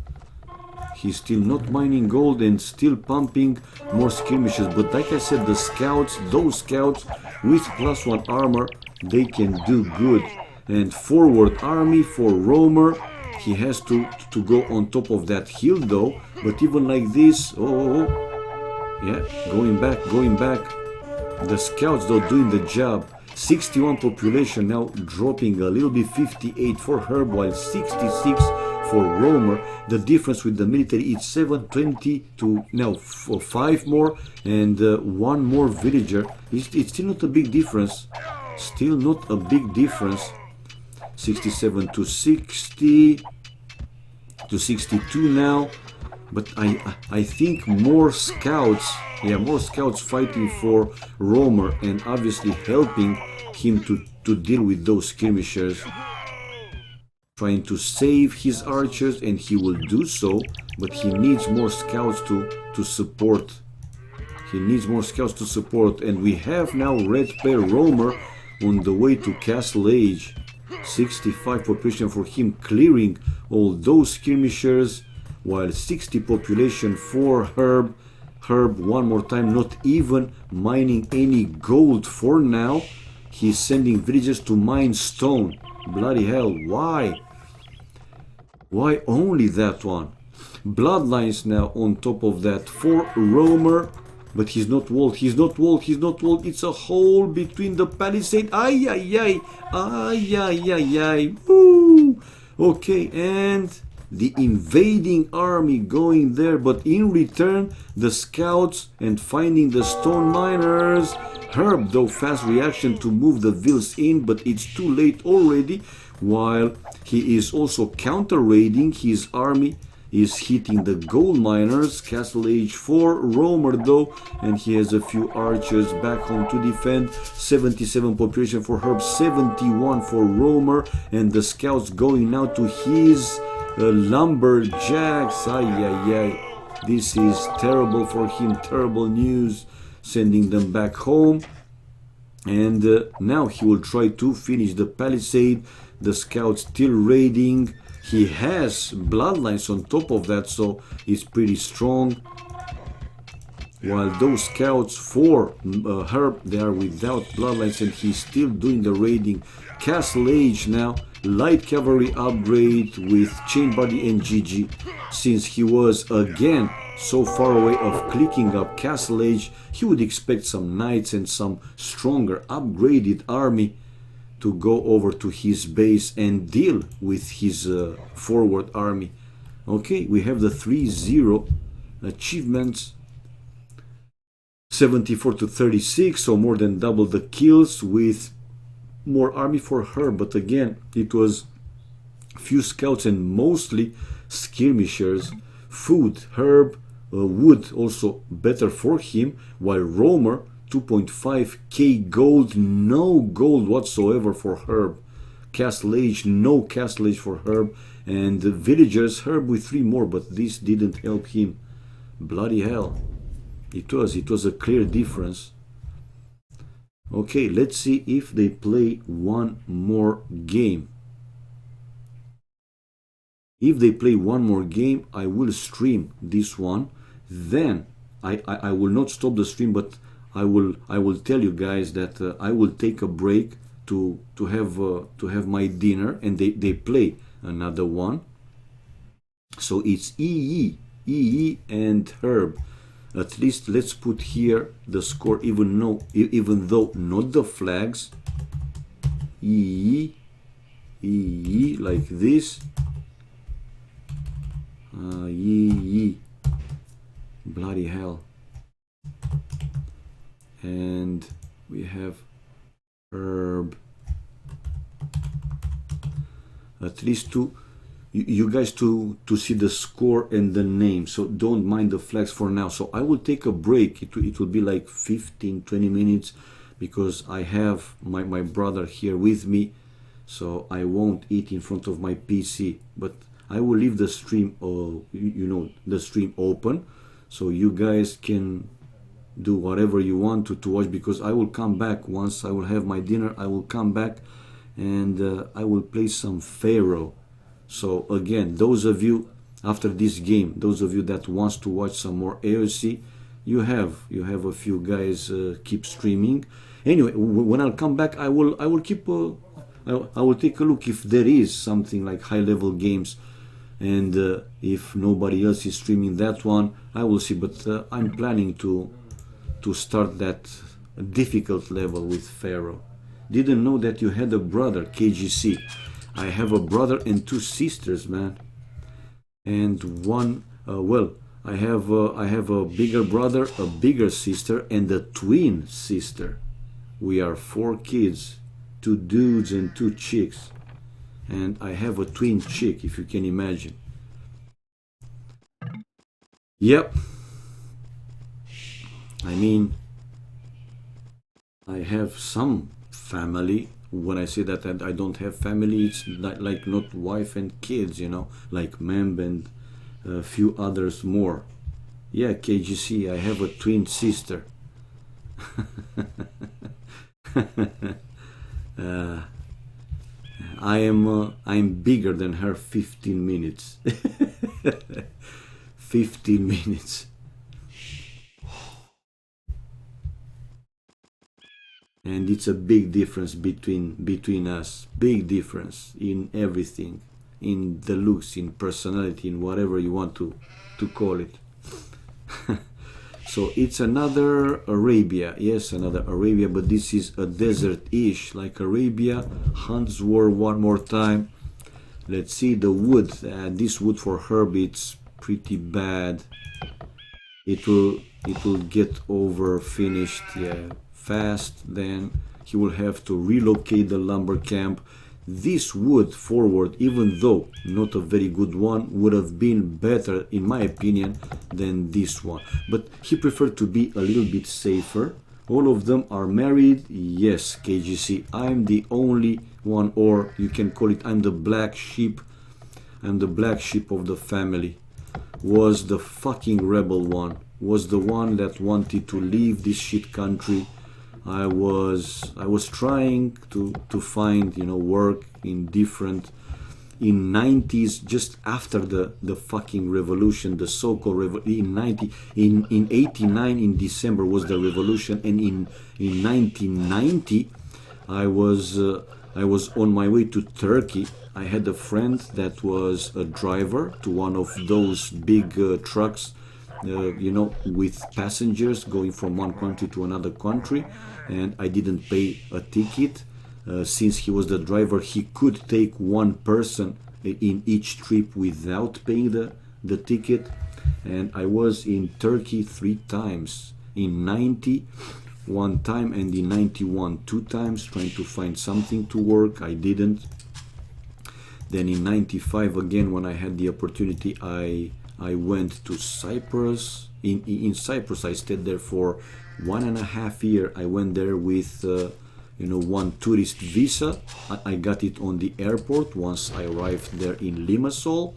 He's still not mining gold and still pumping more skirmishes. But like I said, the scouts, those scouts with +1 armor, they can do good. And forward army for Romer, he has to go on top of that hill though. But even like this, yeah, going back. The scouts though doing the job. 61 population now dropping a little bit, 58 for Herb while 66 for Romer. The difference with the military is 720 to now 5 more and 1 more villager. It's still not a big difference. Still not a big difference. 67 to 60 to 62 now. But I think more scouts, more scouts fighting for Romer and obviously helping him to deal with those skirmishers. Trying to save his archers, and he will do so, but he needs more scouts to support. He needs more scouts to support, and we have now red player Romer on the way to Castle Age. 65 population for him, clearing all those skirmishers, while 60 population for Herb. Herb one more time, not even mining any gold for now. He's sending villagers to mine stone. Bloody hell, why? Why only that one? Bloodlines now on top of that for Romer. But he's not walled, he's not walled, he's not walled. It's a hole between the palisade. Ay, ay, ay. Ay, ay, ay, ay. Woo. Okay, and the invading army going there. But in return, the scouts and finding the stone miners. Herb, though, fast reaction to move the vills in. But it's too late already. While he is also counter-raiding his army. Is hitting the gold miners. Castle Age 4 Romer though, and he has a few archers back home to defend. 77 population for Herb, 71 for Romer, and the scouts going now to his lumberjacks. Ay, ay, ay. This is terrible for him, terrible news, sending them back home. And now he will try to finish the palisade. The scouts still raiding. He has bloodlines on top of that, so he's pretty strong. While those scouts for Herb, they are without bloodlines, and he's still doing the raiding. Castle Age now, light cavalry upgrade with chain body and GG. Since he was again so far away of clicking up Castle Age, he would expect some knights and some stronger upgraded army to go over to his base and deal with his forward army. Okay, we have the 3-0 achievements. 74 to 36, so more than double the kills with more army for her. But again, it was few scouts and mostly skirmishers. Food, herb, wood also better for him, while Romer 2.5k gold, no gold whatsoever for Herb. Castle Age, no Castle Age for Herb. And the villagers, Herb with 3 more, but this didn't help him. Bloody hell. It was a clear difference. Okay, let's see if they play one more game. If they play one more game, I will stream this one. Then I will not stop the stream, but I will tell you guys that I will take a break to have my dinner, and they play another one. So it's EE and Herb. At least let's put here the score, even though not the flags. EE like this. EE. Bloody hell. And we have Herb. At least you guys to see the score and the name, so don't mind the flags for now. So I will take a break. It will be like 15-20 minutes, because I have my brother here with me, so I won't eat in front of my PC, but I will leave the stream the stream open, so you guys can do whatever you want to watch, because I will come back once I will have my dinner. I will come back and I will play some Pharaoh. So again, those of you after this game, those of you that wants to watch some more AoC, you have a few guys keep streaming. Anyway, when I'll come back, I will keep I will take a look if there is something like high level games, and if nobody else is streaming that one, I will see. But I'm planning to start that difficult level with Pharaoh. Didn't know that you had a brother, KGC. I have a brother and two sisters, man. And one, well, I have a bigger brother, a bigger sister, and a twin sister. We are 4 kids, 2 dudes and 2 chicks. And I have a twin chick, if you can imagine. Yep. I mean, I have some family. When I say that I don't have family, it's like not wife and kids, you know, like Memb and a few others more. Yeah, KGC, I have a twin sister. I'm bigger than her 15 minutes. 15 minutes. And it's a big difference between us. Big difference in everything, in the looks, in personality, in whatever you want to call it. So it's another Arabia. Yes, another Arabia, but this is a desert-ish, like Arabia. Hunts were one more time. Let's see the wood. This wood for herb, it's pretty bad. It will get over finished, yeah, fast. Then he will have to relocate the lumber camp. This wood forward, even though not a very good one, would have been better in my opinion than this one, but he preferred to be a little bit safer. All of them are married. Yes, KGC, I'm the only one, or you can call it I'm the black sheep. I'm the black sheep of the family. Was the fucking rebel one, was the one that wanted to leave this shit country. I was trying to find, you know, work in different, in 90s, just after the fucking revolution, the so-called revolution. In 89 in December was the revolution, and in 1990 I was on my way to Turkey. I had a friend that was a driver to one of those big trucks, you know, with passengers going from one country to another country, and I didn't pay a ticket. Since he was the driver, he could take one person in each trip without paying the ticket. And I was in Turkey 3 times. In 90, 1 time, and in 91, 2 times, trying to find something to work. I didn't. Then in 95 again, when I had the opportunity, I went to Cyprus. In Cyprus, I stayed there for 1.5 years. I went there with, you know, one tourist visa. I got it on the airport once I arrived there in Limassol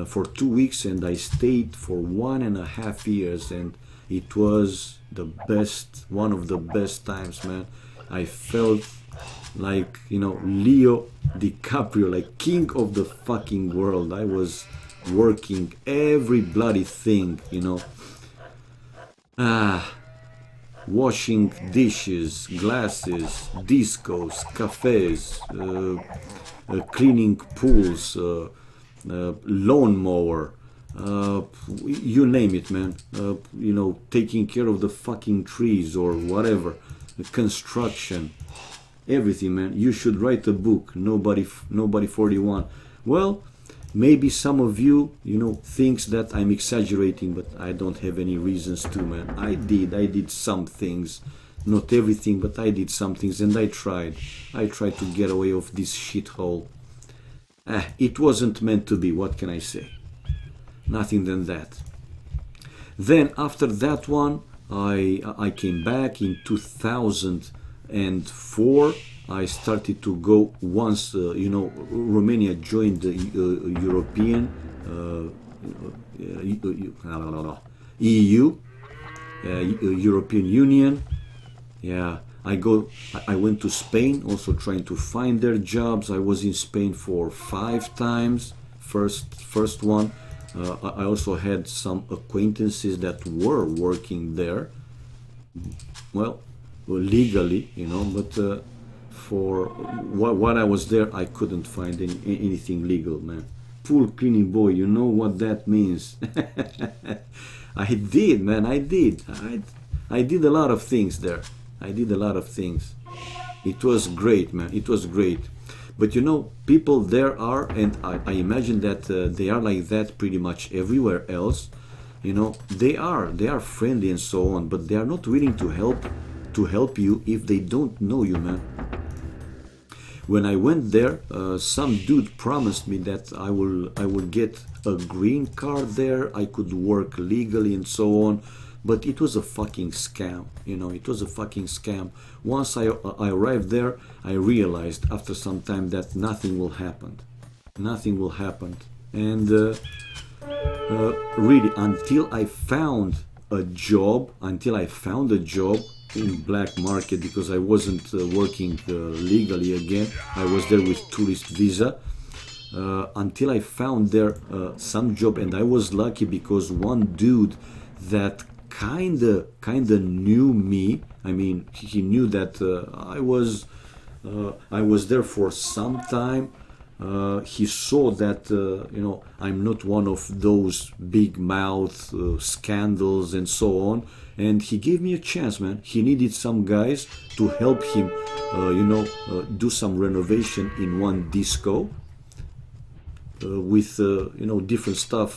for 2 weeks, and I stayed for 1.5 years, and it was the best, one of the best times, man. I felt like, you know, Leo DiCaprio, like king of the fucking world. I was working every bloody thing, you know. Washing dishes, glasses, discos, cafes, cleaning pools, lawnmower, you name it, man. You know, taking care of the fucking trees or whatever, construction, everything, man. You should write a book. Nobody 41. Well, maybe some of you, you know, thinks that I'm exaggerating, but I don't have any reasons to, man. I did some things, not everything, but I did some things, and I tried to get away of this shithole. It wasn't meant to be. What can I say? Nothing than that. Then after that one, I came back in 2004. I started to go once, you know, Romania joined the European EU, European Union. Yeah, I went to Spain, also trying to find their jobs. I was in Spain for 5 times. First one. I also had some acquaintances that were working there. Well, legally, you know, but for while I was there, I couldn't find anything legal, man. Pool cleaning boy, you know what that means. I did, man. I did a lot of things there. I did a lot of things. It was great, man. It was great. But you know, people there are, and I imagine that they are like that pretty much everywhere else. You know, they are friendly and so on, but they are not willing to help you if they don't know you, man. When I went there, some dude promised me that I will get a green card there. I could work legally and so on, but it was a fucking scam. You know, it was a fucking scam. Once I arrived there, I realized after some time that nothing will happen. Nothing will happen, and really until I found a job, in black market, because I wasn't working legally again. I was there with tourist visa until I found there some job, and I was lucky because one dude that kinda knew me. I mean, he knew that I was there for some time. He saw that I'm not one of those big mouth scandals and so on, and he gave me a chance, man. He needed some guys to help him do some renovation in one disco with different stuff,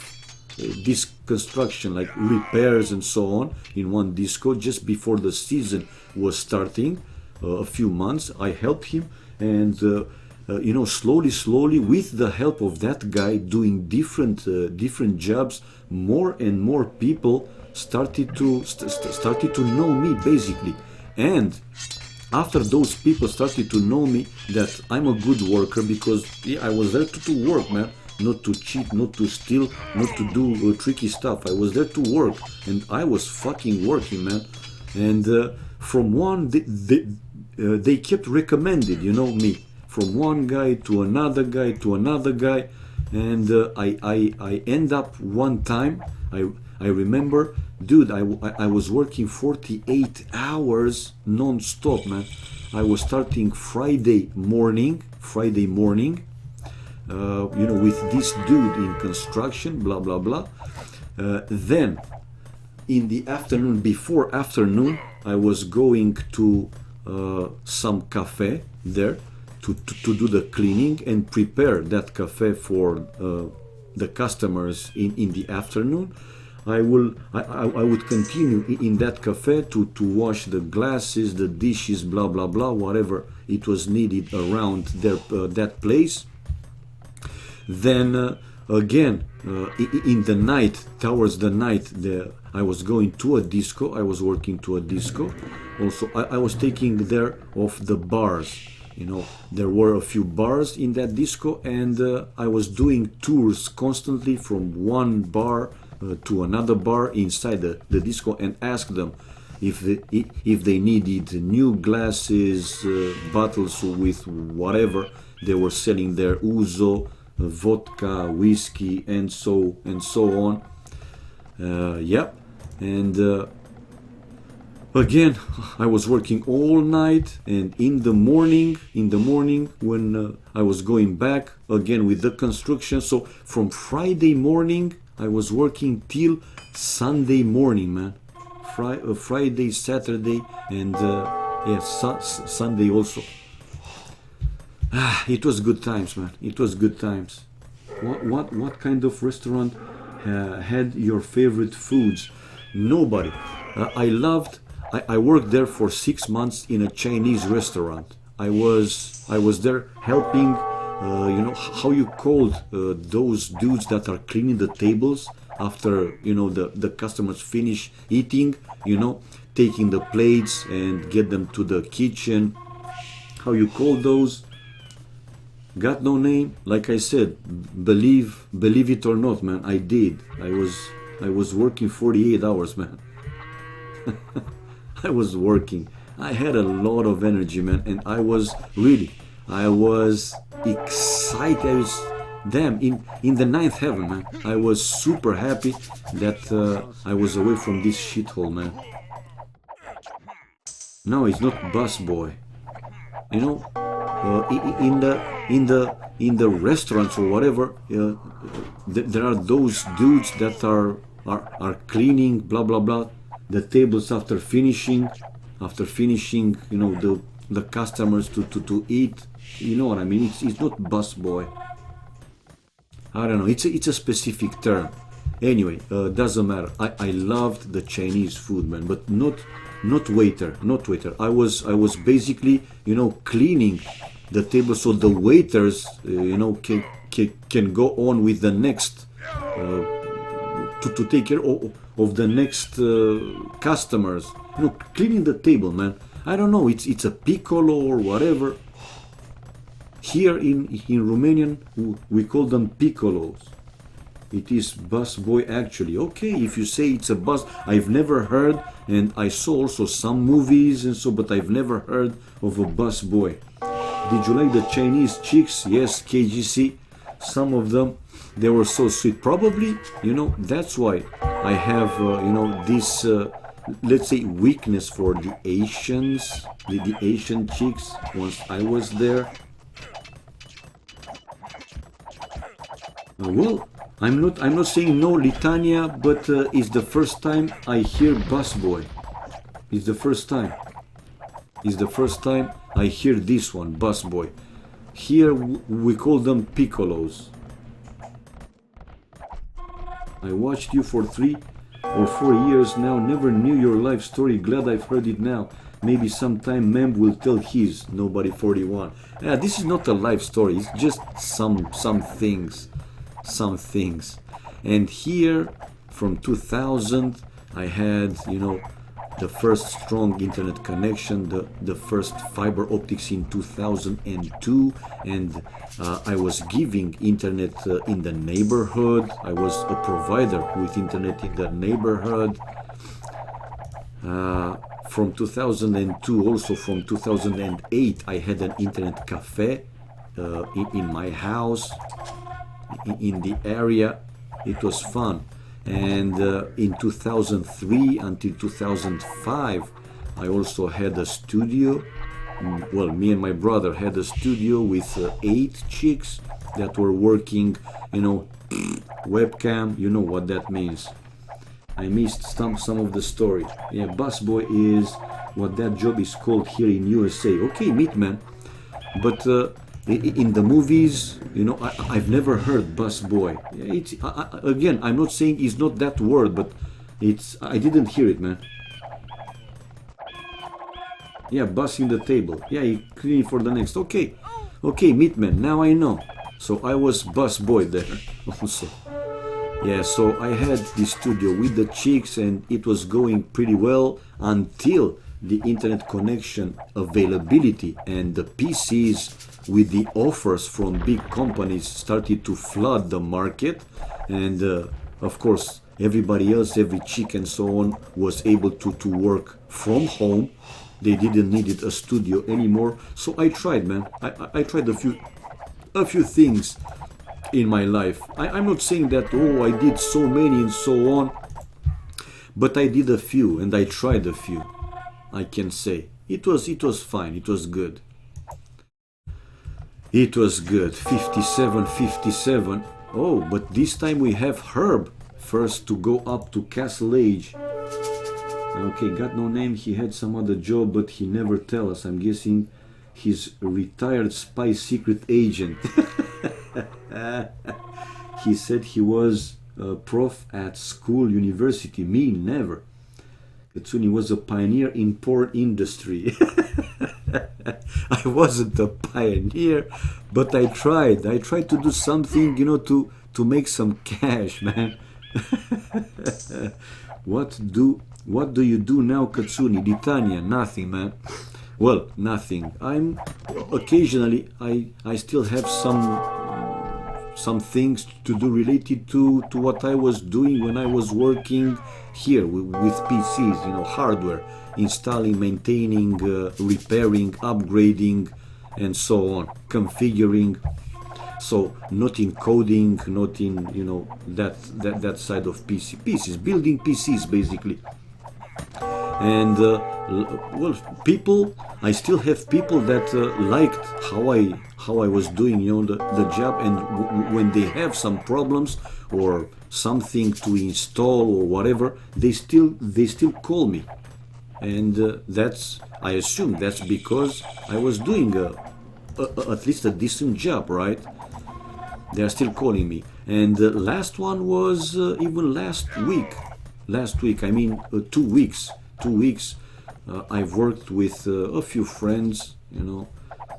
this construction like repairs and so on in one disco just before the season was starting. A few months I helped him, and slowly with the help of that guy doing different jobs, more and more people started to know me basically. And after those people started to know me that I'm a good worker, because I was there to work, man, not to cheat, not to steal, not to do tricky stuff. I was there to work, and I was fucking working, man. And from one they kept recommended me from one guy to another guy to another guy, and I end up one time. I remember, dude, I was working 48 hours non-stop, man. I was starting Friday morning, with this dude in construction, blah blah blah. Then in the afternoon, before afternoon, I was going to some cafe there to do the cleaning and prepare that cafe for the customers in the afternoon. I would continue in that cafe to wash the glasses, the dishes, blah blah blah, whatever it was needed around that place. Then again, in the night, towards the night, I was going to a disco. I was working to a disco. Also, I was taking there of the bars. There were a few bars in that disco, and I was doing tours constantly from one bar to another bar inside the disco, and ask them if they needed new glasses, bottles with whatever they were selling there, ouzo, vodka, whiskey, and so on. And again, I was working all night, and in the morning when I was going back again with the construction. So from Friday morning I was working till Sunday morning, man. Friday, Saturday, and Sunday also. It was good times, man. It was good times. What kind of restaurant had your favorite foods? Nobody. I worked there for 6 months in a Chinese restaurant. I was there helping. How you called those dudes that are cleaning the tables after the customers finish eating. Taking the plates and get them to the kitchen. How you call those? Got no name. Like I said, believe it or not, man, I did. I was working 48 hours, man. I was working. I had a lot of energy, man, and I was excited. In the ninth heaven, man. I was super happy that I was away from this shithole, man. No, it's not busboy. In the restaurants or whatever, there are those dudes that are cleaning, blah blah blah, the tables after finishing. after finishing, the customers to eat. You know what I mean? It's not busboy. I don't know. It's a specific term. Anyway, doesn't matter. I loved the Chinese food, man, but not waiter. I was basically, cleaning the table so the waiters, can go on with the next, to take care of the next customers. Cleaning the table, man. I don't know. It's a piccolo or whatever. Here in Romanian, we call them piccolos. It is busboy actually. Okay, if you say it's a bus, I've never heard, and I saw also some movies and so, but I've never heard of a busboy. Did you like the Chinese chicks? Yes, KGC. Some of them, they were so sweet. Probably, that's why I have, this, let's say, weakness for the Asians, the Asian chicks. Once I was there. Well, I'm not saying no, Litania, but it's the first time I hear busboy. It's the first time. It's the first time I hear this one, busboy. Here we call them piccolos. I watched you for 3 or 4 years now. Never knew your life story. Glad I've heard it now. Maybe sometime Mem will tell his. Nobody 41. Yeah, this is not a life story. It's just some things. Some things. And here from 2000 I had the first strong internet connection, the first fiber optics in 2002, and I was giving internet in the neighborhood. I was a provider with internet in the neighborhood. From 2002, also from 2008 I had an internet cafe in my house, in the area. It was fun. And in 2003 until 2005 I also had a studio. Well, me and my brother had a studio with 8 chicks that were working, webcam. You know what that means. I missed some of the story. Yeah, busboy is what that job is called here in USA. Okay, meatman. But in the movies, I've never heard busboy. It's again, I'm not saying it's not that word, but I didn't hear it, man. Yeah, bussing the table. Yeah, cleaning for the next. Okay, meatman. Now I know. So I was busboy there also. Yeah, so I had this studio with the chicks, and it was going pretty well until the internet connection availability and the PCs with the offers from big companies started to flood the market. And of course everybody else, every chick and so on, was able to work from home. They didn't need a studio anymore. So I tried, man. I tried a few things in my life. I'm not saying that, I did so many and so on, but I did a few, and I tried a few. I can say it was fine. It was good. It was good. 57. Oh, but this time we have Herb first to go up to Castle Age. Okay, got no name. He had some other job, but he never tell us. I'm guessing he's a retired spy secret agent. He said he was a prof at school, university. Me, never. Katsuni was a pioneer in porn industry. I wasn't a pioneer, but I tried. I tried to do something, to make some cash, man. What do you do now, Katsuni? Litania, nothing, man. Well, nothing. Occasionally I still have some things to do related to what I was doing when I was working here with PCs, hardware, installing, maintaining, repairing, upgrading, and so on, configuring. So not in coding, not in that side of PCs, building PCs basically. And I still have people that liked how I was doing, the job, and when they have some problems or something to install or whatever, they still call me, and I assume that's because I was doing at least a decent job, right? They are still calling me. And the last one was even last week. Last week, I mean 2 weeks. 2 weeks. I've worked with a few friends,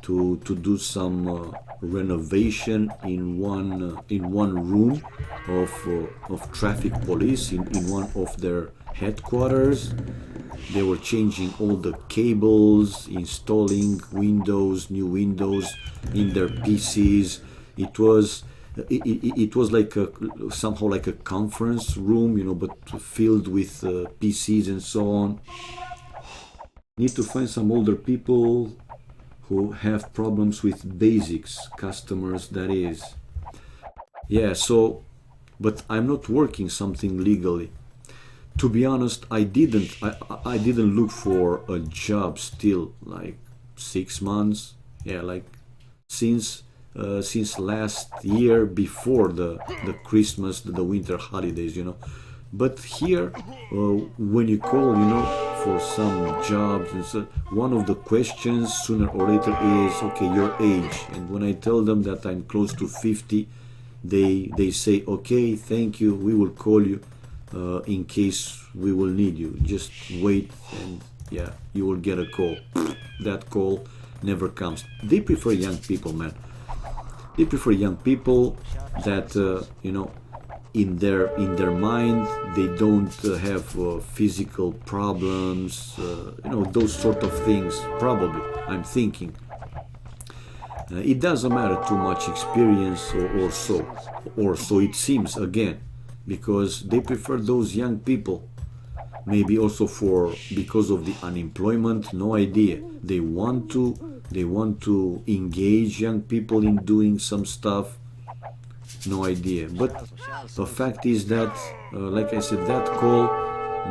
to do some renovation in one room of traffic police in one of their headquarters. They were changing all the cables, installing new windows in their PCs. It was like somehow like a conference room, but filled with PCs and so on. Need to find some older people who have problems with basics, customers, that is. Yeah, so, but I'm not working something legally. To be honest, I didn't look for a job still, like 6 months. Yeah, like since last year, before the Christmas, the winter holidays. But here, when you call, for some jobs, and so one of the questions sooner or later is, okay, your age. And when I tell them that I'm close to 50, they say, okay, thank you, we will call you in case we will need you. Just wait, and yeah, you will get a call. That call never comes. They prefer young people, man. They prefer young people that in their mind they don't have physical problems, those sort of things. Probably, I'm thinking. It doesn't matter too much experience or so it seems, again, because they prefer those young people. Maybe also because of the unemployment, no idea. They want to engage young people in doing some stuff, no idea. But the fact is that, like I said, that call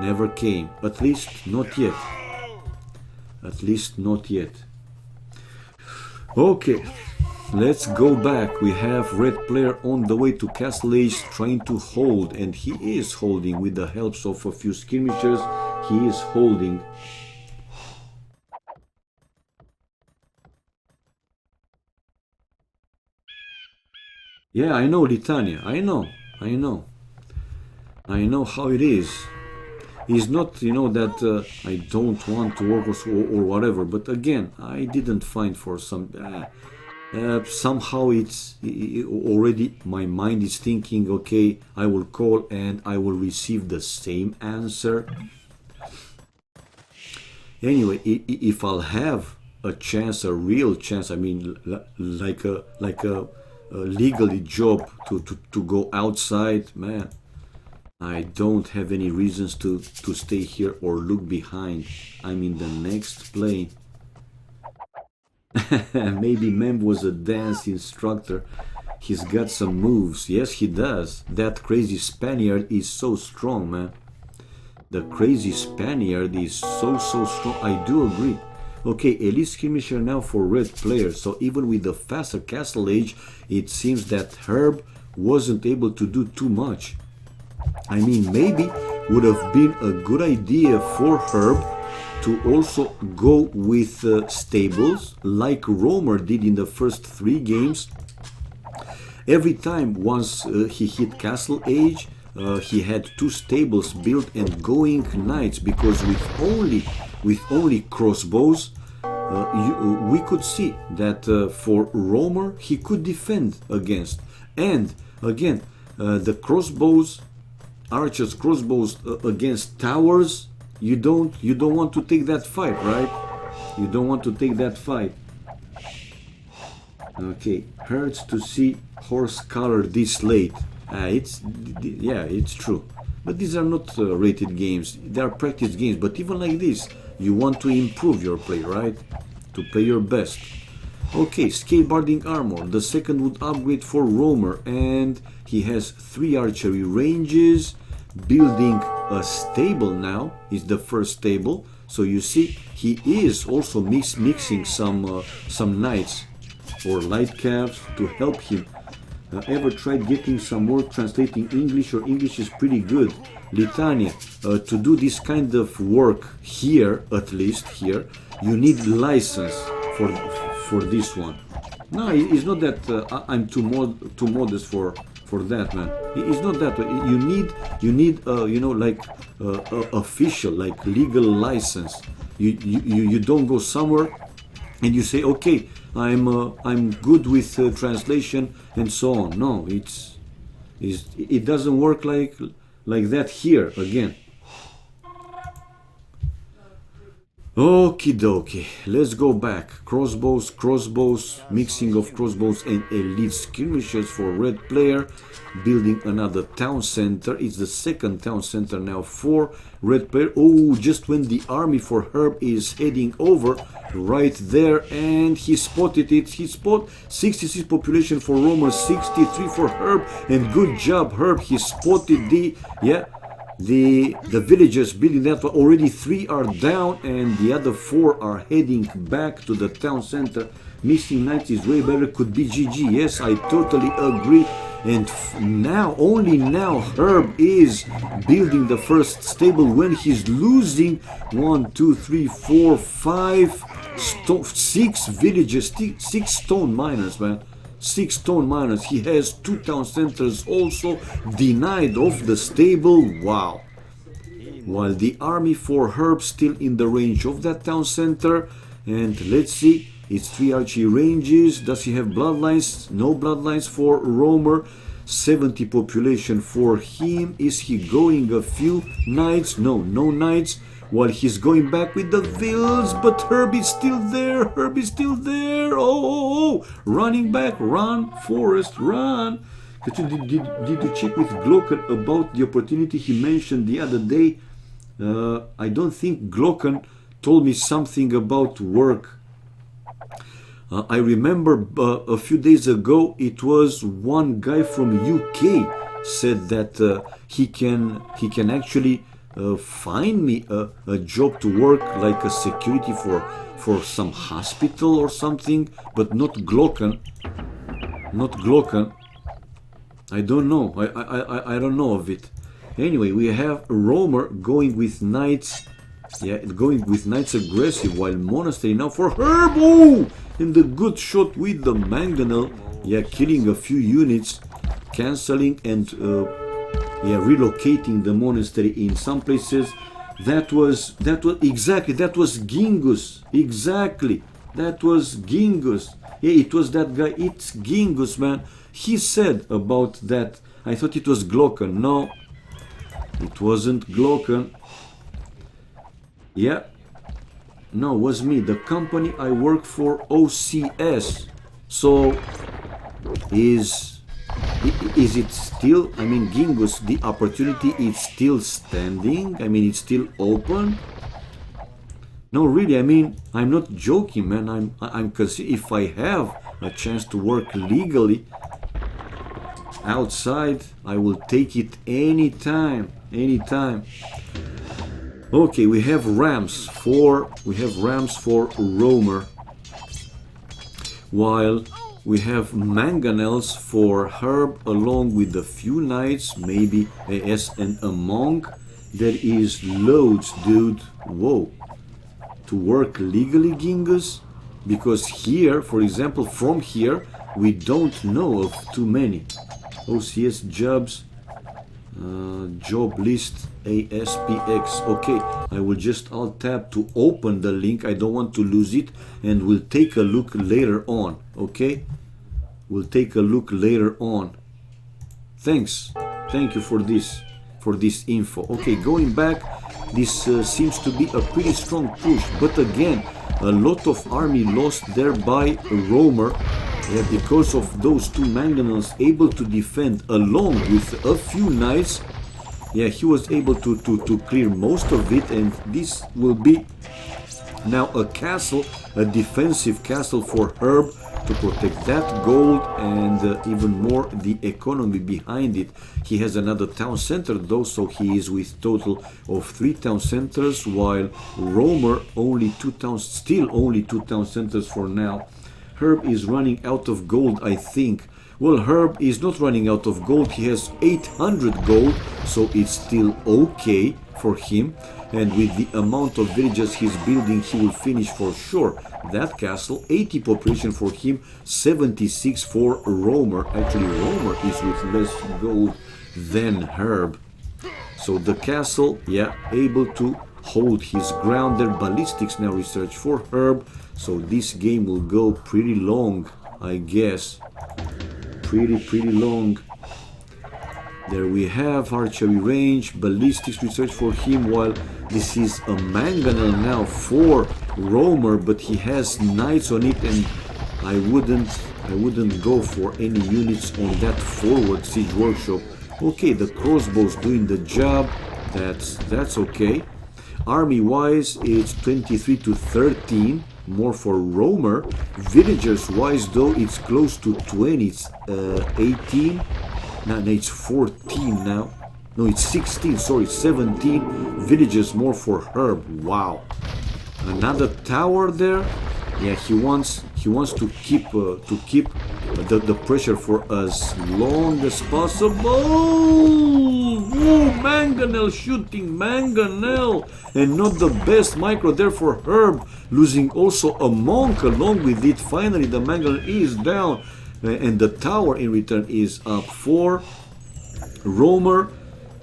never came. At least not yet. At least not yet. Okay, let's go back. We have red player on the way to Castle Age, trying to hold, and he is holding with the helps of a few skirmishers. He is holding. Yeah, I know, Litania. I know how it is. It's not, that I don't want to work or whatever. But again, I didn't find for some. Somehow it's already, my mind is thinking, okay, I will call and I will receive the same answer. Anyway, if I'll have a chance, a real chance, I mean, like a legally job to go outside, man, I don't have any reasons to stay here or look behind. I'm in the next plane. Maybe Mem was a dance instructor. He's got some moves. Yes, he does. That crazy Spaniard is so strong, man. The crazy Spaniard is so strong. I do agree. Okay, elite skirmisher now for red players. So even with the faster Castle Age, it seems that Herb wasn't able to do too much. I mean, maybe would have been a good idea for Herb to also go with stables like Romer did in the first 3 games. Every time once he hit Castle Age, he had 2 stables built and going knights, because with only crossbows, we could see that for Romer he could defend against. And again, the crossbows, archers' crossbows against towers, you don't want to take that fight, right? You don't want to take that fight. Okay, hurts to see horse color this late. It's true. But these are not rated games. They are practice games. But even like this, you want to improve your play, right? To play your best. Okay, skateboarding armor. The second would upgrade for Romer, and he has 3 archery ranges. Building a stable now is the first stable. So you see, he is also mixing some knights or light calves to help him. Ever tried getting some work translating English, or English is pretty good? Litania, to do this kind of work here, at least here, you need license for this one. No, it's not that I'm too modest for that, man. It's not that. You need you know, like official, like legal license. You don't go somewhere and you say, okay, I'm good with translation and so on. No, it doesn't work like that here again. Okie dokie, let's go back. Crossbows, mixing of crossbows and elite skirmishers for red player. Building another town center. It's the second town center now for red player. Oh, just when the army for Herb is heading over, right there, and he spotted it. He spot 66 population for Romer, 63 for Herb, and good job, Herb. He spotted the villagers building that one. Already 3 are down and the other 4 are heading back to the town center. Missing knights is way better, could be GG. Yes, I totally agree. And only now Herb is building the first stable when he's losing 1, 2, 3, 4, 5, 6 villages, 6 stone miners, man. 6 stone miners. He has 2 town centers also denied of the stable. Wow. While the army for Herb still in the range of that town center. And let's see, it's 3 archery ranges. Does he have bloodlines? No bloodlines for Romer. 70 population for him. Is he going a few knights? No knights. While he's going back with the vills, but Herb is still there. Herb is still there. Oh. Running back. Run, Forest, run. Did you check with Glocken about the opportunity he mentioned the other day? I don't think Glocken told me something about work. I remember a few days ago it was one guy from UK said that he can actually find me a job to work like a security for some hospital or something, but not Glocken. Not Glocken. I don't know. I don't know of it. Anyway, we have Romer going with knights. Yeah, going with knights aggressive, while monastery now for Herb. Oh! And the good shot with the mangonel. Yeah, killing a few units, cancelling and relocating the monastery in some places. That was Gingus. Exactly. That was Gingus. Yeah, it was that guy. It's Gingus, man. He said about that. I thought it was Glocken. No, it wasn't Glocken. Yeah. No, it was me. The company I work for, OCS. So, is it still, I mean, Gingus, the opportunity is still standing? I mean, it's still open? No, really, I mean, I'm not joking, man. I'm if I have a chance to work legally outside, I will take it anytime. Okay, we have rams for Romer, while we have mangonels for Herb, along with a few knights, maybe AS and a monk. There is loads, dude. Whoa. To work legally, Gingus, because here, for example, from here, we don't know of too many. OCS jobs. Job list ASPX. Okay, I will just alt tab to open the link. I don't want to lose it, and we'll take a look later on. Okay, we'll take a look later on. Thank you for this info. Okay, going back, this seems to be a pretty strong push, but again, a lot of army lost there by Romer. Yeah, because of those 2 mangonels able to defend along with a few knights. Yeah, he was able to clear most of it, and this will be now a castle, a defensive castle for Herb to protect that gold and even more the economy behind it. He has another town center though, so he is with total of 3 town centers, while Romer only 2 towns, still only 2 town centers for now. Herb is running out of gold, I think. Well, Herb is not running out of gold. He has 800 gold, so it's still okay for him. And with the amount of villages he's building, he will finish for sure that castle. 80 population for him, 76 for Romer. Actually, Romer is with less gold than Herb. So the castle, yeah, able to hold his ground. Their ballistics now research for Herb. So this game will go pretty long, I guess. Pretty long. There we have archery range, ballistics research for him, while this is a mangonel now for Romer, but he has knights on it, and I wouldn't go for any units on that forward siege workshop. Okay, the crossbow's doing the job. That's okay. Army wise, it's 23 to 13. More for Romer. Villagers wise though, it's close to 20. It's 18. No, it's 14 now. No, it's 16. Sorry, 17 villagers more for Herb. Wow. Another tower there. Yeah, he wants to keep the pressure for as long as possible. Ooh, mangonel shooting, mangonel, and not the best micro there for Herb, losing also a monk along with it. Finally, the mangonel is down, and the tower in return is up for Romer.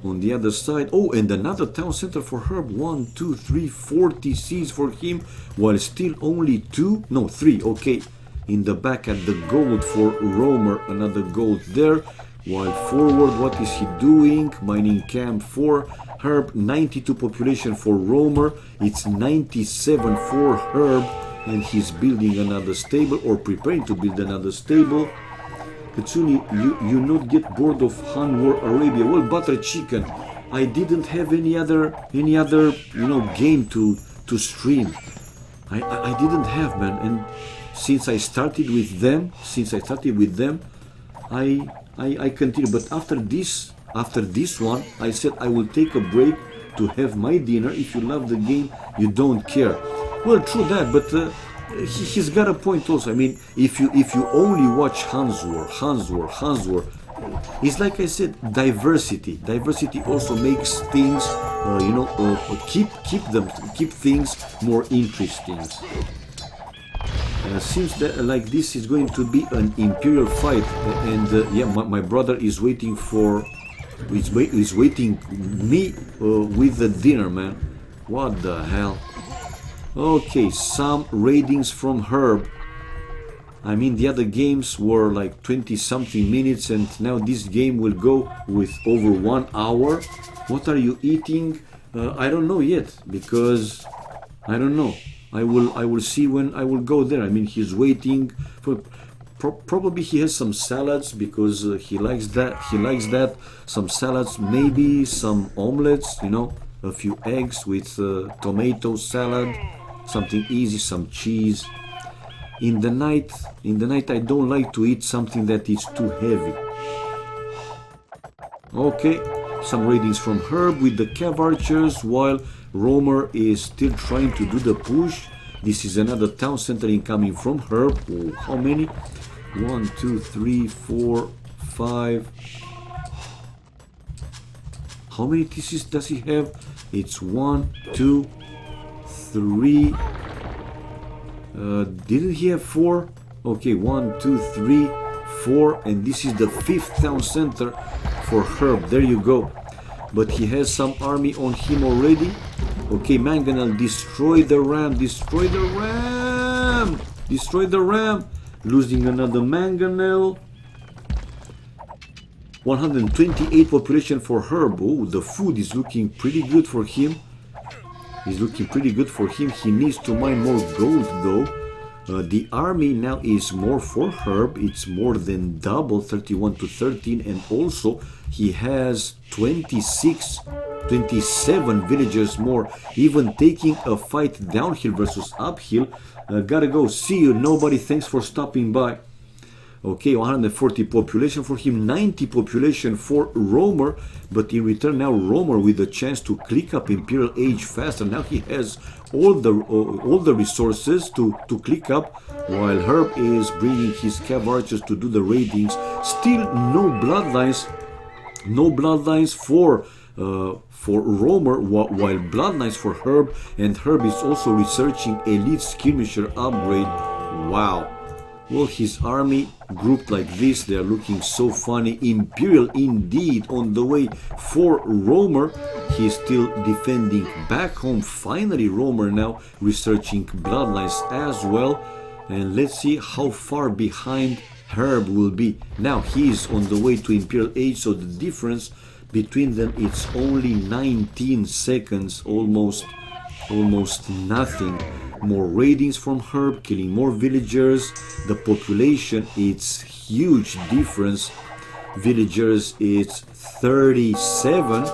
On the other side, oh, and another town center for Herb. 1, 2, 3, 40 Cs for him, while still only 3, okay. In the back at the gold for Romer, another gold there. While forward, what is he doing? Mining camp for Herb, 92 population for Romer, it's 97 for Herb, and he's building another stable, or preparing to build another stable. Katsuni, you not get bored of Han War Arabia? Well, butter chicken, I didn't have any other game to stream. I didn't have, man, and since I started with them, I continue. But after this one, I said I will take a break to have my dinner. If you love the game, you don't care. Well, true that, but he's got a point also. I mean, if you only watch Hans War, it's like I said, diversity. Diversity also makes things, keep things more interesting. Seems that like this is going to be an imperial fight, and yeah, my brother is waiting me with the dinner, man. What the hell? Okay, some ratings from Herb. I mean, the other games were like 20 something minutes, and now this game will go with over 1 hour. What are you eating? I don't know yet, because I don't know. I will see when I will go there. I mean, he's waiting for probably he has some salads, because he likes that. Some salads, maybe some omelets, a few eggs with tomato salad, something easy, some cheese. In the night I don't like to eat something that is too heavy. Okay, some ratings from Herb with the cav archers, while Romer is still trying to do the push. This is another town center incoming from Herb. Oh, how many? 1, 2, 3, 4, 5. How many theses does he have? It's 1, 2, 3. Didn't he have 4? Okay, 1, 2, 3, 4, and this is the 5th town center for Herb. There you go. But he has some army on him already. Okay, mangonel, destroy the ram, destroy the ram, destroy the ram. Losing another mangonel. 128 population for Herb. Oh, the food is looking pretty good for him. He's looking pretty good for him. He needs to mine more gold though. The army now is more for Herb. It's more than double, 31 to 13, and also he has 27 villagers more, even taking a fight downhill versus uphill. Gotta go. See you. Nobody. Thanks for stopping by. Okay, 140 population for him, 90 population for Romer, but in return now Romer with the chance to click up Imperial Age faster. Now he has all the resources to click up, while Herb is bringing his cav archers to do the raidings. Still no bloodlines for Romer, while bloodlines for Herb, and Herb is also researching elite skirmisher upgrade. Wow. Well, his army grouped like this, they are looking so funny. Imperial indeed on the way for Romer. He's still defending back home. Finally, Romer now researching bloodlines as well. And let's see how far behind Herb will be. Now he's on the way to Imperial Age, so the difference between them, it's only 19 seconds, almost nothing. More raidings from Herb, killing more villagers. The population, it's huge difference. Villagers, it's 37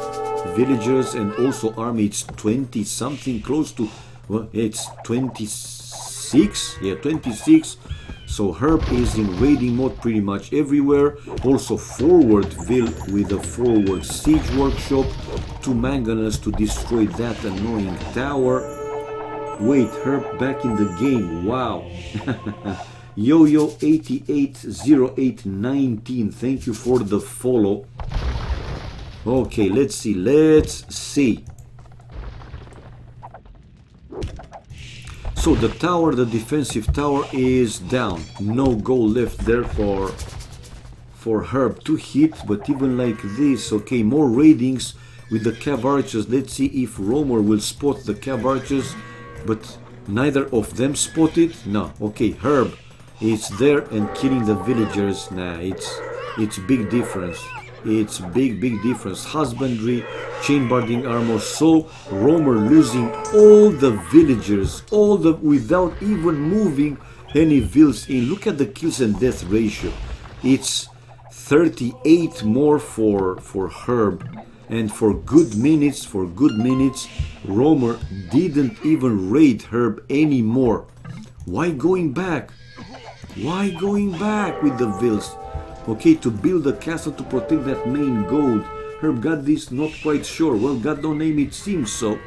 villagers, and also army, it's 20 something, close to, well, it's 26. Yeah, 26. So Herb is in raiding mode pretty much everywhere. Also Forwardville with a forward siege workshop. 2 mangonels to destroy that annoying tower. Wait, Herb back in the game. Wow. Yo-Yo 880819. Thank you for the follow. Okay, let's see. So the tower, the defensive tower is down. No goal left there for Herb to hit, but even like this, okay, more raidings with the cav archers. Let's see if Romer will spot the cav archers, but neither of them spotted. No, okay, Herb is there and killing the villagers. Nah, it's big difference. It's big difference. Husbandry, chain barding armor. So Romer losing all the villagers, without even moving any vills in. Look at the kills and death ratio. It's 38 more for Herb, and for good minutes, Romer didn't even raid Herb anymore. Why going back? Why going back with the vills? Okay, to build a castle to protect that main gold. Herb got this, not quite sure. Well, God don't name, it seems so.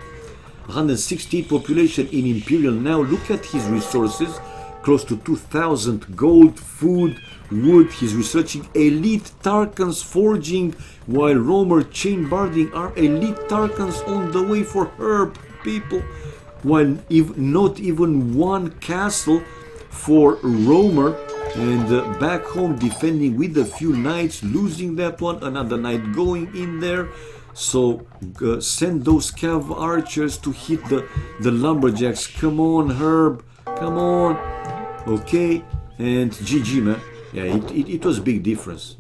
160 population in Imperial now. Look at his resources. Close to 2,000 gold, food, wood. He's researching elite Tarkans forging, while Romer chain barding are elite Tarkans on the way for Herb, people. While not even one castle for Romer. And back home defending with a few knights, losing that one, another knight going in there. So send those cav archers to hit the lumberjacks. Come on, Herb, come on. Okay, and GG, man. Yeah, it was big difference.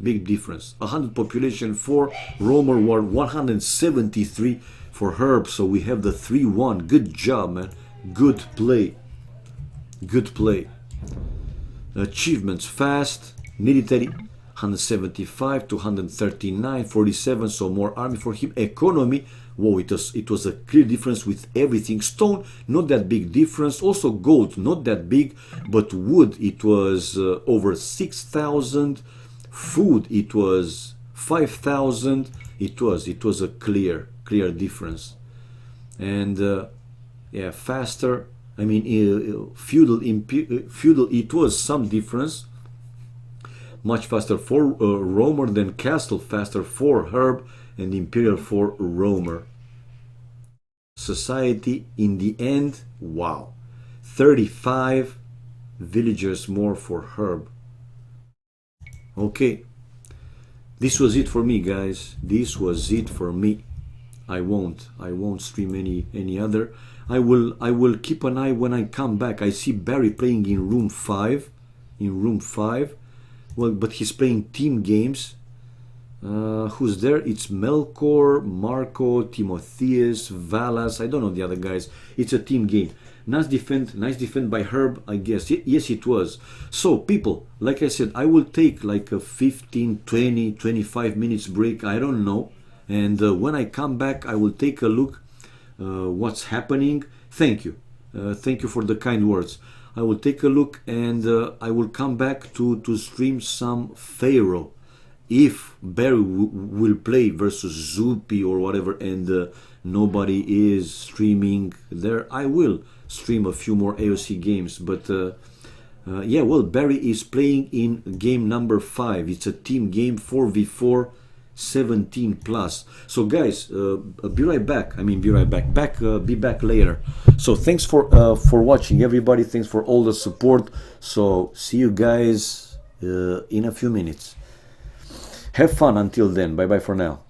100 population for Romer, war 173 for Herb. So we have the 3-1. Good job, man. Good play. Achievements: fast, military 175 to 139, 47, so more army for him. Economy, whoa, it was a clear difference with everything. Stone, not that big difference. Also gold, not that big, but wood, it was over 6,000. Food, it was 5,000. It was a clear difference. And yeah, faster. I mean, feudal, it was some difference. Much faster for Romer than castle, faster for Herb, and imperial for Romer. Society in the end, wow, 35 villagers more for Herb. Okay, this was it for me, guys. This was it for me. I won't stream any other. I will keep an eye when I come back. I see Barry playing in room 5. Well, but he's playing team games. Who's there? It's Melkor, Marco, Timotheus, Valas. I don't know the other guys. It's a team game. Nice defend by Herb, I guess. Yes, it was. So, people, like I said, I will take like a 15, 20, 25 minutes break. I don't know. And when I come back, I will take a look what's happening. Thank you. Thank you for the kind words. I will take a look, and I will come back to stream some Pharaoh. If Barry will play versus Zupi or whatever, and nobody is streaming there, I will stream a few more AoC games. But yeah, well, Barry is playing in game number 5. It's a team game, 4v4, 17 plus. So guys, be right back. I mean, be right back. Be back later. So thanks for watching, everybody. Thanks for all the support. So see you guys in a few minutes. Have fun until then. Bye bye for now.